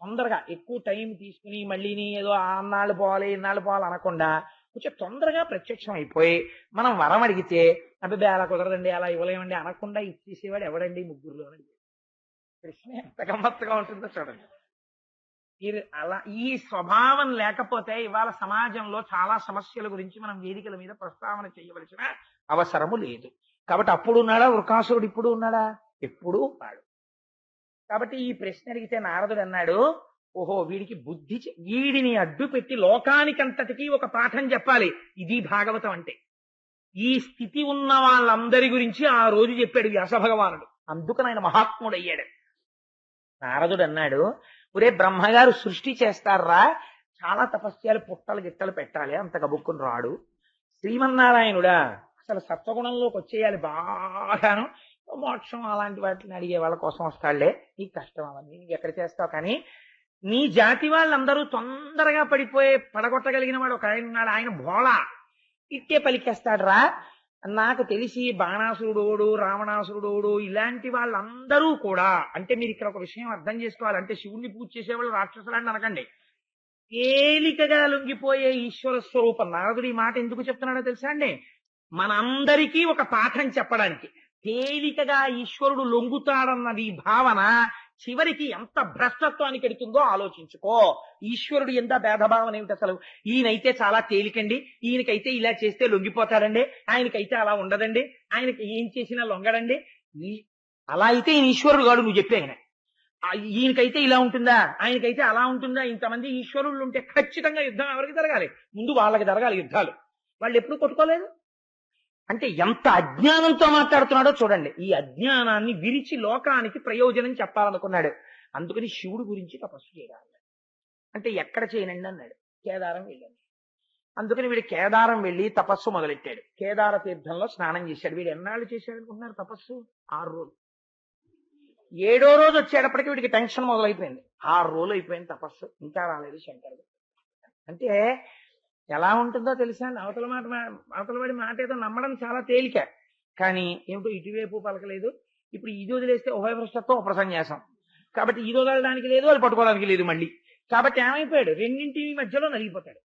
తొందరగా ఎక్కువ టైం తీసుకుని మళ్ళీని ఏదో అన్నాళ్ళు పోవాలి ఇన్నాళ్ళు పోవాలి అనకుండా కొంచెం తొందరగా ప్రత్యక్షం అయిపోయి మనం వరం అడిగితే అబ్బాయి అలా కుదరదండి అలా ఇవ్వలేమండి అనకుండా ఇచ్చేసేవాడు ఎవడండి ముగ్గురులో అని. ప్రశ్న ఎంత గమ్మత్తుగా ఉంటుందో చూడండి. అలా ఈ స్వభావం లేకపోతే ఇవాళ సమాజంలో చాలా సమస్యల గురించి మనం వేదికల మీద ప్రస్తావన చేయవలసిన అవసరము లేదు. కాబట్టి అప్పుడు ఉన్నాడా వృకాసురుడు, ఇప్పుడు ఉన్నాడా? ఎప్పుడూ ఉన్నాడు. కాబట్టి ఈ ప్రశ్న అడిగితే నారదుడు అన్నాడు, ఓహో వీడికి బుద్ధి వీడిని అడ్డు పెట్టి లోకానికంతటికీ ఒక పాఠం చెప్పాలి. ఇది భాగవతం అంటే. ఈ స్థితి ఉన్న వాళ్ళందరి గురించి ఆ రోజు చెప్పాడు వ్యాస భగవానుడు. అందుకని ఆయన మహాత్ముడయ్యాడు. నారదుడు అన్నాడు, ఒరే బ్రహ్మగారు సృష్టి చేస్తారా, చాలా తపస్యాలు పుట్టలు గిట్టలు పెట్టాలి, అంత గబుక్కుని రాడు. శ్రీమన్నారాయణుడా అసలు సత్వగుణంలోకి వచ్చేయాలి బాగాను, మోక్షం అలాంటి వాటిని అడిగే వాళ్ళ కోసం వస్తాడులే, నీకు కష్టం అవన్నీ నీకు ఎక్కడ చేస్తావు, కానీ నీ జాతి వాళ్ళందరూ తొందరగా పడగొట్టగలిగిన వాడు ఒక ఆయన ఉన్నాడు, ఆయన భోళా ఇట్టే పలికేస్తాడు రా. నాకు తెలిసి బాణాసురుడోడు రావణాసురుడోడు ఇలాంటి వాళ్ళందరూ కూడా, అంటే మీరు ఇక్కడ ఒక విషయం అర్థం చేసుకోవాలి, అంటే శివుణ్ణి పూజ చేసేవాళ్ళు రాక్షసులాంటి అనకండి, తేలికగా లొంగిపోయే ఈశ్వర స్వరూపం. నారదుడు ఈ మాట ఎందుకు చెప్తున్నాడో తెలుసా అండి? మనందరికీ ఒక పాఠం చెప్పడానికి. తేలికగా ఈశ్వరుడు లొంగుతాడన్నది భావన చివరికి ఎంత భ్రష్టత్వానికి ఎడుతుందో ఆలోచించుకో. ఈశ్వరుడు ఎంత భేదభావన ఏమిటి అసలు? ఈయనైతే చాలా తేలికండి, ఈయనకైతే ఇలా చేస్తే లొంగిపోతాడండి, ఆయనకైతే అలా ఉండదండి, ఆయనకి ఏం చేసినా లొంగడండి. అలా అయితే ఈయన ఈశ్వరుడు కాడు, నువ్వు చెప్పే ఆయన. ఈయనకైతే ఇలా ఉంటుందా, ఆయనకైతే అలా ఉంటుందా? ఇంతమంది ఈశ్వరులు ఉంటే ఖచ్చితంగా యుద్ధం ఎవరికి జరగాలి? ముందు వాళ్ళకి జరగాలి యుద్ధాలు. వాళ్ళు ఎప్పుడు కొట్టుకోలేదు. అంటే ఎంత అజ్ఞానంతో మాట్లాడుతున్నాడో చూడండి. ఈ అజ్ఞానాన్ని విరిచి లోకానికి ప్రయోజనం చెప్పాలనుకున్నాడు. అందుకని శివుడు గురించి తపస్సు చేయాలి. అంటే ఎక్కడ చేయనండి అన్నాడు. కేదారం వెళ్ళండి. అందుకని వీడు కేదారం వెళ్ళి తపస్సు మొదలెట్టాడు. కేదార తీర్థంలో స్నానం చేశాడు. వీడు ఎన్నాళ్ళు చేశాడు అనుకుంటున్నారు తపస్సు? 6 రోజులు. 7వ రోజు వచ్చేటప్పటికి వీడికి టెన్షన్ మొదలైపోయింది. 6 రోజులు అయిపోయింది తపస్సు, ఇంకా రాలేదు శంకరుడు. అంటే ఎలా ఉంటుందో తెలుసా? అవతలవాడి మాట ఏదో నమ్మడం చాలా తేలిక, కానీ ఏమిటో ఇటువైపు పలకలేదు. ఇప్పుడు ఇది వదిలేస్తే ఉభయభ్రష్టత్వం ఉపసన్యాసం, కాబట్టి ఇది వదలడానికి లేదు, అది పట్టుకోవడానికి లేదు మళ్ళీ. కాబట్టి ఏమైపోయాడు? రెండింటి మధ్యలో నలిగిపోతాడు.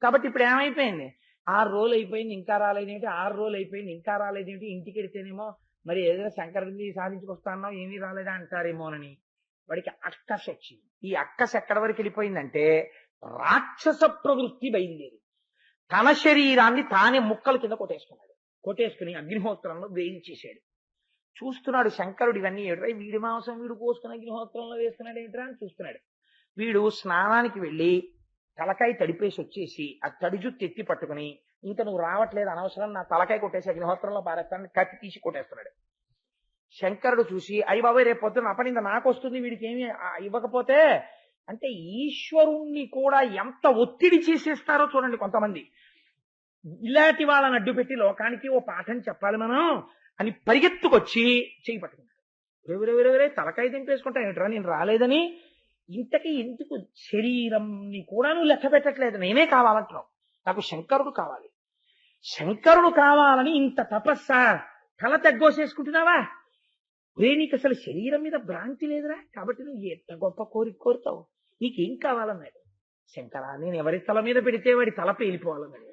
కాబట్టి ఇప్పుడు ఏమైపోయింది? 6 రోజులు అయిపోయింది ఇంకా రాలేదేంటి, 6 రోజులు అయిపోయింది ఇంకా రాలేదేంటి, ఇంటికి వెడితేనేమో మరి ఏదైనా శంకరుడిని సాధించుకొస్తానో ఏమీ రాలేదా అంటారేమోనని వాడికి అక్కస వచ్చింది. ఈ అక్కస ఎక్కడి వరకు వెళ్ళిపోయిందంటే రాక్షస ప్రవృత్తి బయలుదేరి తన శరీరాన్ని తానే ముక్కల కింద కొట్టేసుకుని అగ్నిహోత్రంలో వేయించేశాడు. చూస్తున్నాడు శంకరుడు, ఇవన్నీ ఏమిట్రా, వీడి మాంసం వీడు కోసుకుని అగ్నిహోత్రంలో వేస్తున్నాడు ఏమిట్రా అని చూస్తున్నాడు. వీడు స్నానానికి వెళ్ళి తలకాయ తడిపేసి వచ్చేసి ఆ తడి జుట్టు ఎత్తి పట్టుకుని, ఇంకా నువ్వు రావట్లేదు అనవసరం, నా తలకాయ కొట్టేసి అగ్నిహోత్రంలో పారేస్తానని కత్తి తీసి కొట్టేస్తున్నాడు. శంకరుడు చూసి, అయ్యి బాబాయ్ రేపు పొద్దున్న అపనింద నాకు వస్తుంది, వీడికి ఏమి ఇవ్వకపోతే. అంటే ఈశ్వరుణ్ణి కూడా ఎంత ఒత్తిడి చేసేస్తారో చూడండి కొంతమంది. ఇలాంటి వాళ్ళని అడ్డుపెట్టి లోకానికి ఓ పాఠం చెప్పాలి మనం అని పరిగెత్తుకొచ్చి చేయి పట్టుకున్నాడు. ఎవరెవరెవరే తలకాయ దింపేసుకుంటా ఏమిట్రా నేను రాలేదని. ఇంతకీ ఎందుకు శరీరంని కూడా నువ్వు లెక్క పెట్టట్లేదు, నేనే కావాలంటున్నావు, నాకు శంకరుడు కావాలి. శంకరుడు కావాలని ఇంత తపస్సా, తల తెగ్గోసేసుకుంటున్నావా? నీకు అసలు శరీరం మీద భ్రాంతి లేదురా, కాబట్టి నువ్వు ఎంత గొప్ప కోరిక కోరుతావు, నీకేం కావాలన్నాడు. శంకరా నేను ఎవరి తల మీద పెడితే వాడి తల పేలిపోవాలన్నాడు.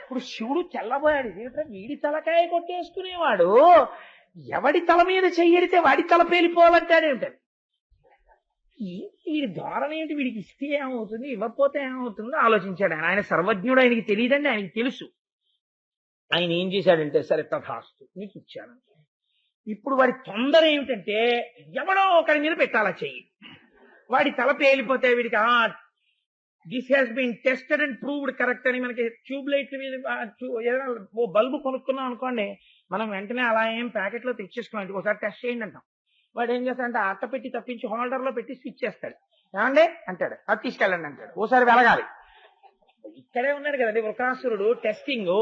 ఇప్పుడు శివుడు తెల్లబోయాడు, ఏమిట్రా వీడి తలకాయ కొట్టేసుకునేవాడు ఎవడి తల మీద చెయ్యడితే వాడి తల పేలిపోవాలంటాడేమిటది. వీడి ధోరణ ఏంటి, వీడికి ఇస్తే ఏమవుతుంది ఇవ్వకపోతే ఏమవుతుందో ఆలోచించాడు ఆయన. ఆయన సర్వజ్ఞుడు, ఆయనకి తెలియదండి, ఆయనకి తెలుసు. ఆయన ఏం చేశాడంటే సరే తథాస్తు నీకు ఇచ్చాను. ఇప్పుడు వాడి తొందర ఏమిటంటే ఎవడో ఒకరి మీద పెట్టాలా చెయ్యి, వాడి తల పేలిపోతే వీడికి this has been tested and proved correct అని. మనకి ట్యూబ్ లైట్ల మీద ఏదైనా ఓ బల్బు కొనుక్కున్నాం అనుకోండి, మనం వెంటనే అలా ఏం ప్యాకెట్ లో తెచ్చేసుకోండి, ఒకసారి టెస్ట్ చేయండి అంటాం. వాడు ఏం చేస్తాడంటే అట్ట పెట్టి తప్పించి హోల్డర్ లో పెట్టి స్విచ్ చేస్తాడు. ఏమండి అంటాడు, అది తీసుకెళ్ళండి అంటాడు, ఓసారి వెలగాలి. ఇక్కడే ఉన్నాడు కదండి వృకాసురుడు. టెస్టింగ్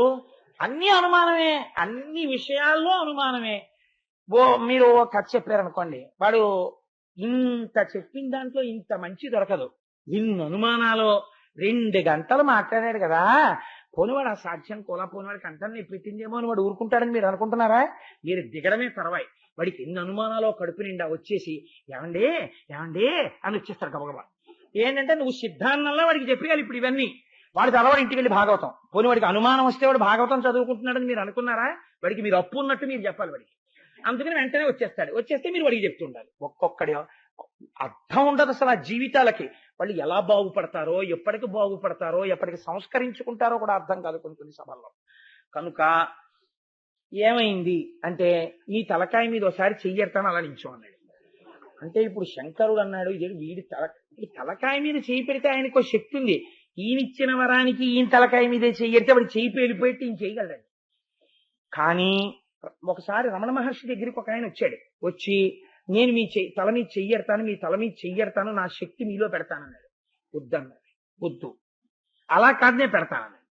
అన్ని అనుమానమే, అన్ని విషయాల్లో అనుమానమే. మీరు కథ చెప్పారనుకోండి, వాడు ఇంత చెప్పిన దాంట్లో ఇంత మంచి దొరకదు, ఇన్ని అనుమానాలు 2 గంటలు మాట్లాడాడు కదా, పోనివాడు ఆ సాధ్యం కోలా పోనివాడికి అంటాన్ని పెట్టిందేమో అని వాడు ఊరుకుంటాడని మీరు అనుకుంటున్నారా? మీరు దిగడమే తర్వాయి. వాడికి ఎన్ని అనుమానాలో కడుపు నిండా వచ్చేసి ఏమండి ఏమండి అని వచ్చేస్తారు గబగబా. ఏంటంటే నువ్వు సిద్ధాన్నంలో వాడికి చెప్పేయాలి ఇప్పుడు ఇవన్నీ. వాడు చదవడు ఇంటికి వెళ్ళి భాగవతం. పోనీ వాడికి అనుమానం వస్తే వాడు భాగవతం చదువుకుంటున్నాడని మీరు అనుకున్నారా? వాడికి మీరు అప్పు ఉన్నట్టు మీరు చెప్పాలి వాడికి. అందుకని వెంటనే వచ్చేస్తాడు. వచ్చేస్తే మీరు వాడికి చెప్తుండాలి. ఒక్కొక్కడి అర్థం ఉండదు అసలు ఆ జీవితాలకి. వాళ్ళు ఎలా బాగుపడతారో, ఎప్పటికి బాగుపడతారో, ఎప్పటికి సంస్కరించుకుంటారో కూడా అర్థం కాదు కొన్ని కొన్ని సభల్లో. కనుక ఏమైంది అంటే నీ తలకాయ మీద ఒకసారి చెయ్యెడతాను అలా నించో అన్నాడు. అంటే ఇప్పుడు శంకరుడు అన్నాడు ఇది వీడి తలకాయ మీద చేయి పెడితే ఆయనకు శక్తి ఉంది. ఈయనిచ్చిన వరానికి ఈయన తలకాయ మీదే చెయ్యడితే వాడు చేయి పేలిపోయి ఈయన చేయగలడు. కానీ ఒకసారి రమణ మహర్షి దగ్గరికి ఒక ఆయన వచ్చాడు. వచ్చి నేను మీ తల మీద చెయ్యడతాను, మీ తల మీద చెయ్యడతాను, నా శక్తి మీలో పెడతానన్నాడు. వద్దన్నాడు. వద్దు, అలా కాదు నేను పెడతానన్నాడు.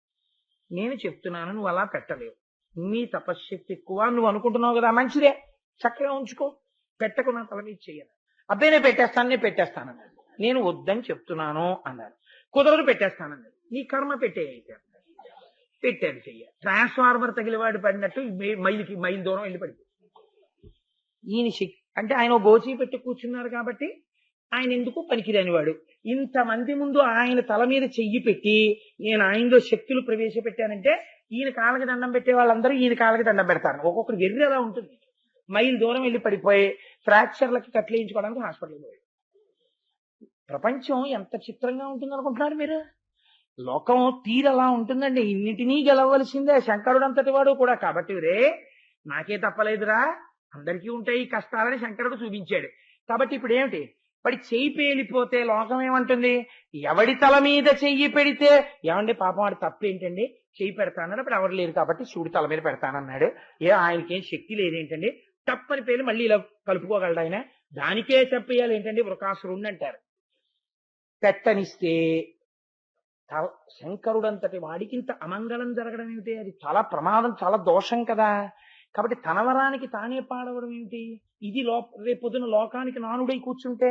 నేను చెప్తున్నాను నువ్వు అలా పెట్టలేవు, నీ తపశ్శక్తి ఎక్కువ నువ్వు అనుకుంటున్నావు కదా, మంచిదే చక్కగా ఉంచుకో, పెట్టకు నా తల మీద చెయ్యను. అబ్బాయి నేను పెట్టేస్తానన్నాడు. నేను వద్దని చెప్తున్నాను అన్నాడు. కుదరదు పెట్టేస్తానన్నాడు. నీ కర్మ పెట్టేయైతే పెట్టాడు. చెయ్య ట్రాన్స్ఫార్మర్ తగిలివాడు పడినట్టు మైలు దూరం వెళ్ళి పడిపోయి ఈయన శక్తి అంటే ఆయన గోచి పెట్టి కూర్చున్నారు కాబట్టి ఆయన ఎందుకు పనికిరాని వాడు. ఇంతమంది ముందు ఆయన తల మీద చెయ్యి పెట్టి నేను ఆయనలో శక్తులు ప్రవేశపెట్టానంటే ఈయన కాళ్ళకి దండం పెట్టే వాళ్ళందరూ ఈయన కాళ్ళకి దండం పెడతారు. ఒక్కొక్కరు వెర్రి అలా ఉంటుంది. మైలు దూరం వెళ్ళి పడిపోయి ఫ్రాక్చర్లకి కట్లేయించుకోవడానికి హాస్పిటల్కి పోయాడు. ప్రపంచం ఎంత చిత్రంగా ఉంటుంది అనుకుంటున్నారు మీరు? లోకం తీరలా ఉంటుందండి. ఇన్నిటినీ గెలవలసిందే శంకరుడు అంతటి వాడు కూడా. కాబట్టి రే నాకే తప్పలేదురా, అందరికీ ఉంటాయి ఈ కష్టాలని శంకరుడు చూపించాడు. కాబట్టి ఇప్పుడు ఏమిటి, వాడి చెయ్యి పేలిపోతే లోకం ఏమంటుంది? ఎవడి తల మీద చెయ్యి పెడితే ఏమండి పాపం వాడి తప్పేంటండి, చెయ్యి పెడతానన్నాడు. అప్పుడు ఎవరు లేరు కాబట్టి శివుడి తల మీద పెడతానన్నాడు. ఆయనకేం శక్తి లేదేంటండి, తప్పని పేరు మళ్ళీ ఇలా కలుపుకోగలడు ఆయన, దానికే చెప్పేయాలి ఏంటండి, వృకాసురుణ్ణి అంటారు. పెట్టనిస్తే శంకరుడంతటి వాడికి ఇంత అమంగళం జరగడం ఏమిటి? అది చాలా ప్రమాదం, చాలా దోషం కదా. కాబట్టి తన వరానికి తానే పాడవడం ఏమిటి? ఇది రేపొద్దున లోకానికి నానుడై కూర్చుంటే.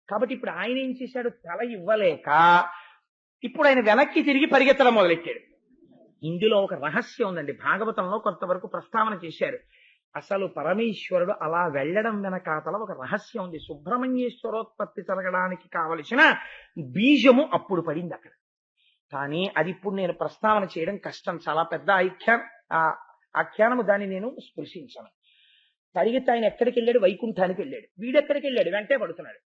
కాబట్టి ఇప్పుడు ఆయన ఏం చేశాడు, తల ఇవ్వలేక ఇప్పుడు ఆయన వెనక్కి తిరిగి పరిగెత్తడం మొదలెట్టాడు. ఇందులో ఒక రహస్యం ఉందండి. భాగవతంలో కొంతవరకు ప్రస్తావన చేశారు. అసలు పరమేశ్వరుడు అలా వెళ్లడం వెనకాతల ఒక రహస్యం ఉంది. సుబ్రహ్మణ్యేశ్వరోత్పత్తి జరగడానికి కావలసిన బీజము అప్పుడు పడింది అక్కడ. కానీ అది ఇప్పుడు నేను ప్రస్తావన చేయడం కష్టం, చాలా పెద్ద ఆఖ్యానము, దాన్ని నేను స్పృశించను. పరిగెత్తి ఆయన ఎక్కడికి వెళ్ళాడు? వైకుంఠానికి వెళ్ళాడు. వీడెక్కడికి వెళ్ళాడు? వెంటే పడుతున్నాడు.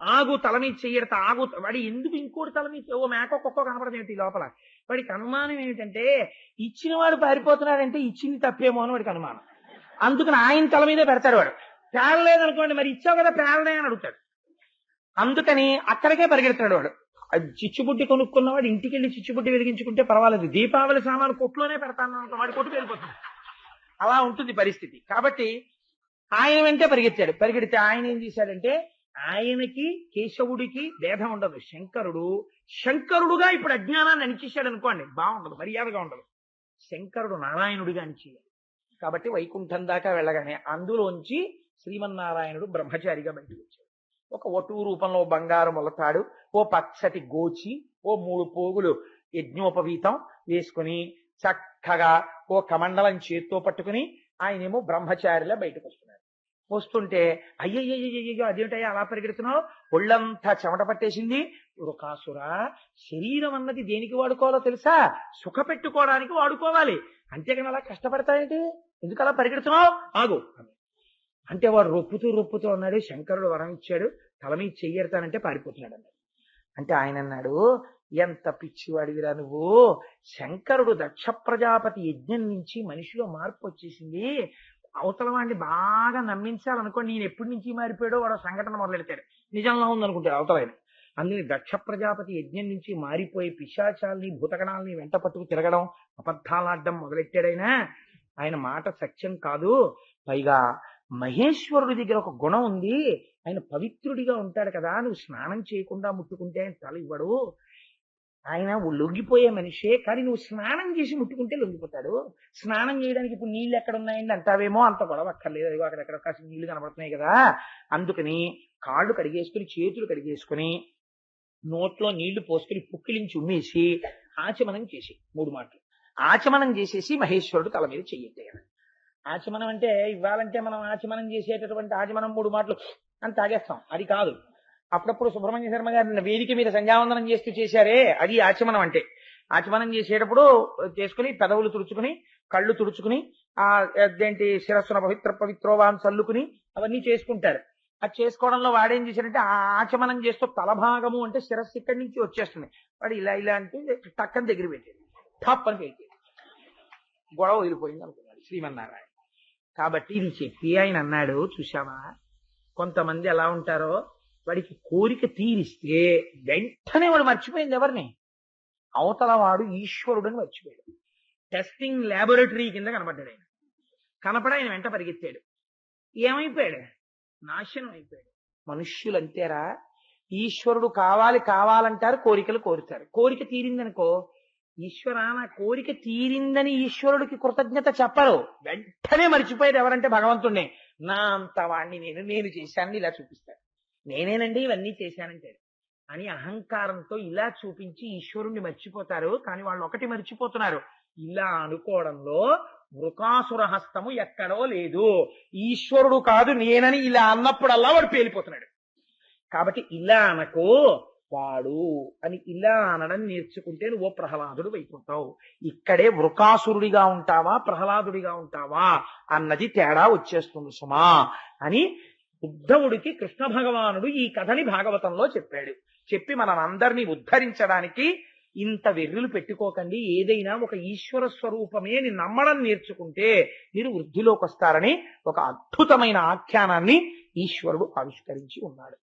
ఆగు, తల మీద చెయ్యడత ఆగు. వాడి ఎందుకు ఇంకోటి తల మీద ఓ మేకో కుక్కో కనపడదు ఏమిటి లోపల? వాడికి అనుమానం ఏమిటంటే ఇచ్చిన వాడు పారిపోతున్నాడంటే ఇచ్చింది తప్పేమో అని వాడికి అనుమానం. అందుకని ఆయన తల మీదే పెడతాడు. వాడు పేరలేదనుకోండి, మరి ఇచ్చావు కదా పేరలే అని అడుగుతాడు. అందుకని అక్కడికే పరిగెడతాడు వాడు. చిచ్చుబుడ్డి కొనుక్కున్నవాడు ఇంటికి వెళ్ళి చిచ్చుబుడ్డి వెలిగించుకుంటే పర్వాలేదు, దీపావళి సామాను కొట్లోనే పెడతాను వాడి కొట్టుకు వెళ్ళిపోతుంది. అలా ఉంటుంది పరిస్థితి. కాబట్టి ఆయన వెంటే పరిగెత్తాడు. పరిగెడితే ఆయన ఏం చేశాడంటే ఆయనకి కేశవుడికి భేదం ఉండదు. శంకరుడుగా ఇప్పుడు అజ్ఞానాన్ని అణిచేశాడు అనుకోండి, బాగుండదు, మర్యాదగా ఉండదు. శంకరుడు నారాయణుడిగా అణిచేయాలి. కాబట్టి వైకుంఠం దాకా వెళ్ళగానే అందులోంచి శ్రీమన్నారాయణుడు బ్రహ్మచారిగా బయటకు వచ్చాడు. ఒక వటువు రూపంలో బంగారు మొలతాడు, ఓ పచ్చటి గోచి, ఓ 3 పోగులు యజ్ఞోపవీతం వేసుకుని చక్కగా ఓ కమండలం చేత్తో పట్టుకుని ఆయనేమో బ్రహ్మచారిలా బయటకు వస్తున్నాడు. వస్తుంటే అయ్యయ్యో అదేమిటయ్యా అలా పరిగెడుతున్నావు, ఒళ్ళంతా చెమట పట్టేసింది. వృకాసురా, శరీరం అన్నది దేనికి వాడుకోవాలో తెలుసా? సుఖ పెట్టుకోవడానికి వాడుకోవాలి, అంతేగాని అలా కష్టపడతాయేంటి, ఎందుకు అలా పరిగెడుతున్నావు, ఆగు అంటే వాడు రొప్పుతూ అన్నాడు. శంకరుడు వరం ఇచ్చాడు, తల మీద చెయ్యెడతానంటే పారిపోతున్నాడు అన్నాడు. అంటే ఆయన అన్నాడు, ఎంత పిచ్చివాడివిరా నువ్వు, శంకరుడు దక్ష ప్రజాపతి యజ్ఞం నుంచి మనిషిలో మార్పు వచ్చేసింది, అవతల వాడిని బాగా నమ్మించాలనుకోండి, ఈయన ఎప్పటి నుంచి మారిపోయాడో వాడు సంఘటన మొదలెడతాడు, నిజంగా ఉందనుకుంటాడు అవతల ఆయన. అందుకని దక్ష ప్రజాపతి యజ్ఞం నుంచి మారిపోయి పిశాచాల్ని భూతగణాలని వెంట పట్టుకు తిరగడం, అబద్ధాలాడడం మొదలెట్టాడైనా ఆయన మాట సత్యం కాదు. పైగా మహేశ్వరుడి దగ్గర ఒక గుణం ఉంది, ఆయన పవిత్రుడిగా ఉంటాడు కదా, నువ్వు స్నానం చేయకుండా ముట్టుకుంటే ఆయన తల ఇవ్వడు, ఆయన లొంగిపోయే మనిషే, కానీ నువ్వు స్నానం చేసి ముట్టుకుంటే లొంగిపోతాడు. స్నానం చేయడానికి ఇప్పుడు నీళ్ళు ఎక్కడ ఉన్నాయండి అంటావేమో, అంత గొడవ అక్కర్లేదు, అదిగో అక్కడెక్కడ కాసి నీళ్లు కనబడుతున్నాయి కదా. అందుకని కాళ్ళు కడిగేసుకుని చేతులు కడిగేసుకుని నోట్లో నీళ్లు పోసుకుని పుక్కిలించి ఉమ్మేసి ఆచమనం చేసి 3 మాటలు ఆచమనం చేసేసి మహేశ్వరుడు తల మీద చెయ్యట్టాడు. ఆచమనం అంటే ఇవ్వాలంటే మనం ఆచమనం చేసేటటువంటి ఆచమనం 3 మాటలు అని తాగేస్తాం, అది కాదు. అప్పుడప్పుడు సుబ్రహ్మణ్య శర్మ గారిని వేదిక మీద సంధ్యావందనం చేస్తూ చేశారే, అది ఆచమనం అంటే. ఆచమనం చేసేటప్పుడు చేసుకుని పెదవులు తుడుచుకుని కళ్ళు తుడుచుకుని ఆ అదేంటి శిరస్సున పవిత్రోవాన్ చల్లుకుని అవన్నీ చేసుకుంటారు. అది చేసుకోవడంలో వాడేం చేశాడంటే ఆ ఆచమనం చేస్తూ తలభాగము అంటే శిరస్సు ఇక్కడి నుంచి వచ్చేస్తుంది, వాడు ఇలా ఇలా అంటే టక్కని దగ్గర పెట్టాడు, ఠప్ అని పెట్టాడు, గొడవ వదిలిపోయింది అనుకున్నాడు శ్రీమన్నారాయణ. కాబట్టి ఇది చెప్పి ఆయన అన్నాడు, చూశావా కొంతమంది ఎలా ఉంటారో, వాడికి కోరిక తీరిస్తే వెంటనే వాడు మర్చిపోయింది ఎవరిని, అవతల వాడు ఈశ్వరుడని మర్చిపోయాడు. టెస్టింగ్ ల్యాబొరేటరీ కింద కనపడ్డాడు ఆయన. కనపడ ఆయన వెంట పరిగెత్తాడు. ఏమైపోయాడు? నాశనం అయిపోయాడు. మనుష్యులు అంతేరా, ఈశ్వరుడు కావాలంటారు, కోరికలు కోరుతారు. కోరిక తీరిందనుకో, ఈశ్వరా నా కోరిక తీరిందని ఈశ్వరుడికి కృతజ్ఞత చెప్పరు, వెంటనే మర్చిపోయారు ఎవరంటే భగవంతుడినే. నా అంత వాణ్ణి నేను చేశానని ఇలా చూపిస్తాడు, నేనేనండి ఇవన్నీ చేశానంటాడు అని అహంకారంతో ఇలా చూపించి ఈశ్వరుణ్ణి మర్చిపోతారు. కానీ వాళ్ళు ఒకటి మర్చిపోతున్నారు, ఇలా అనుకోవడంలో వృకాసుర హస్తము ఎక్కడో లేదు, ఈశ్వరుడు కాదు నేనని ఇలా అన్నప్పుడల్లా వాడు పేలిపోతున్నాడు. కాబట్టి ఇలా అనకో వాడు అని ఇలా అనడం నేర్చుకుంటే నువ్వు ప్రహ్లాదుడు అయిపోతావు. ఇక్కడే వృకాసురుడిగా ఉంటావా ప్రహ్లాదుడిగా ఉంటావా అన్నది తేడా వచ్చేస్తుంది సుమా అని ఉద్ధవుడికి కృష్ణ భగవానుడు ఈ కథని భాగవతంలో చెప్పాడు. చెప్పి మనందరినీ ఉద్ధరించడానికి ఇంత వెర్రులు పెట్టుకోకండి, ఏదైనా ఒక ఈశ్వర స్వరూపమే అని నమ్మడం నేర్చుకుంటే మీరు వృద్ధిలోకి వస్తారని ఒక అద్భుతమైన ఆఖ్యానాన్ని ఈశ్వరుడు ఆవిష్కరించి ఉన్నాడు.